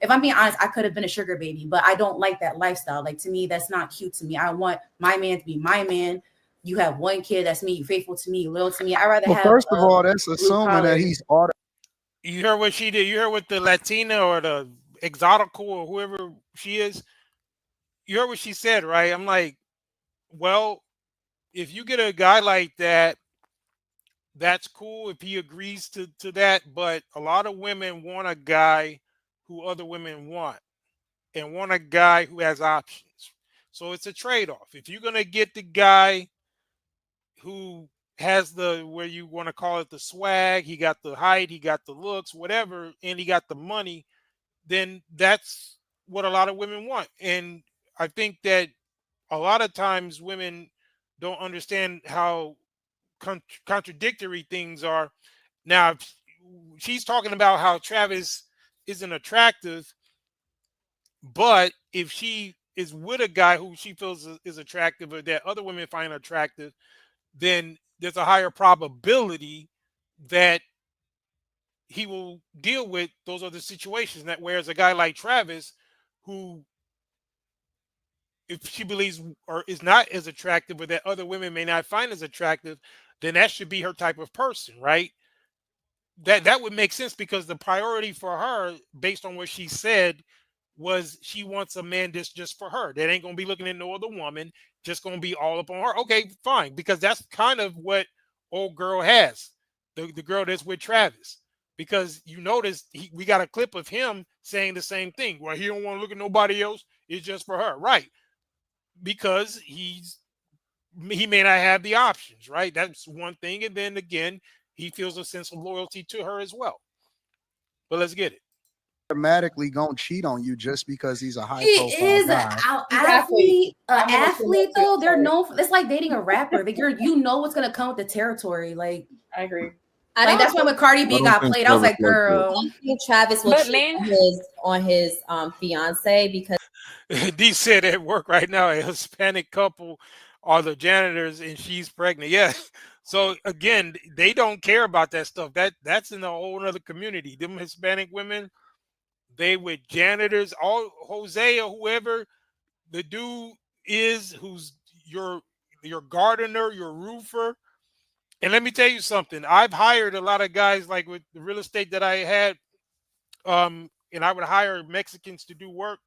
if I'm being honest, I could have been a sugar baby, but I don't like that lifestyle. Like, to me, that's not cute to me. I want my man to be my man. You have one kid, that's me. You faithful to me, loyal to me. I rather have. First of all, that's assuming that he's auto. You heard what she did. You heard what the Latina or the exotical or whoever she is. You heard what she said, right? I'm like, well, if you get a guy like that, that's cool if he agrees to that. But a lot of women want a guy who other women want and want a guy who has options. So it's a trade-off. If you're going to get the guy who has where you want to call it the swag, he got the height, he got the looks, whatever, and he got the money, then that's what a lot of women want. And I think that a lot of times women don't understand how contradictory things are. Now, she's talking about how Travis isn't attractive, but if she is with a guy who she feels is attractive or that other women find attractive, then there's a higher probability that he will deal with those other situations. That whereas a guy like Travis, who, if she believes or is not as attractive or that other women may not find as attractive, then that should be her type of person, right? That would make sense because the priority for her, based on what she said, was she wants a man that's just for her. That ain't gonna be looking at no other woman, just gonna be all up on her. Okay, fine, because that's kind of what old girl has, the girl that's with Travis. Because you notice we got a clip of him saying the same thing. Well, he don't want to look at nobody else. It's just for her, right? Because he may not have the options, right? That's one thing. And then again, he feels a sense of loyalty to her as well. But let's get it. Automatically gonna cheat on you just because he's a high he profile is guy. an athlete though. They're known for, it's like dating a rapper. Like, you know what's gonna come with the territory. Like, I agree. That's why when Cardi B got played, I was like, girl. I don't think Travis will cheat on his fiance because D said at work right now, a Hispanic couple are the janitors and she's pregnant. Yeah. So again, they don't care about that stuff. That's in a whole other community. Them Hispanic women, they with janitors, all Jose or whoever the dude is, who's your gardener, your roofer. And let me tell you something. I've hired a lot of guys, like with the real estate that I had, and I would hire Mexicans to do work.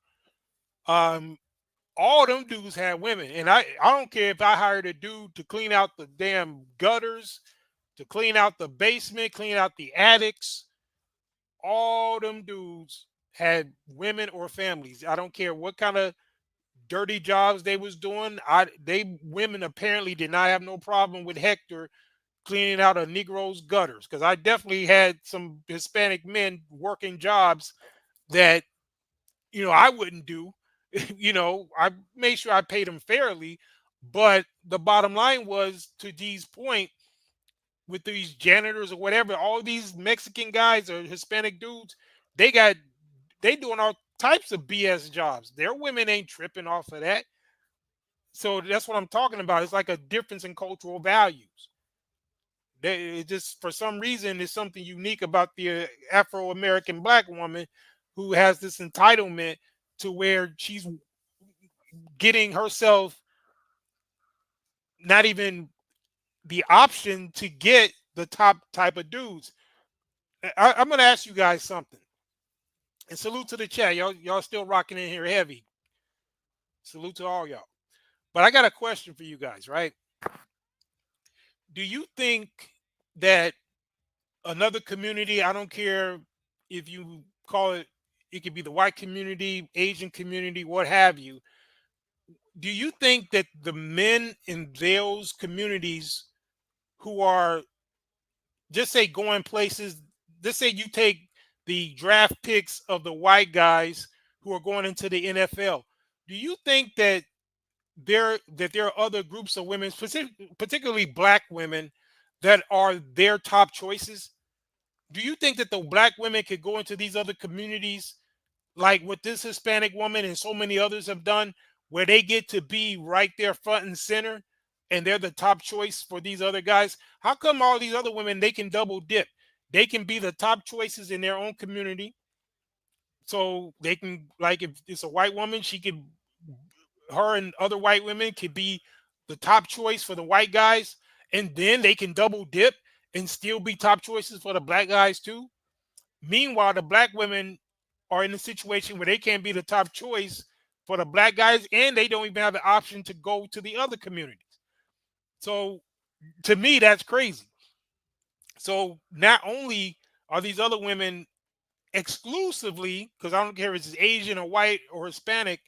All them dudes had women, and I don't care if I hired a dude to clean out the damn gutters, to clean out the basement, clean out the attics. All them dudes had women or families. I don't care what kind of dirty jobs they was doing. Women apparently did not have no problem with Hector cleaning out a Negro's gutters, because I definitely had some Hispanic men working jobs that, you know, I wouldn't do. You know, I made sure I paid them fairly, but the bottom line was, to D's point, with these janitors or whatever, all these Mexican guys or Hispanic dudes, they doing all types of BS jobs. Their women ain't tripping off of that. So that's what I'm talking about. It's like a difference in cultural values. It just, for some reason, is something unique about the Afro-American black woman who has this entitlement to where she's getting herself not even the option to get the top type of dudes. I'm going to ask you guys something. And salute to the chat. Y'all still rocking in here heavy. Salute to all y'all. But I got a question for you guys, right? Do you think that another community, I don't care if you call it, it could be the white community, Asian community, what have you, do you think that the men in those communities who are, just say, going places, just say you take the draft picks of the white guys who are going into the NFL, do you think that there are other groups of women, particularly black women, that are their top choices? Do you think that the black women could go into these other communities, like what this Hispanic woman and so many others have done, where they get to be right there front and center, and they're the top choice for these other guys? How come all these other women, they can double dip? They can be the top choices in their own community. So they can, like, if it's a white woman, her and other white women could be the top choice for the white guys, and then they can double dip and still be top choices for the black guys too. Meanwhile, the black women are in a situation where they can't be the top choice for the black guys, and they don't even have the option to go to the other communities. So to me, that's crazy. So not only are these other women exclusively, because I don't care if it's Asian or white or Hispanic,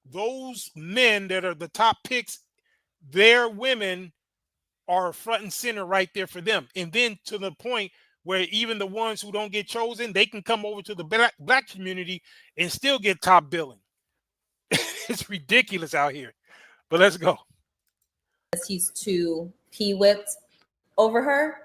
those men that are the top picks, their women are front and center right there for them. And then to the point where even the ones who don't get chosen, they can come over to the black community and still get top billing. It's ridiculous out here. But let's go. He's too p-whipped over her.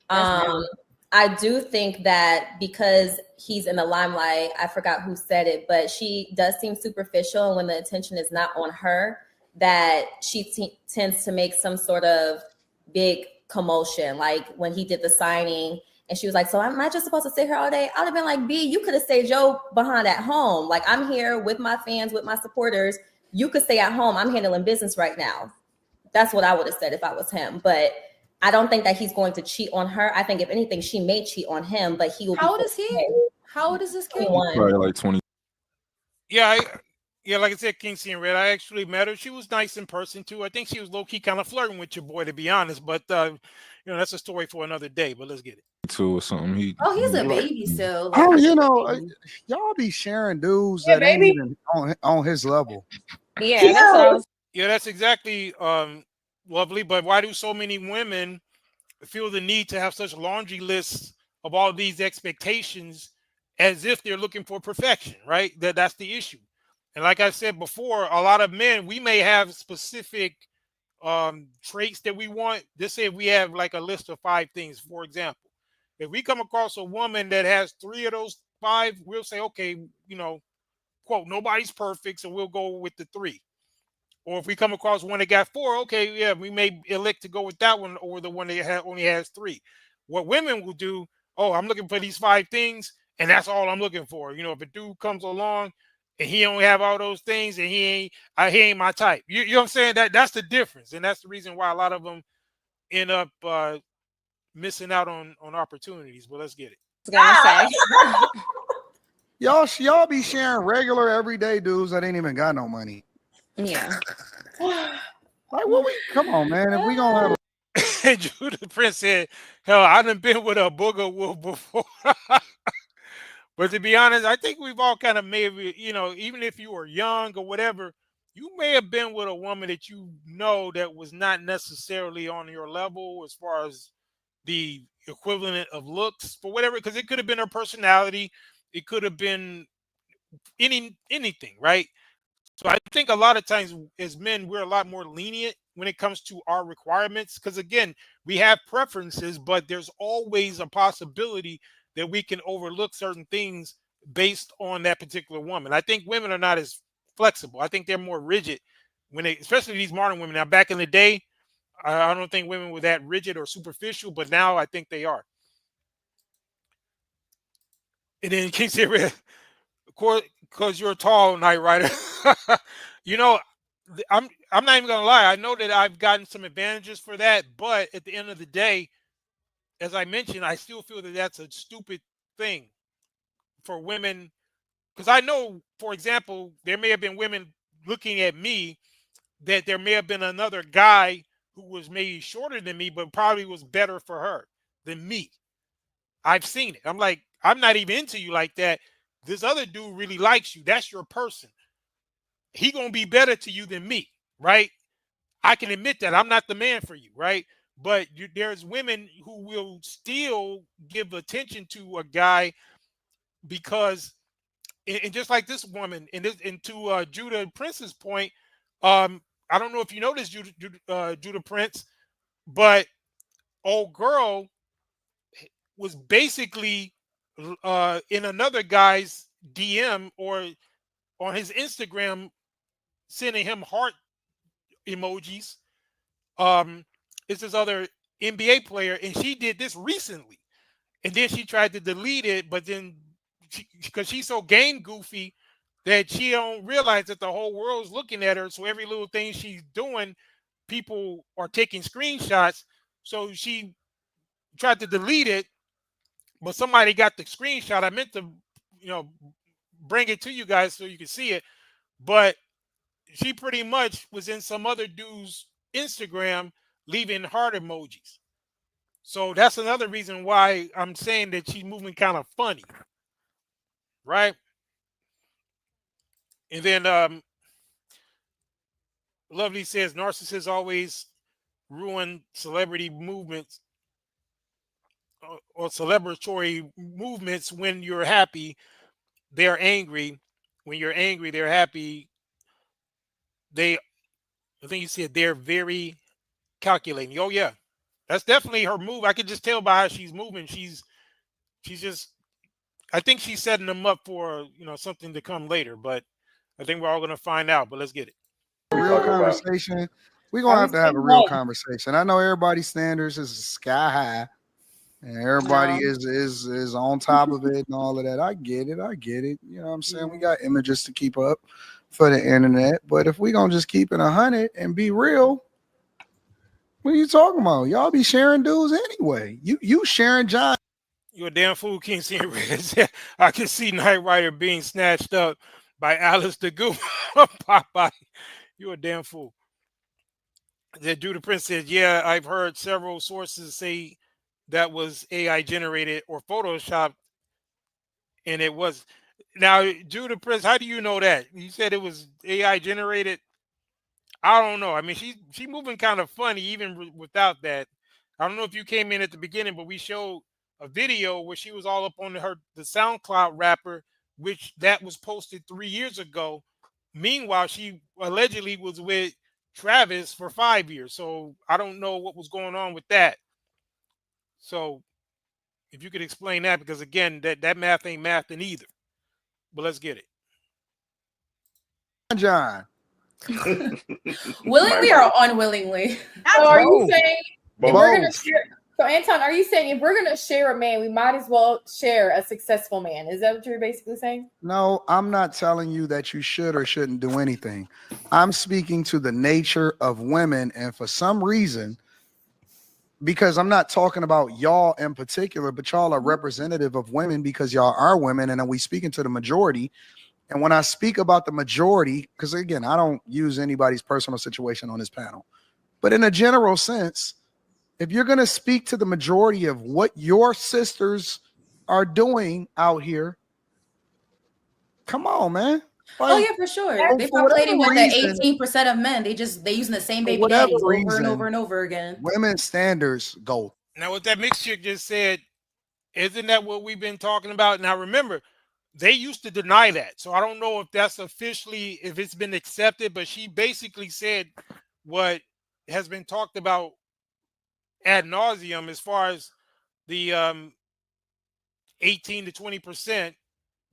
I do think that because he's in the limelight, I forgot who said it, but she does seem superficial, and when the attention is not on her, that she tends to make some sort of big commotion. Like when he did the signing and she was like, so am I just supposed to sit here all day? I'd have been like, B, you could have stayed your behind at home. Like, I'm here with my fans, with my supporters. You could stay at home. I'm handling business right now. That's what I would have said if I was him. But I don't think that he's going to cheat on her. I think if anything, she may cheat on him, but he will. How old is he? How old is this kid? Probably like 20. Yeah, like I said, King C and Red, I actually met her. She was nice in person too. I think she was low-key kind of flirting with your boy, to be honest. But that's a story for another day. But let's get it. Or something. He's a baby still. Like, y'all be sharing dudes that ain't even on his level. Yeah, that's exactly lovely. But why do so many women feel the need to have such laundry lists of all these expectations, as if they're looking for perfection, right? That's the issue. And like I said before, a lot of men, we may have specific traits that we want. Just say if we have like a list of 5 things, for example. If we come across a woman that has 3 of those 5, we'll say, okay, quote, nobody's perfect, so we'll go with the 3. Or if we come across one that got 4, okay, yeah, we may elect to go with that one over the one that only has 3. What women will do, I'm looking for these 5 things, and that's all I'm looking for. If a dude comes along and he don't have all those things, and he ain't my type. You know what I'm saying? That's the difference, and that's the reason why a lot of them end up missing out on opportunities. But let's get it. I was gonna say. Y'all be sharing regular everyday dudes that ain't even got no money. Yeah. Like, come on, man. If we gonna have Judah Prince said, hell, I done been with a booger wolf before. But to be honest, I think we've all kind of maybe, even if you were young or whatever, you may have been with a woman that that was not necessarily on your level as far as the equivalent of looks for whatever, because it could have been her personality, it could have been anything, right? So I think a lot of times as men, we're a lot more lenient when it comes to our requirements, because again, we have preferences, but there's always a possibility that we can overlook certain things based on that particular woman. I think women are not as flexible. I think they're more rigid when they, especially these modern women. Now, back in the day, I don't think women were that rigid or superficial, but now I think they are. And then King said, because you're tall, Knight Rider. You know, I'm not even gonna lie. I know that I've gotten some advantages for that, but at the end of the day, as I mentioned, I still feel that that's a stupid thing for women. Because I know, for example, there may have been women looking at me that there may have been another guy who was maybe shorter than me, but probably was better for her than me. I've seen it. I'm like, I'm not even into you like that. This other dude really likes you. That's your person. He gonna be better to you than me, right? I can admit that I'm not the man for you, right? But there's women who will still give attention to a guy because, and just like this woman, and to Judah Prince's point, I don't know if you noticed Judah Prince, but old girl was basically in another guy's DM or on his Instagram, sending him heart emojis. It's this other NBA player, and she did this recently, and then she tried to delete it, but then because she's so game goofy that she don't realize that the whole world's looking at her, so every little thing she's doing, people are taking screenshots. So she tried to delete it, but somebody got the screenshot. I meant to, bring it to you guys so you can see it, but she pretty much was in some other dude's Instagram leaving heart emojis. So that's another reason why I'm saying that she's moving kind of funny, right? And then Lovely says narcissists always ruin celebrity movements or celebratory movements. When you're happy, they're angry. When you're angry, they're happy. I think you said they're very calculating. Oh yeah, that's definitely her move. I could just tell by how she's moving. She's just, I think she's setting them up for something to come later. But I think we're all gonna find out. But let's get it. Real conversation. We're gonna have a real conversation. I know everybody's standards is sky high, and everybody is on top of it and all of that. I get it. You know what I'm saying? We got images to keep up for the internet, but if we gonna just keep it 100 and be real, what are you talking about? Y'all be sharing dudes anyway. You sharing John. You're a damn fool, King Seeing Red. I can see Knight Rider being snatched up by Alice the Goop. Popeye. You're a damn fool. That Judah Prince says, yeah, I've heard several sources say that was AI generated or photoshopped, and it was. Now, Judah Prince, how do you know that? You said it was AI generated. I don't know. I mean, she's moving kind of funny even without that. I don't know if you came in at the beginning, but we showed a video where she was all up on the SoundCloud rapper, which that was posted 3 years ago. Meanwhile, she allegedly was with Travis for 5 years. So I don't know what was going on with that. So if you could explain that, because again, that math ain't mathing either. But let's get it. John. Willingly or unwillingly? So are you saying if we're gonna share? So Anton, are you saying if we're gonna share a man, we might as well share a successful man? Is that what you're basically saying? No, I'm not telling you that you should or shouldn't do anything. I'm speaking to the nature of women, and for some reason, because I'm not talking about y'all in particular, but y'all are representative of women because y'all are women, and then we speaking to the majority. And when I speak about the majority, because again, I don't use anybody's personal situation on this panel, but in a general sense, if you're going to speak to the majority of what your sisters are doing out here, come on, man. Oh yeah, for sure. They populating with the 18% of men. They using the same baby daddies over and over and over again. Women's standards go Now, what that mixed chick just said, isn't that what we've been talking about? Now, remember, they used to deny that. So I don't know if that's officially, if it's been accepted, but she basically said what has been talked about ad nauseum as far as the 18 to 20%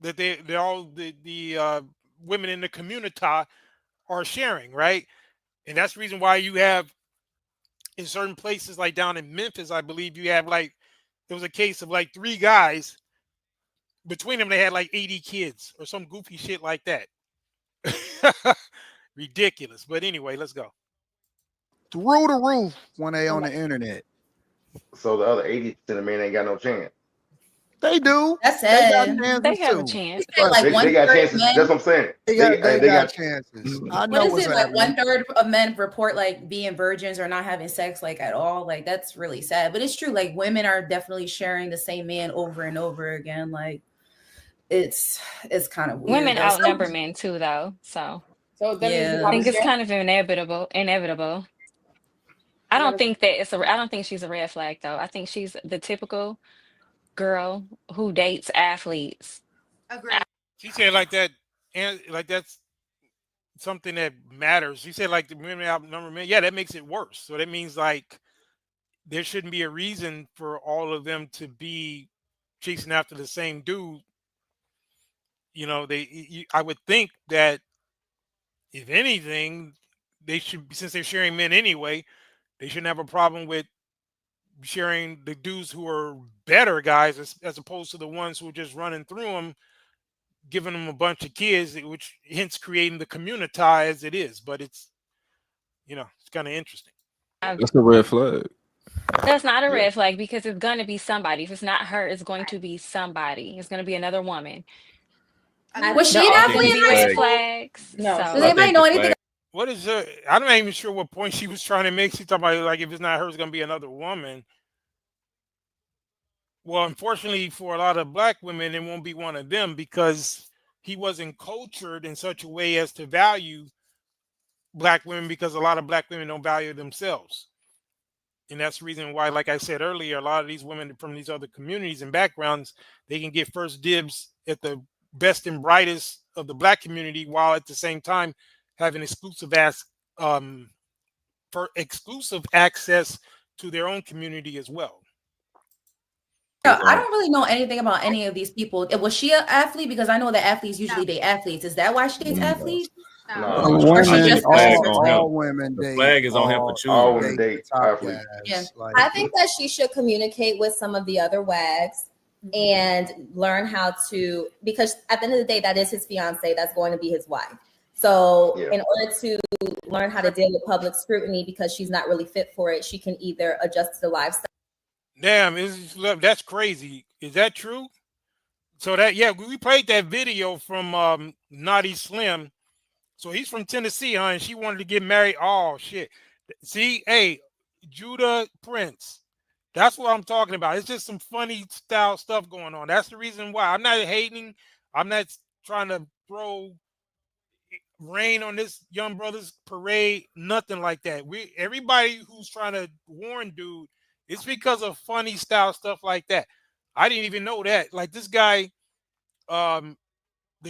that they're all the women in the community are sharing, right? And that's the reason why you have in certain places like down in Memphis, I believe you have like there was a case of like 3 guys between them, they had like 80 kids or some goofy shit like that. Ridiculous. But anyway, let's go. Through the roof when they on the internet. So the other 80% of men ain't got no chance. They do. That's They got it. chances They have a too. chance. They got chances. That's what I'm saying. They got chances. I know What is what's it like? happening. 1/3 of men report like being virgins or not having sex like at all. Like that's really sad. But it's true. Like women are definitely sharing the same man over and over again. Like it's kind of weird. Women though. outnumber men too, though. So Yeah. I think it's kind of inevitable. I don't think she's a red flag though. I think she's the typical girl who dates athletes. She said like that, and like that's something that matters. She said like the women outnumber men. Yeah, that makes it worse. So that means like there shouldn't be a reason for all of them to be chasing after the same dude. You know, I would think that if anything, they should, since they're sharing men anyway, they shouldn't have a problem with sharing the dudes who are better guys as opposed to the ones who are just running through them, giving them a bunch of kids, which hence creating the community as it is. But it's, you know, it's kind of interesting. That's a red flag. That's not a red flag because it's going to be somebody. If it's not her, it's going to be somebody. It's going to be another woman. Was she There an are athlete going to in be high red school? flags. No. So. Does anybody know anything? What is her? I'm not even sure what point she was trying to make. She's talking about like if it's not her, it's going to be another woman. Well, unfortunately for a lot of black women, it won't be one of them because he wasn't cultured in such a way as to value black women, because a lot of black women don't value themselves. And that's the reason why, like I said earlier, a lot of these women from these other communities and backgrounds, they can get first dibs at the best and brightest of the black community, while at the same time having exclusive access to their own community as well. I don't really know anything about any of these people. Was she an athlete? Because I know that athletes usually date athletes. Is that why she dates athletes? No. Or she Women, just all women The date. flag is on him for choosing. All women date athletes. Yeah. Like, I think that she should communicate with some of the other WAGs and learn how to, because at the end of the day, that is his fiance. That's going to be his wife. So in order to learn how to deal with public scrutiny, because she's not really fit for it, she can either adjust to the lifestyle. Damn, that's crazy. Is that true? So that, yeah, we played that video from Naughty Slim. So he's from Tennessee, huh? And she wanted to get married. Oh shit. See, hey, Judah Prince. That's what I'm talking about. It's just some funny style stuff going on. That's the reason why. I'm not hating. I'm not trying to throw rain on this young brother's parade. Nothing like that. Everybody who's trying to warn dude, it's because of funny style stuff like that. I didn't even know that. Like this guy that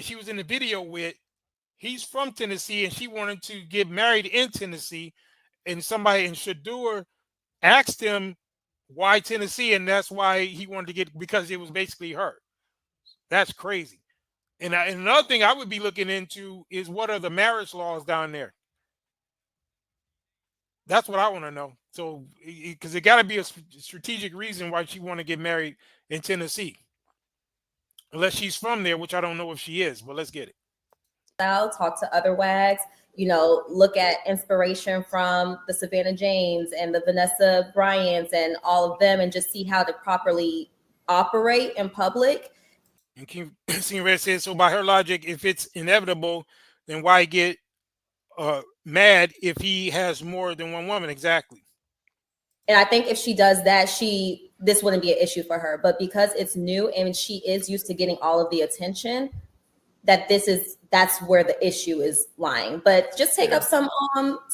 she was in the video with, he's from Tennessee and she wanted to get married in Tennessee. And somebody in Shadur asked him why Tennessee, and that's why he wanted to get, because it was basically her. That's crazy. And another thing I would be looking into is what are the marriage laws down there? That's what I want to know. So, because it got to be a strategic reason why she want to get married in Tennessee, unless she's from there, which I don't know if she is. But let's get it. Talk to other WAGs. You know, look at inspiration from the Savannah James and the Vanessa Bryants and all of them, and just see how to properly operate in public. And King Red says, so by her logic, if it's inevitable, then why get mad if he has more than one woman? Exactly. And I think if she does that, this wouldn't be an issue for her. But because it's new and she is used to getting all of the attention, that's where the issue is lying. But just take up some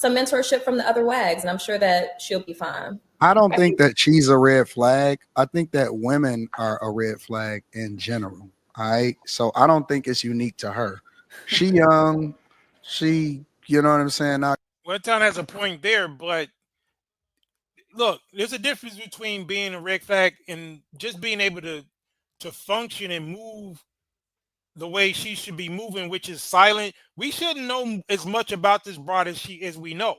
mentorship from the other WAGs, and I'm sure that she'll be fine. I don't think that she's a red flag. I think that women are a red flag in general. All right. So I don't think it's unique to her. She young. She, you know what I'm saying? Town has a point there, but look, there's a difference between being a red flag and just being able to function and move the way she should be moving, which is silent. We shouldn't know as much about this broad as we know.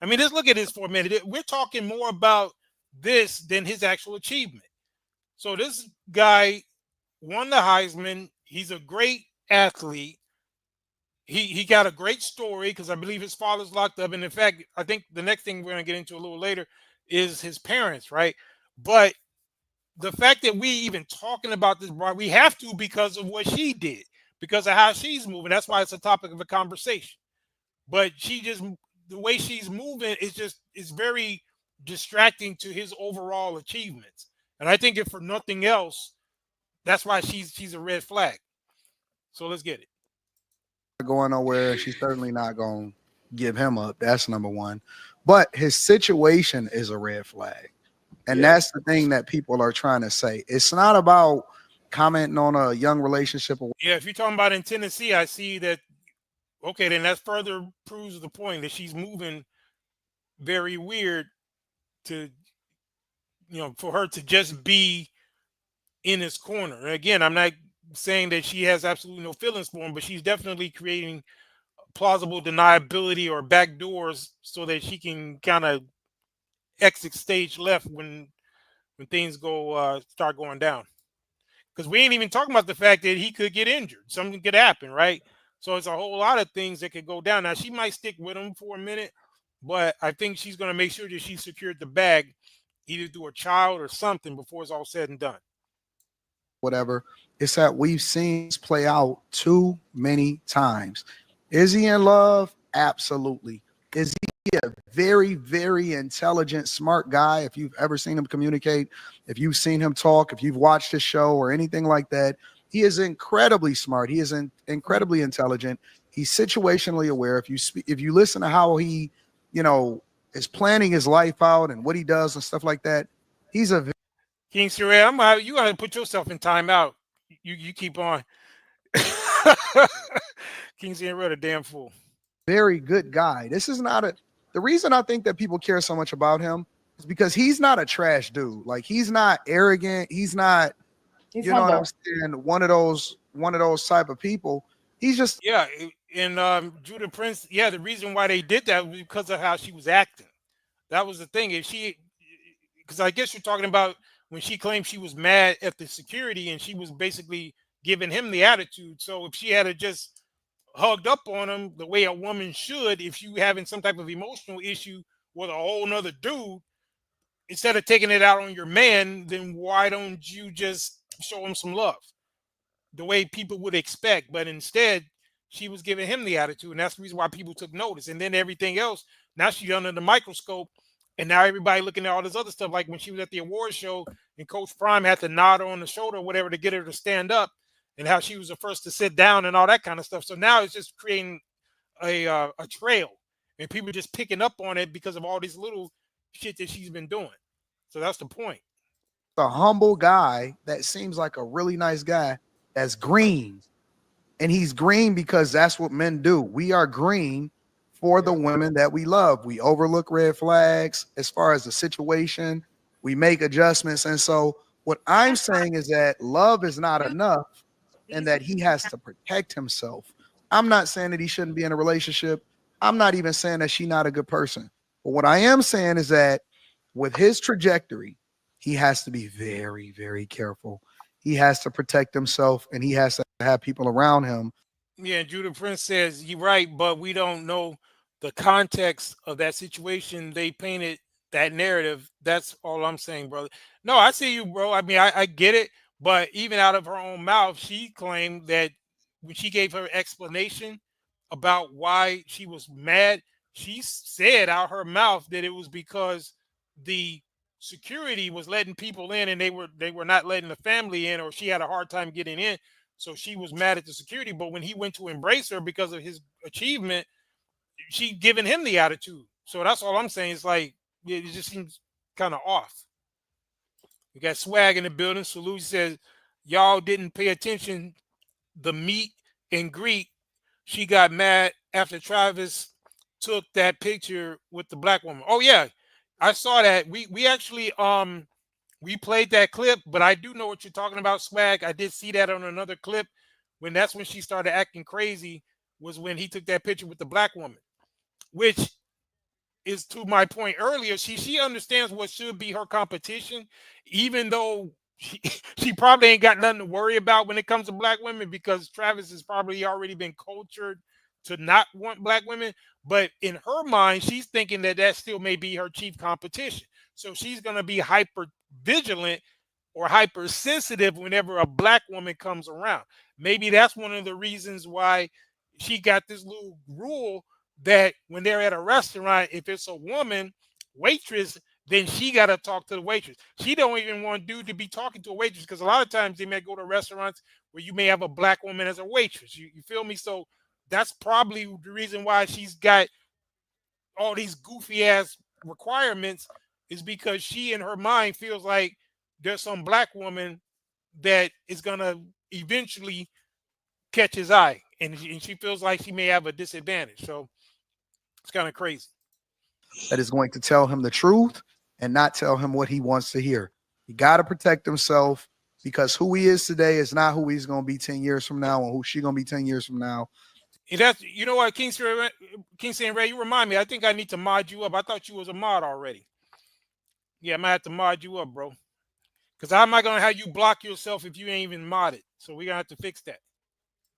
I mean, let's look at this for a minute. We're talking more about this than his actual achievement. So this guy won the Heisman. He's a great athlete. He got a great story because I believe his father's locked up. And in fact, I think the next thing we're going to get into a little later is his parents, right? But the fact that we even talking about this, broad, we have to because of what she did, because of how she's moving. That's why it's a topic of a conversation. But the way she's moving is very distracting to his overall achievements. And I think if for nothing else, that's why she's a red flag. So let's get it. Going nowhere. She's certainly not going to give him up. That's number one. But his situation is a red flag. And that's the thing that people are trying to say. It's not about commenting on a young relationship. Yeah, if you're talking about in Tennessee, I see that. Okay, then that further proves the point that she's moving very weird to, for her to just be in his corner. And again, I'm not saying that she has absolutely no feelings for him, but she's definitely creating plausible deniability or backdoors so that she can kind of exit stage left when things start going down. Because we ain't even talking about the fact that he could get injured. Something could happen, right? So it's a whole lot of things that could go down. Now, she might stick with him for a minute, but I think she's going to make sure that she secured the bag either through a child or something before it's all said and done. Whatever. It's that we've seen this play out too many times. Is he in love? Absolutely. Is he a very, very intelligent, smart guy? If you've ever seen him communicate, if you've seen him talk, if you've watched his show or anything like that, he is incredibly smart. He is incredibly intelligent. He's situationally aware. If you listen to how he, is planning his life out and what he does and stuff like that, he's a King Surrey, you gotta put yourself in timeout. You keep on. King Surrey, a damn fool. Very good guy. This is not the reason I think that people care so much about him is because he's not a trash dude. Like, he's not arrogant. He's not, you know what I'm saying, one of those type of people. He's just and Judah Prince, the reason why they did that was because of how she was acting. That was the thing. Because I guess you're talking about when she claimed she was mad at the security and she was basically giving him the attitude. So if she had just hugged up on him the way a woman should, if you having some type of emotional issue with a whole nother dude, instead of taking it out on your man, then why don't you just show him some love the way people would expect? But instead, she was giving him the attitude, and that's the reason why people took notice. And then everything else, now she's under the microscope, and now everybody looking at all this other stuff, like when she was at the award show and Coach Prime had to nod her on the shoulder or whatever to get her to stand up, and how she was the first to sit down and all that kind of stuff. So now it's just creating a trail, and people just picking up on it because of all this little shit that she's been doing. So that's the point. A humble guy that seems like a really nice guy that's green. And he's green because that's what men do. We are green for the women that we love. We overlook red flags as far as the situation. We make adjustments. And so what I'm saying is that love is not enough and that he has to protect himself. I'm not saying that he shouldn't be in a relationship. I'm not even saying that she's not a good person. But what I am saying is that with his trajectory, he has to be very, very careful. He has to protect himself, and he has to have people around him. Yeah, Judah Prince says, you're right, but we don't know the context of that situation. They painted that narrative. That's all I'm saying, brother. No, I see you, bro. I mean, I get it, but even out of her own mouth, she claimed that when she gave her explanation about why she was mad, she said out her mouth that it was because the security was letting people in and they were not letting the family in, or she had a hard time getting in, so she was mad at the security. But when he went to embrace her because of his achievement, she giving him the attitude. So that's all I'm saying. It's like it just seems kind of off. We got Swag in the building. So Louis says, y'all didn't pay attention. The meet and greet. She got mad after Travis took that picture with the black woman. Oh yeah, I saw that. We actually we played that clip, but I do know what you're talking about, Swag. I did see that on another clip. That's when she started acting crazy, was when he took that picture with the black woman, which is to my point earlier. She understands what should be her competition, even though she probably ain't got nothing to worry about when it comes to black women, because Travis has probably already been cultured to not want black women. But in her mind, she's thinking that still may be her chief competition. So she's going to be hyper vigilant or hypersensitive whenever a black woman comes around. Maybe that's one of the reasons why she got this little rule that when they're at a restaurant, if it's a woman waitress, then she got to talk to the waitress. She don't even want dude to be talking to a waitress, because a lot of times they may go to restaurants where you may have a black woman as a waitress. You feel me? So that's probably the reason why she's got all these goofy ass requirements, is because she in her mind feels like there's some black woman that is going to eventually catch his eye, and she feels like she may have a disadvantage. So it's kind of crazy. That is going to tell him the truth and not tell him what he wants to hear. He got to protect himself, because who he is today is not who he's going to be 10 years from now, and who she's going to be 10 years from now. And that's, you know what, King and Ray, you remind me. I think I need to mod you up. I thought you was a mod already. Yeah, I might have to mod you up, bro. Because how am I going to have you block yourself if you ain't even modded? So we're going to have to fix that.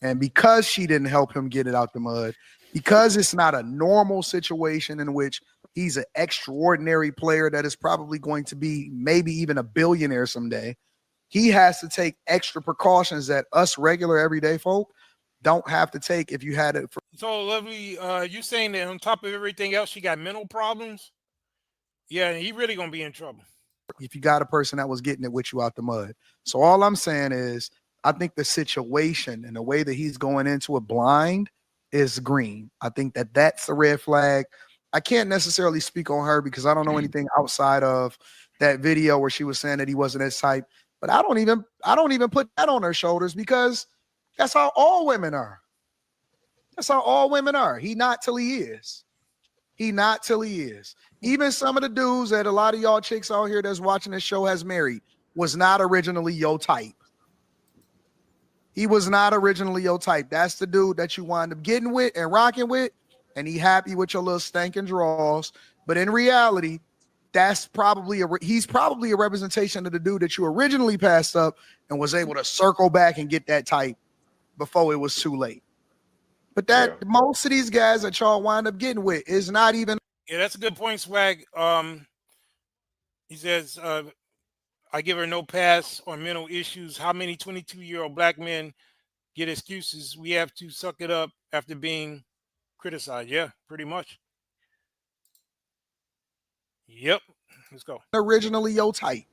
And because she didn't help him get it out the mud, because it's not a normal situation in which he's an extraordinary player that is probably going to be maybe even a billionaire someday, he has to take extra precautions that us regular everyday folk don't have to take if you had it. So, Lovely, you saying that on top of everything else, she got mental problems? Yeah, he really going to be in trouble. If you got a person that was getting it with you out the mud. So all I'm saying is, I think the situation and the way that he's going into it blind is green. I think that that's a red flag. I can't necessarily speak on her because I don't know anything outside of that video where she was saying that he wasn't his type. But I don't even put that on her shoulders, because that's how all women are. That's how all women are. He not till he is. He not till he is. Even some of the dudes that a lot of y'all chicks out here that's watching this show has married was not originally your type. He was not originally your type. That's the dude that you wind up getting with and rocking with, and he happy with your little stankin' draws. But in reality, that's probably he's probably a representation of the dude that you originally passed up and was able to circle back and get that type before it was too late. But that most of these guys that y'all wind up getting with is not even. Yeah, that's a good point, Swag. He says, I give her no pass on mental issues. How many 22-year-old black men get excuses? We have to suck it up after being criticized. Yeah, pretty much. Yep. Let's go. Originally your type.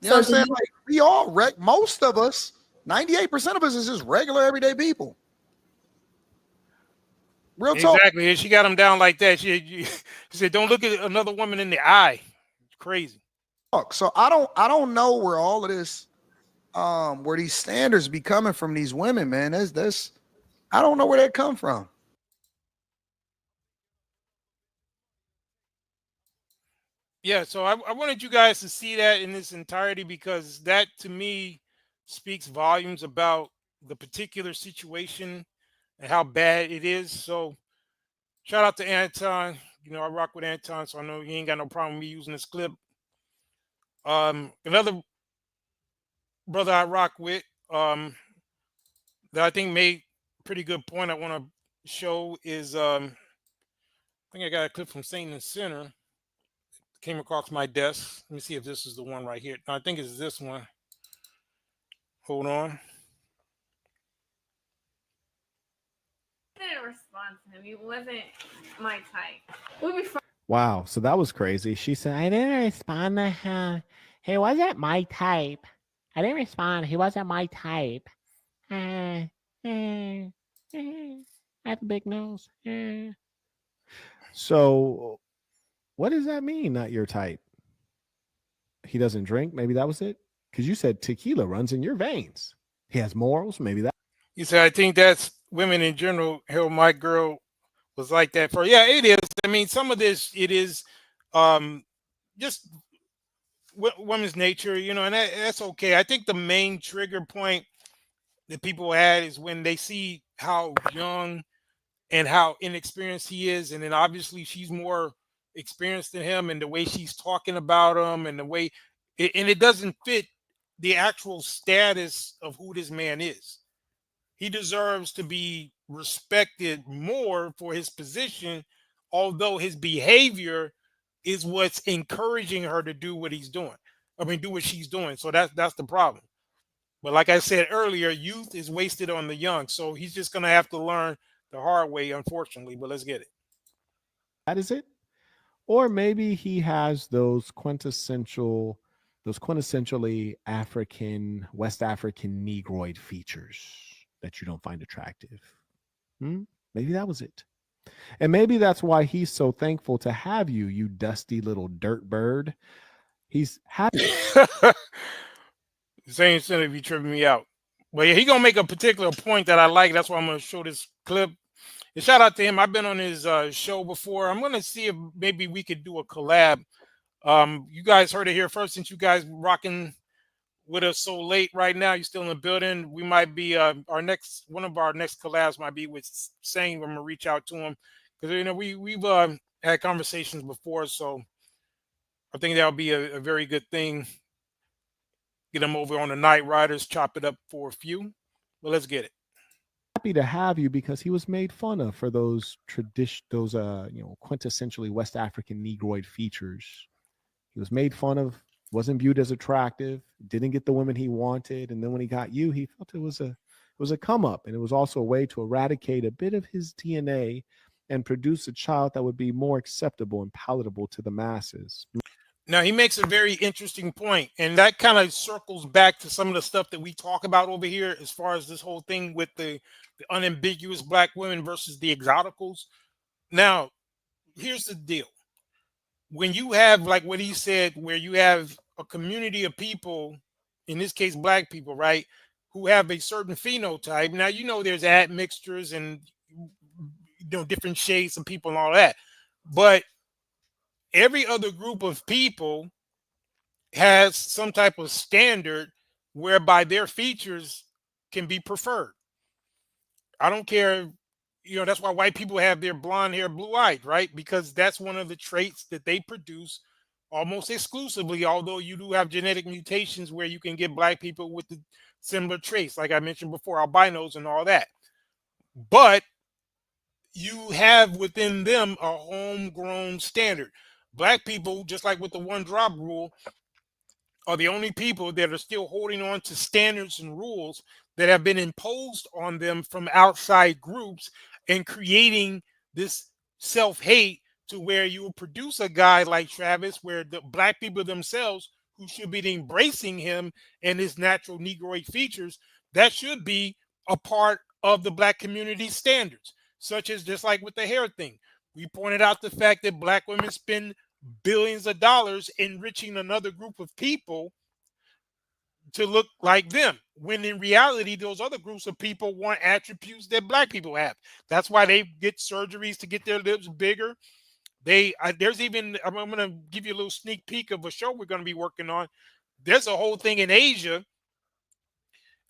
You know what I'm saying? Like, we all most of us, 98% of us is just regular everyday people. Real talk. Exactly. And she got him down like that. She said, don't look at another woman in the eye. It's crazy. So I don't know where all of this, where these standards be coming from these women, man. I don't know where that come from. Yeah, so I wanted you guys to see that in its entirety, because that to me speaks volumes about the particular situation and how bad it is. So shout out to Anton. You know, I rock with Anton, so I know he ain't got no problem with me using this clip. Another brother I rock with, that I think made a pretty good point I want to show is, I think I got a clip from Saint and Sinner. Came across my desk. Let me see if this is the one right here. No, I think it's this one. Hold on. I didn't respond to him. He wasn't my type. We'll be fine. Wow, so that was crazy. She said, I didn't respond to him. He wasn't my type. I didn't respond. He wasn't my type. I have a big nose. So What does that mean? Not your type. He doesn't drink. Maybe that was it. Because you said tequila runs in your veins. He has morals. Maybe that. You said, I think that's women in general. Hell, my girl was like that for. Yeah, it is. I mean, some of this, it is just women's nature, you know, and that's okay. I think the main trigger point that people had is when they see how young and how inexperienced he is, and then obviously she's more experienced than him, and the way she's talking about him, and the way, and it doesn't fit the actual status of who this man is. He deserves to be respected more for his position, although his behavior is what's encouraging her to do what he's doing. I mean, do what she's doing. So that's the problem. But like I said earlier, youth is wasted on the young. So he's just going to have to learn the hard way, unfortunately. But let's get it. That is it. Or maybe he has those quintessentially African, West African Negroid features that you don't find attractive. Maybe that was it. And maybe that's why he's so thankful to have you, you dusty little dirt bird. He's happy. Same incentive, you tripping me out. But yeah, he gonna make a particular point that I like. That's why I'm gonna show this clip. And shout out to him. I've been on his show before. I'm gonna see if maybe we could do a collab. You guys heard it here first. Since you guys rocking with us so late right now, you're still in the building. We might be one of our next collabs might be with Sane. I'm gonna reach out to him because you know we've had conversations before, so I think that'll be a very good thing. Get them over on the Night Riders, chop it up for a few. Well, let's get it. Happy to have you because he was made fun of for those quintessentially West African Negroid features. He was made fun of, wasn't viewed as attractive, didn't get the women he wanted, and then when he got you, he felt it was a come up, and it was also a way to eradicate a bit of his DNA and produce a child that would be more acceptable and palatable to the masses. Now, he makes a very interesting point, and that kind of circles back to some of the stuff that we talk about over here as far as this whole thing with the unambiguous black women versus the exoticals. Now, here's the deal. When you have, like what he said, where you have a community of people, in this case, black people, right, who have a certain phenotype. Now, you know, there's admixtures and, you know, different shades of people and all that. But every other group of people has some type of standard whereby their features can be preferred. I don't care, you know, that's why white people have their blonde hair, blue-eyed, right? Because that's one of the traits that they produce almost exclusively, although you do have genetic mutations where you can get black people with the similar traits, like I mentioned before, albinos and all that. But you have within them a homegrown standard. Black people, just like with the one drop rule, are the only people that are still holding on to standards and rules that have been imposed on them from outside groups and creating this self-hate to where you will produce a guy like Travis, where the black people themselves, who should be embracing him and his natural Negroid features, that should be a part of the black community standards, such as just like with the hair thing. We pointed out the fact that black women spend billions of dollars enriching another group of people to look like them, when in reality, those other groups of people want attributes that black people have. That's why they get surgeries to get their lips bigger. There's even, I'm going to give you a little sneak peek of a show we're going to be working on. There's a whole thing in Asia.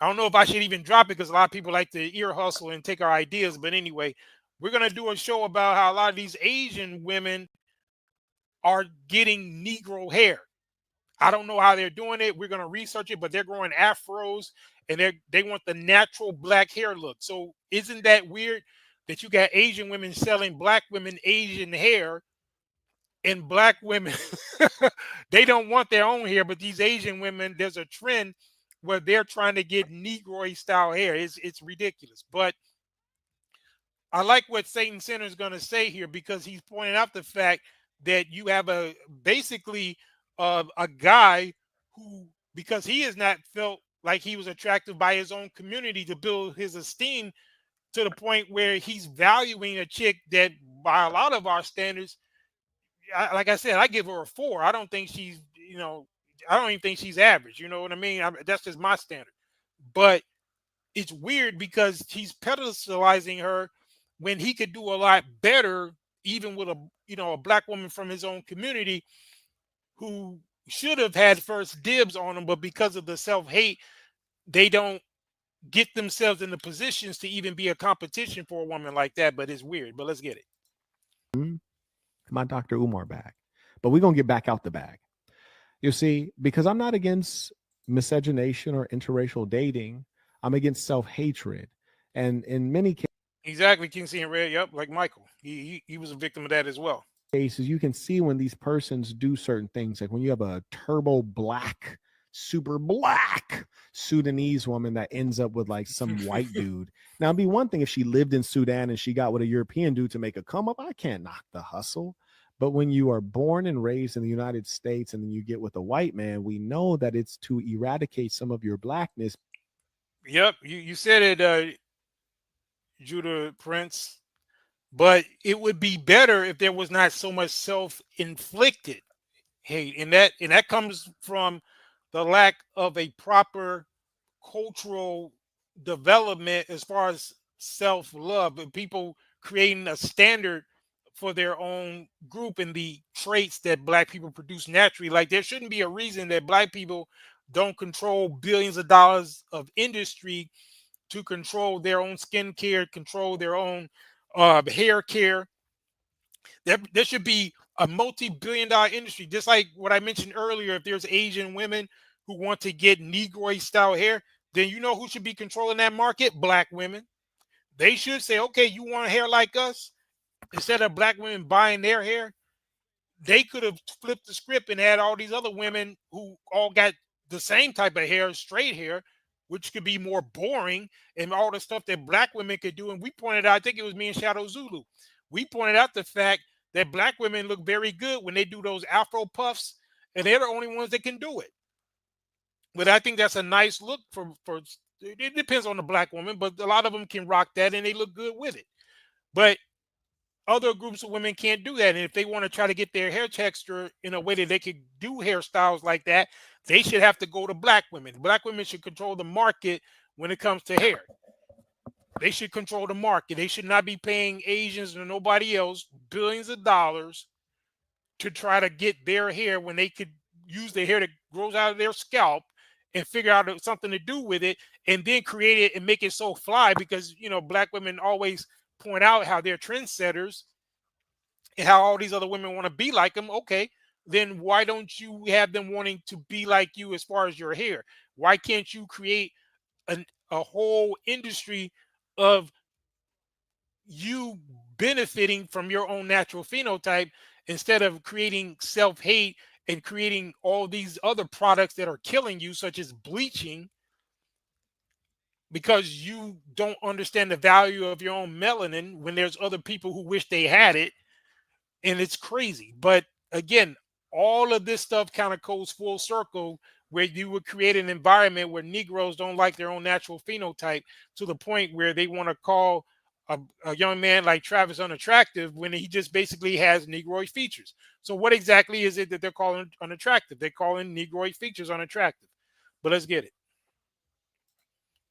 I don't know if I should even drop it because a lot of people like to ear hustle and take our ideas. But anyway, we're going to do a show about how a lot of these Asian women are getting Negro hair. I don't know how they're doing it. We're going to research it, but they're growing afros and they want the natural black hair look. So isn't that weird that you got Asian women selling black women Asian hair, and black women, they don't want their own hair, but these Asian women, there's a trend where they're trying to get Negroid style hair. It's ridiculous. But I like what Satan Center is going to say here, because he's pointing out the fact that you have basically a guy who, because he has not felt like he was attractive by his own community to build his esteem to the point where he's valuing a chick that by a lot of our standards like I said, I give her a 4. I don't think she's, I don't even think she's average. You know what I mean? That's just my standard. But it's weird because he's pedestalizing her when he could do a lot better, even with a black woman from his own community who should have had first dibs on him, but because of the self-hate, they don't get themselves in the positions to even be a competition for a woman like that. But it's weird. But let's get it. My Dr. Umar bag. But we're going to get back out the bag. You see, because I'm not against miscegenation or interracial dating, I'm against self-hatred. And in many cases, Exactly, King C and Red. Yep, like Michael. He was a victim of that as well. Cases, you can see when these persons do certain things, like when you have a turbo black, super black Sudanese woman that ends up with like some white dude. Now, it'd be one thing if she lived in Sudan and she got with a European dude to make a come up. I can't knock the hustle. But when you are born and raised in the United States and then you get with a white man, we know that it's to eradicate some of your blackness. Yep, you said it, Judah Prince. But it would be better if there was not so much self-inflicted hate, and that comes from the lack of a proper cultural development as far as self-love, and people creating a standard for their own group and the traits that black people produce naturally. Like there shouldn't be a reason that black people don't control billions of dollars of industry to control their own skincare, control their own hair care. There should be a multi-billion-dollar industry, just like what I mentioned earlier. If there's Asian women who want to get Negroid style hair, then you know who should be controlling that market? Black women. They should say, okay, you want hair like us? Instead of black women buying their hair, they could have flipped the script and had all these other women who all got the same type of hair, straight hair, which could be more boring, and all the stuff that black women could do. And we pointed out, I think it was me and Shadow Zulu, we pointed out the fact that black women look very good when they do those Afro puffs, and they're the only ones that can do it. But I think that's a nice look for it depends on the black woman, but a lot of them can rock that and they look good with it. But other groups of women can't do that. And if they want to try to get their hair texture in a way that they could do hairstyles like that, they should have to go to black women. Black women should control the market when it comes to hair. They should control the market. They should not be paying Asians or nobody else billions of dollars to try to get their hair when they could use the hair that grows out of their scalp and figure out something to do with it and then create it and make it so fly, because, black women always point out how they're trendsetters and how all these other women want to be like them. Okay, then why don't you have them wanting to be like you as far as your hair? Why can't you create a whole industry of you benefiting from your own natural phenotype instead of creating self-hate and creating all these other products that are killing you, such as bleaching, because you don't understand the value of your own melanin when there's other people who wish they had it. And it's crazy. But again, all of this stuff kind of goes full circle, where you would create an environment where Negroes don't like their own natural phenotype to the point where they want to call a young man like Travis unattractive when he just basically has Negroid features. So what exactly is it that they're calling unattractive? They're calling Negroid features unattractive. But let's get it.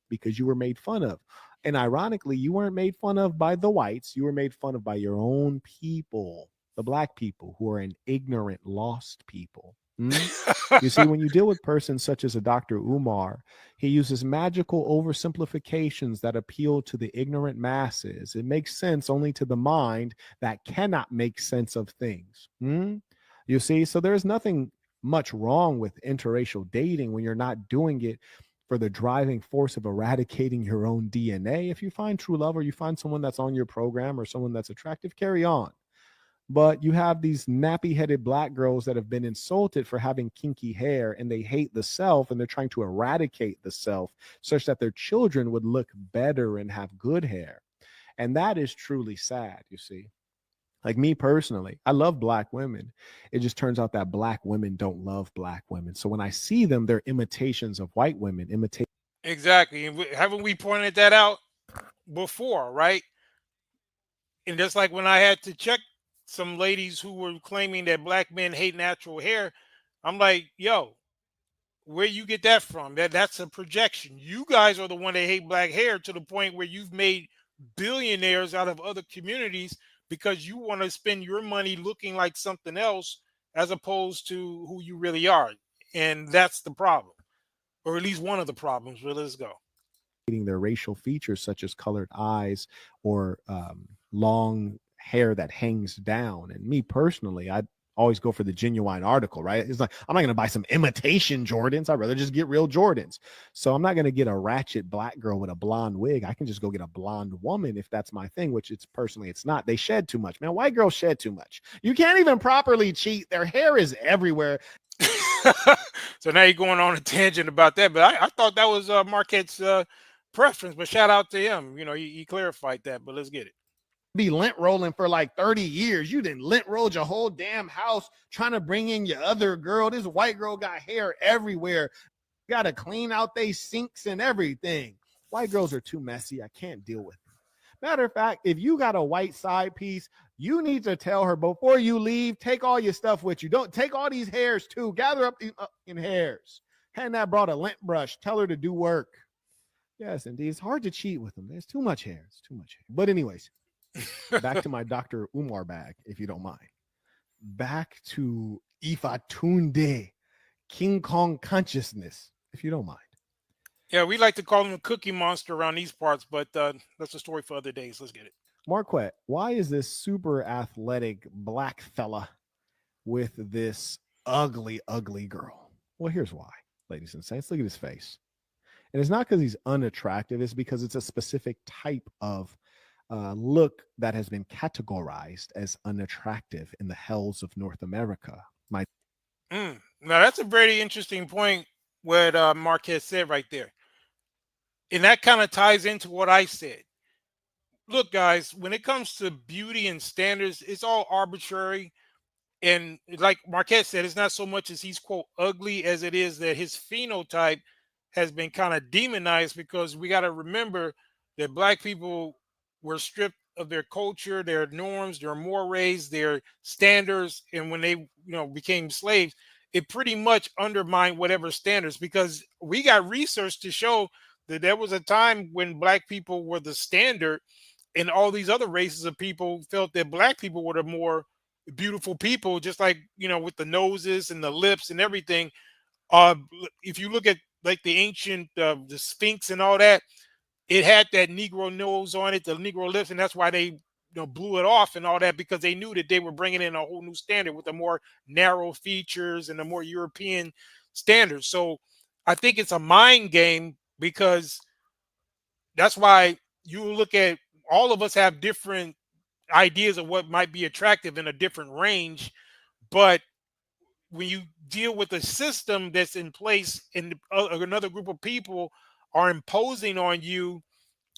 Because you were made fun of. And ironically, you weren't made fun of by the whites. You were made fun of by your own people, the black people, who are an ignorant, lost people. You see, when you deal with persons such as a Dr. Umar, he uses magical oversimplifications that appeal to the ignorant masses. It makes sense only to the mind that cannot make sense of things. You see, so there's nothing much wrong with interracial dating when you're not doing it for the driving force of eradicating your own DNA. If you find true love or you find someone that's on your program or someone that's attractive, carry on. But you have these nappy-headed black girls that have been insulted for having kinky hair, and they hate the self, and they're trying to eradicate the self such that their children would look better and have good hair. And that is truly sad, you see. Like me personally, I love black women. It just turns out that black women don't love black women. So when I see them, they're imitations of white women. Exactly. And haven't we pointed that out before, right? And just like when I had to check some ladies who were claiming that black men hate natural hair. I'm like, yo, where you get that from? That's a projection. You guys are the one that hate black hair to the point where you've made billionaires out of other communities because you want to spend your money looking like something else as opposed to who you really are. And that's the problem, or at least one of the problems. Well, let's go. Their racial features such as colored eyes or long hair that hangs down. And me personally, I always go for the genuine article, right? It's like, I'm not going to buy some imitation Jordans. I'd rather just get real Jordans. So I'm not going to get a ratchet black girl with a blonde wig. I can just go get a blonde woman if that's my thing, which it's not. They shed too much, man. White girls shed too much. You can't even properly cheat. Their hair is everywhere. So now you're going on a tangent about that, but I thought that was Marquette's preference, but shout out to him. You know, he clarified that, but let's get it. Be lint rolling for like 30 years. You didn't lint roll your whole damn house trying to bring in your other girl. This white girl got hair everywhere. Got to clean out they sinks and everything. White girls are too messy. I can't deal with them. Matter of fact, if you got a white side piece, you need to tell her before you leave, take all your stuff with you. Don't take all these hairs too. Gather up these hairs. Hand that brought a lint brush. Tell her to do work. Yes, indeed. It's hard to cheat with them. There's too much hair. It's too much hair. But anyways, back to my Dr. Umar bag, if you don't mind. Back to Ifatunde, King Kong consciousness, if you don't mind. Yeah, we like to call him a cookie monster around these parts, but that's a story for other days. Let's get it. Marquette, why is this super athletic black fella with this ugly, ugly girl? Well, here's why, ladies and saints. Look at his face. And it's not because he's unattractive. It's because it's a specific type of look that has been categorized as unattractive in the hells of North America. Now, that's a very interesting point what Marquez said right there. And that kind of ties into what I said. Look, guys, when it comes to beauty and standards, it's all arbitrary. And like Marquez said, it's not so much as he's, quote, ugly as it is that his phenotype has been kind of demonized, because we got to remember that black people were stripped of their culture, their norms, their mores, their standards. And when they, became slaves, it pretty much undermined whatever standards, because we got research to show that there was a time when black people were the standard and all these other races of people felt that black people were the more beautiful people, just like, with the noses and the lips and everything. If you look at like the ancient, the Sphinx and all that, it had that Negro nose on it, the Negro lips, and that's why they blew it off and all that, because they knew that they were bringing in a whole new standard with the more narrow features and the more European standards. So I think it's a mind game, because that's why you look at, all of us have different ideas of what might be attractive in a different range. But when you deal with a system that's in place and another group of people are imposing on you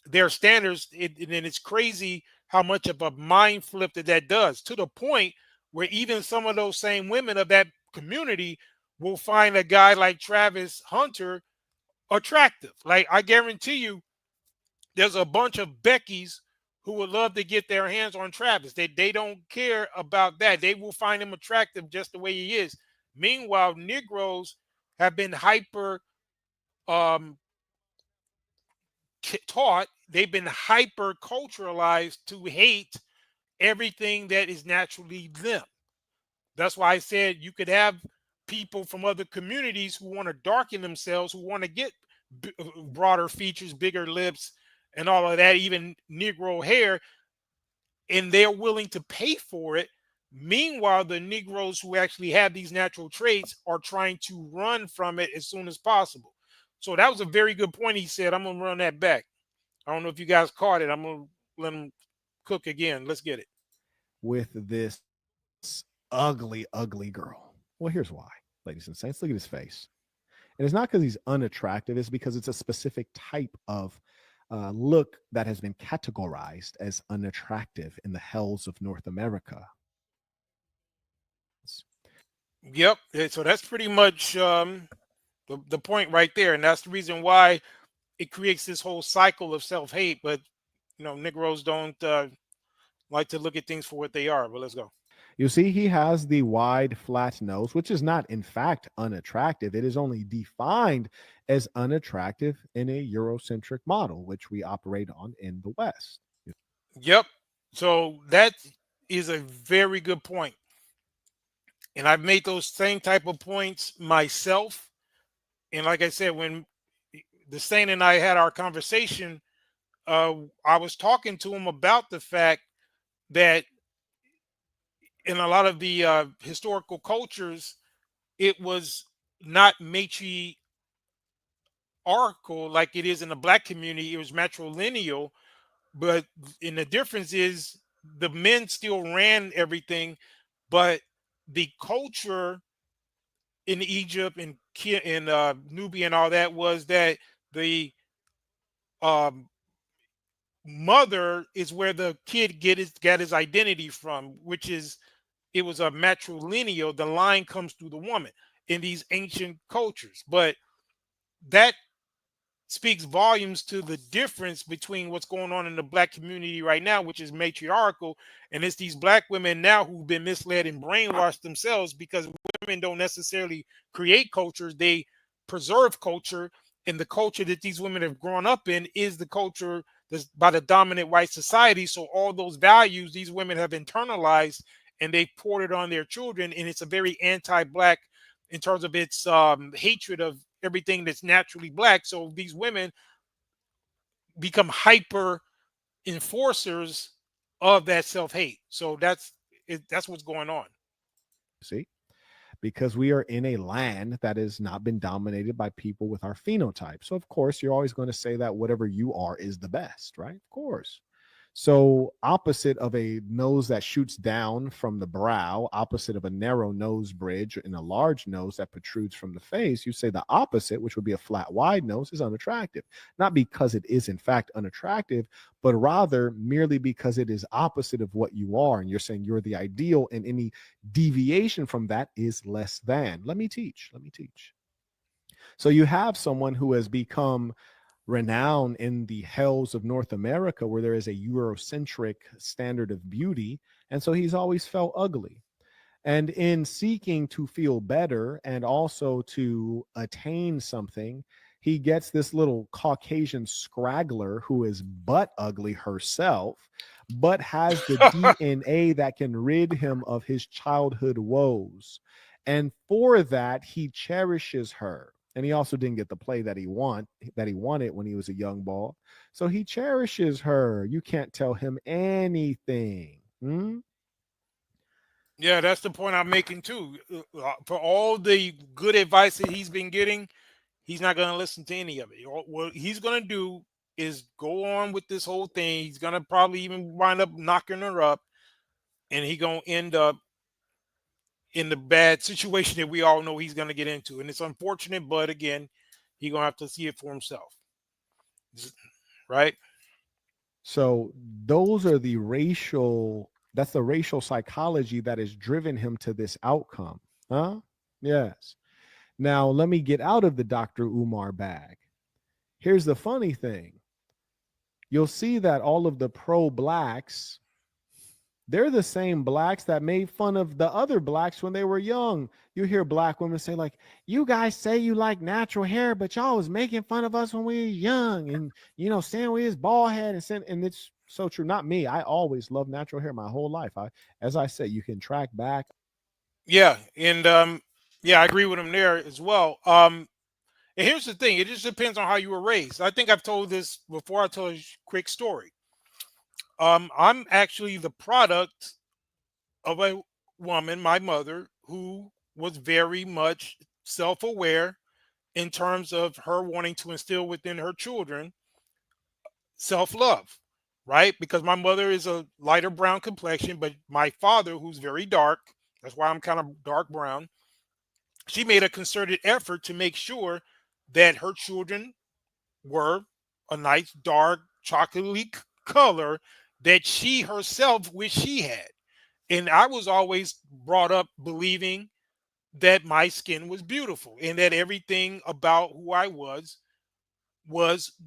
their standards, and it's crazy how much of a mind flip that does, to the point where even some of those same women of that community will find a guy like Travis Hunter attractive. Like, I guarantee you, there's a bunch of Beckys who would love to get their hands on Travis. They don't care about that. They will find him attractive just the way he is. Meanwhile, Negroes have been hyper taught, they've been hyper culturalized to hate everything that is naturally them. That's why I said you could have people from other communities who want to darken themselves, who want to get broader features, bigger lips, and all of that, even Negro hair, and they're willing to pay for it. Meanwhile, the Negroes who actually have these natural traits are trying to run from it as soon as possible. So that was a very good point he said. I'm going to run that back. I don't know if you guys caught it. I'm going to let him cook again. Let's get it. With this ugly, ugly girl. Well, here's why, ladies and saints. Look at his face. And it's not because he's unattractive. It's because it's a specific type of look that has been categorized as unattractive in the hells of North America. Yep. So that's pretty much the point right there. And that's the reason why it creates this whole cycle of self-hate. But, Negroes don't like to look at things for what they are. But let's go. You see, he has the wide, flat nose, which is not, in fact, unattractive. It is only defined as unattractive in a Eurocentric model, which we operate on in the West. Yep. So that is a very good point. And I've made those same type of points myself. And like I said, when the Saint and I had our conversation, I was talking to him about the fact that in a lot of the historical cultures, it was not matriarchal like it is in the black community. It was matrilineal, but and the difference is the men still ran everything, but the culture in Egypt and Nubia and all that was that the um, mother is where the kid got his identity from, which is it was a matrilineal. The line comes through the woman in these ancient cultures, but that speaks volumes to the difference between what's going on in the black community right now, which is matriarchal, and it's these black women now who've been misled and brainwashed themselves because women don't necessarily create cultures, they preserve culture, and the culture that these women have grown up in is the culture that's by the dominant white society. So all those values these women have internalized and they poured it on their children, and it's a very anti-black in terms of its hatred of everything that's naturally black. So these women become hyper enforcers of that self-hate. So that's what's going on. See, because we are in a land that has not been dominated by people with our phenotype. So of course, you're always going to say that whatever you are is the best, right? Of course. So opposite of a nose that shoots down from the brow, opposite of a narrow nose bridge and a large nose that protrudes from the face, you say the opposite, which would be a flat, wide nose, is unattractive. Not because it is in fact unattractive, but rather merely because it is opposite of what you are. And you're saying you're the ideal, and any deviation from that is less than. Let me teach. So you have someone who has become renowned in the hells of North America, where there is a Eurocentric standard of beauty. And so he's always felt ugly. And in seeking to feel better and also to attain something, he gets this little Caucasian scraggler who is butt ugly herself, but has the DNA that can rid him of his childhood woes. And for that, he cherishes her. And he also didn't get the play that he wanted when he was a young ball. So he cherishes her. You can't tell him anything. Yeah, that's the point I'm making too. For all the good advice that he's been getting, he's not going to listen to any of it. What he's going to do is go on with this whole thing. He's going to probably even wind up knocking her up, and he's going to end up in the bad situation that we all know he's going to get into. And it's unfortunate, but again, he's going to have to see it for himself. Right? So those are that's the racial psychology that has driven him to this outcome. Huh? Yes. Now, let me get out of the Dr. Umar bag. Here's the funny thing. You'll see that all of the pro-blacks, they're the same blacks that made fun of the other blacks when they were young. You hear black women say, like, you guys say you like natural hair, but y'all was making fun of us when we were young. And, saying we was bald head. And it's so true. Not me. I always loved natural hair my whole life. As I said, you can track back. Yeah. And I agree with him there as well. And here's the thing. It just depends on how you were raised. I think I've told this before. I told a quick story. I'm actually the product of a woman, my mother, who was very much self-aware in terms of her wanting to instill within her children self-love, right? Because my mother is a lighter brown complexion, but my father, who's very dark, that's why I'm kind of dark brown, she made a concerted effort to make sure that her children were a nice dark chocolatey color that she herself wished she had. And I was always brought up believing that my skin was beautiful and that everything about who I was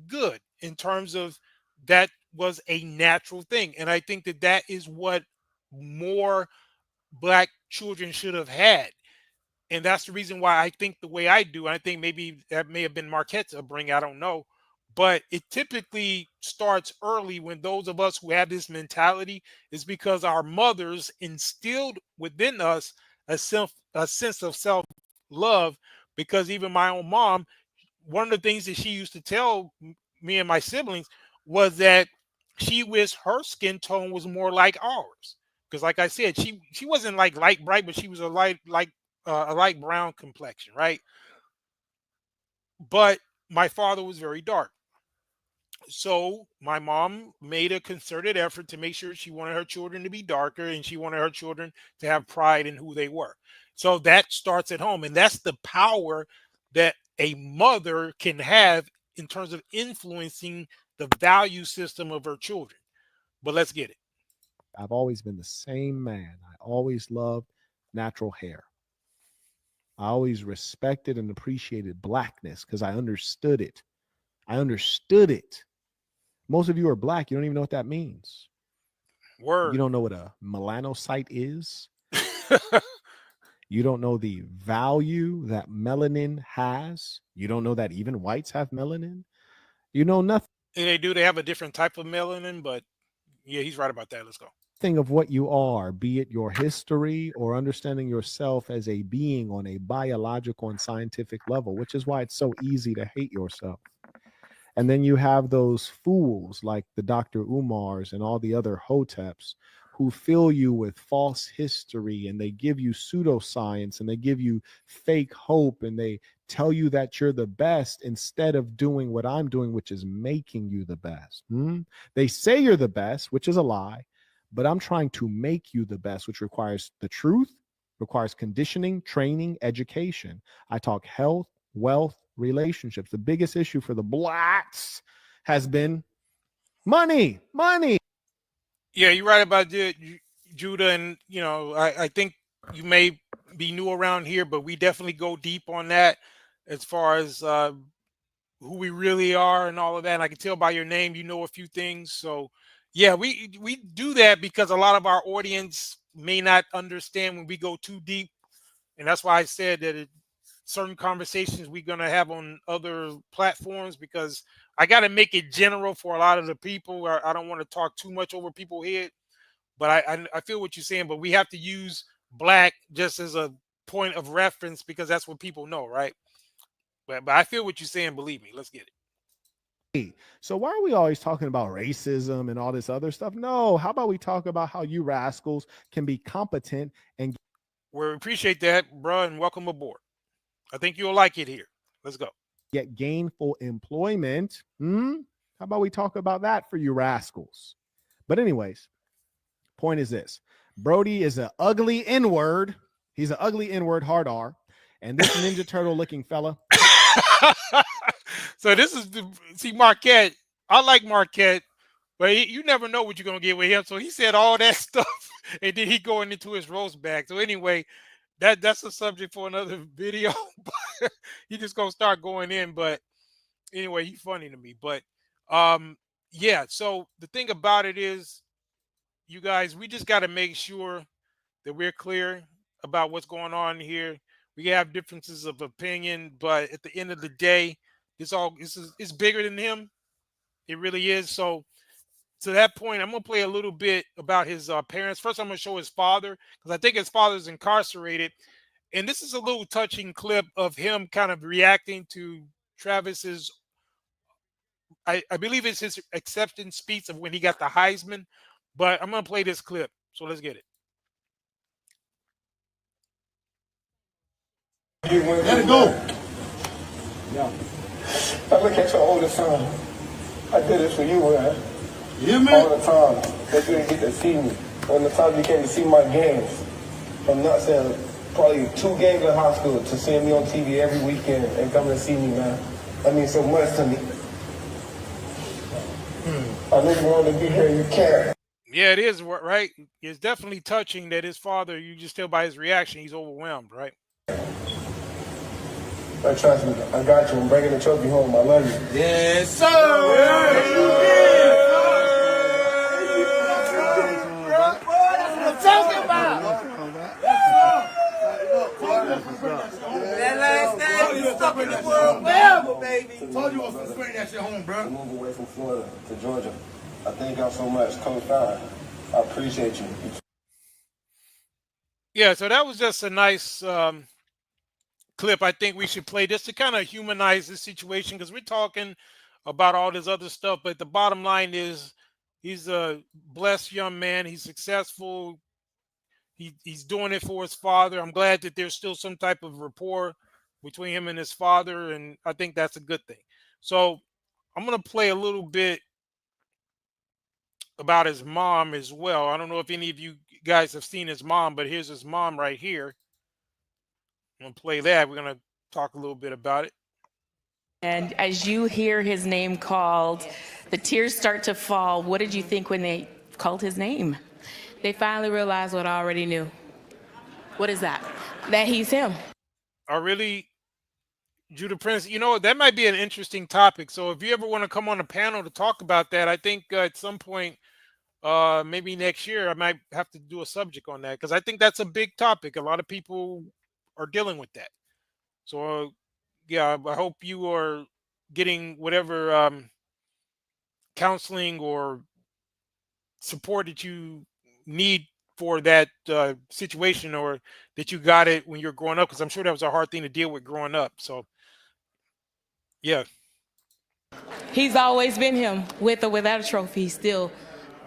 good in terms of that was a natural thing. And I think that that is what more black children should have had. And that's the reason why I think the way I do. I think maybe that may have been Marquette's upbringing. I don't know. But it typically starts early when those of us who have this mentality is because our mothers instilled within us a sense of self-love. Because even my own mom, one of the things that she used to tell me and my siblings was that she wished her skin tone was more like ours. Because like I said, she wasn't like light bright, but she was a light brown complexion, right? But my father was very dark. So my mom made a concerted effort to make sure she wanted her children to be darker, and she wanted her children to have pride in who they were. So that starts at home, and that's the power that a mother can have in terms of influencing the value system of her children. But let's get it. I've always been the same man. I always loved natural hair. I always respected and appreciated blackness because I understood it. I understood it. Most of you are black. You don't even know what that means. Word. You don't know what a melanocyte is. You don't know the value that melanin has. You don't know that even whites have melanin. You know nothing. And they do. They have a different type of melanin, but yeah, he's right about that. Let's go. Thing of what you are, be it your history or understanding yourself as a being on a biological and scientific level, which is why it's so easy to hate yourself. And then you have those fools like the Dr. Umars and all the other hoteps who fill you with false history, and they give you pseudoscience, and they give you fake hope, and they tell you that you're the best instead of doing what I'm doing, which is making you the best. They say you're the best, which is a lie, but I'm trying to make you the best, which requires the truth, requires conditioning, training, education. I talk health, wealth, relationships. The biggest issue for the blacks has been money. Yeah, you're right about that, Judah. And, I think you may be new around here, but we definitely go deep on that as far as who we really are and all of that. And I can tell by your name, you know a few things. So, yeah, we do that because a lot of our audience may not understand when we go too deep. And that's why I said that certain conversations we're going to have on other platforms, because I got to make it general for a lot of the people. I don't want to talk too much over people's head, but I feel what you're saying. But we have to use black just as a point of reference because that's what people know, right? But I feel what you're saying. Believe me. Let's get it. So why are we always talking about racism and all this other stuff? No, how about we talk about how you rascals can be competent and we appreciate that, bro, and welcome aboard. I think you'll like it here. Let's go. Get gainful employment. How about we talk about that for you rascals? But anyways, point is this. Brody is an ugly N-word. He's an ugly N-word, hard R. And this Ninja Turtle looking fella. So this is see Marquette. I like Marquette, but you never know what you're going to get with him. So he said all that stuff, and then he going into his roast bag. So anyway, that's a subject for another video. He just gonna start going in, but anyway, he's funny to me. But yeah, so the thing about it is, you guys, we just got to make sure that we're clear about what's going on here. We have differences of opinion, but at the end of the day, it's bigger than him. It really is. So to that point, I'm gonna play a little bit about his parents. First, I'm gonna show his father, because I think his father's incarcerated. And this is a little touching clip of him kind of reacting to Travis's, I believe it's his acceptance speech of when he got the Heisman. But I'm going to play this clip. So let's get it. Let it go. Yeah. I look at your oldest son. I did it for you, man. Yeah, man. All the time that you didn't get to see me. When the time you came to see my games. I'm not saying probably 2 games in high school to seeing me on TV every weekend and coming to see me, man. That means so much to me. I know you wanted to be here, you care. Yeah, it is, right? It's definitely touching that his father, you just tell by his reaction, he's overwhelmed, right? But trust me, I got you. I'm bringing the trophy home. I love you. Yes, sir. talking about? That last name is stuck in the world forever, baby. Told you I was going to bring that shit home, bro. Move away from Florida to Georgia. I thank y'all so much, Coach Fire. I appreciate you. Yeah, so that was just a nice clip. I think we should play just to kind of humanize this situation, because we're talking about all this other stuff, but the bottom line is he's a blessed young man. He's successful. He's doing it for his father. I'm glad that there's still some type of rapport between him and his father, and I think that's a good thing. So I'm going to play a little bit about his mom as well. I don't know if any of you guys have seen his mom, but here's his mom right here. I'm going to play that. We're going to talk a little bit about it. And as you hear his name called, the tears start to fall. What did you think when they called his name? They finally realized what I already knew. What is that? That he's him. Really, Judah Prince, you know, that might be an interesting topic. So if you ever want to come on a panel to talk about that, I think at some point, maybe next year, I might have to do a subject on that, because I think that's a big topic. A lot of people are dealing with that. So yeah, I hope you are getting whatever counseling or support that you need for that situation, or that you got it when you're growing up, because I'm sure that was a hard thing to deal with growing up. So yeah. He's always been him, with or without a trophy. He's still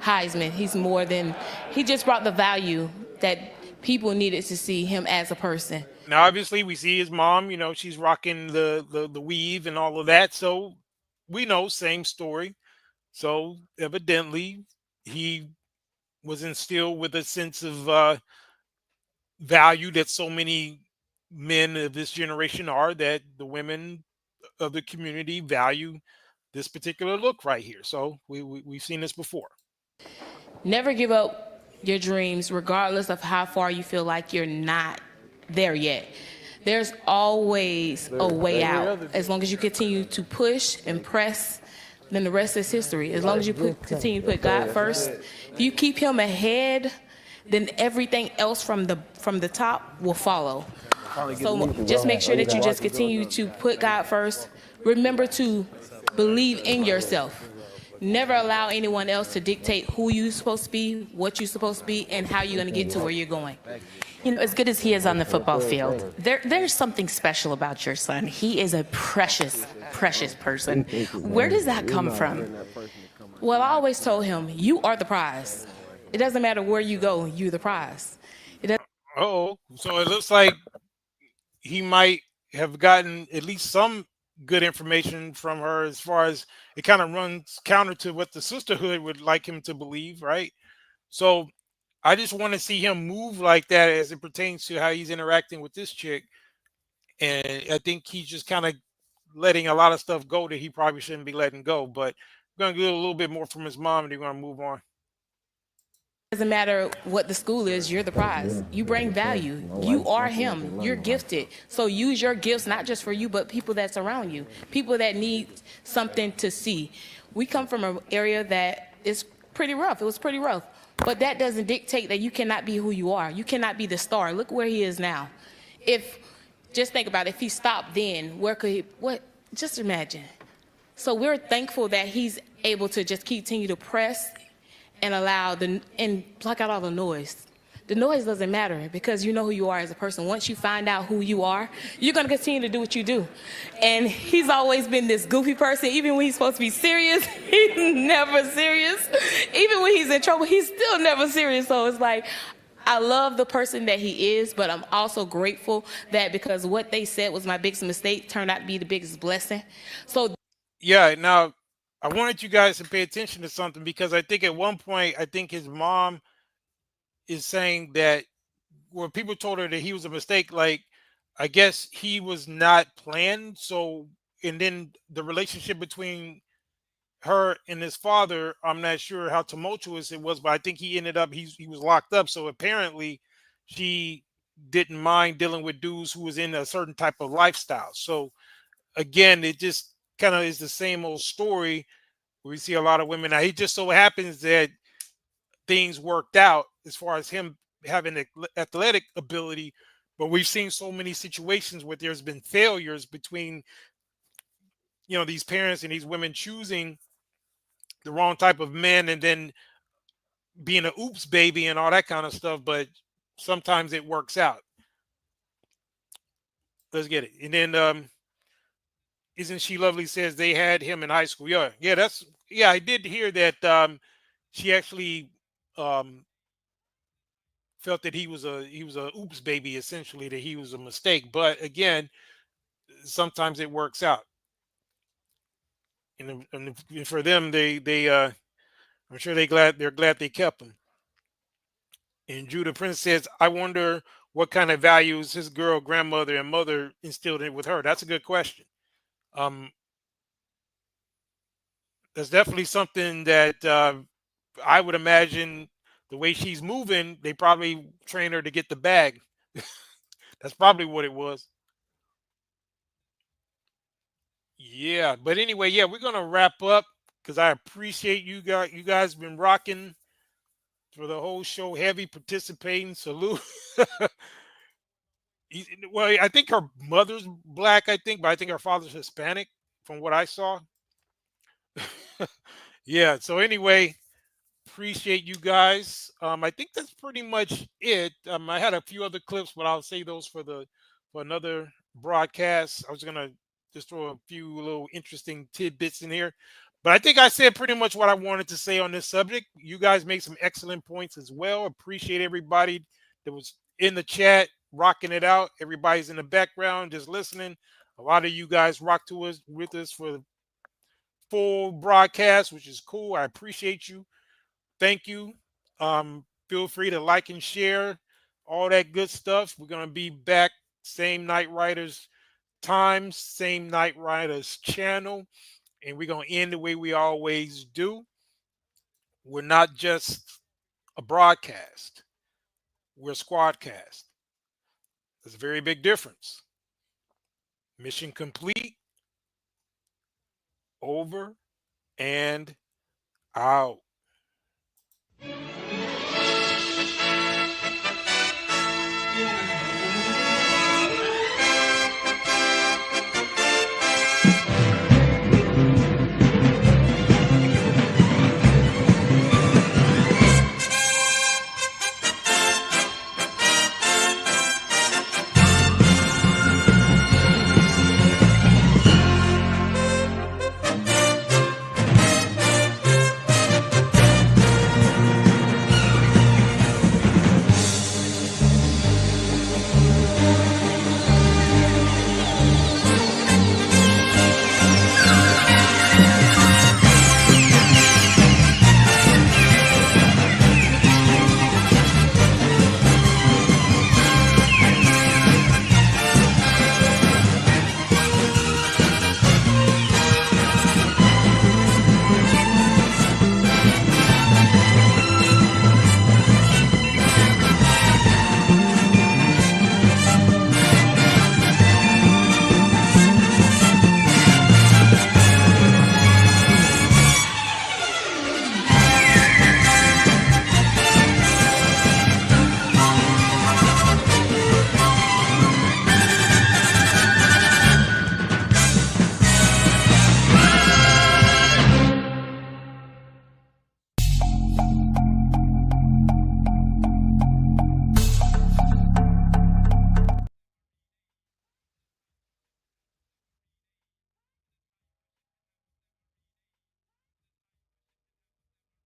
Heisman. He's more than, he just brought the value that people needed to see him as a person. Now, obviously, we see his mom, you know, she's rocking the weave and all of that. So we know, same story. So evidently, he was instilled with a sense of value that so many men of this generation are, that the women of the community value this particular look right here. So we've seen this before. Never give up your dreams, regardless of how far you feel like you're not there yet. There's always a way out. As long as you continue to push and press, then the rest is history. As long as you continue to put God first, if you keep him ahead, then everything else from the top will follow. So just make sure that you just continue to put God first. Remember to believe in yourself. Never allow anyone else to dictate who you're supposed to be, what you're supposed to be, and how you're going to get to where you're going. You know, as good as he is on the football field, there's something special about your son. He is a precious, precious person. Where does that come from? Well, I always told him, you are the prize. It doesn't matter where you go, you're the prize. So it looks like he might have gotten at least some good information from her, as far as it kind of runs counter to what the sisterhood would like him to believe, right? So I just want to see him move like that as it pertains to how he's interacting with this chick. And I think he's just kind of letting a lot of stuff go that he probably shouldn't be letting go. But we're going to get a little bit more from his mom, and we're going to move on. Doesn't matter what the school is, you're the prize. You bring value. You are him. You're gifted. So use your gifts, not just for you, but people that's around you, people that need something to see. We come from an area that is pretty rough. It was pretty rough. But that doesn't dictate that you cannot be who you are. You cannot be the star. Look where he is now. Just think about it. If he stopped then, where could he, just imagine. So we're thankful that he's able to just continue to press and and block out all the noise. The noise doesn't matter, because you know who you are as a person. Once you find out who you are, you're going to continue to do what you do. And he's always been this goofy person. Even when he's supposed to be serious, he's never serious. Even when he's in trouble, he's still never serious. So it's like, I love the person that he is, but I'm also grateful that because what they said was my biggest mistake turned out to be the biggest blessing. So yeah, now I wanted you guys to pay attention to something, because I think at one point, I think his mom is saying that when people told her that he was a mistake, like, I guess he was not planned. So, and then the relationship between her and his father, I'm not sure how tumultuous it was, but I think he ended up, he was locked up. So apparently she didn't mind dealing with dudes who was in a certain type of lifestyle. So again, it just kind of is the same old story. We see a lot of women. Now, he just so happens that things worked out as far as him having athletic ability, but we've seen so many situations where there's been failures between, you know, these parents and these women choosing the wrong type of men and then being a oops baby and all that kind of stuff. But sometimes it works out. Let's get it. And then Isn't She Lovely says they had him in high school. Yeah, I did hear that she actually felt that he was a oops baby, essentially, that he was a mistake. But again, sometimes it works out. And for them, I'm sure they're glad they kept him. And Judah Prince says, I wonder what kind of values his girl grandmother and mother instilled in with her. That's a good question. That's definitely something that I would imagine the way she's moving, they probably trained her to get the bag. That's probably what it was. Yeah, but anyway, yeah, we're gonna wrap up because I appreciate you guys. You guys been rocking for the whole show, heavy participating. Salute. Well, I think her mother's black, I think, but I think her father's Hispanic, from what I saw. Yeah. So anyway, appreciate you guys. I think that's pretty much it. I had a few other clips, but I'll save those for another broadcast. I was gonna just throw a few little interesting tidbits in here, but I think I said pretty much what I wanted to say on this subject. You guys made some excellent points as well. Appreciate everybody that was in the chat, rocking it out. Everybody's in the background just listening. A lot of you guys rock to us with us for the full broadcast, which is cool. I appreciate you. Thank you. Feel free to like and share all that good stuff. We're going to be back same Night Riders time, same Night Riders channel, and we're going to end the way we always do. We're not just a broadcast. We're a squadcast. There's a very big difference. Mission complete. Over and out. Yeah.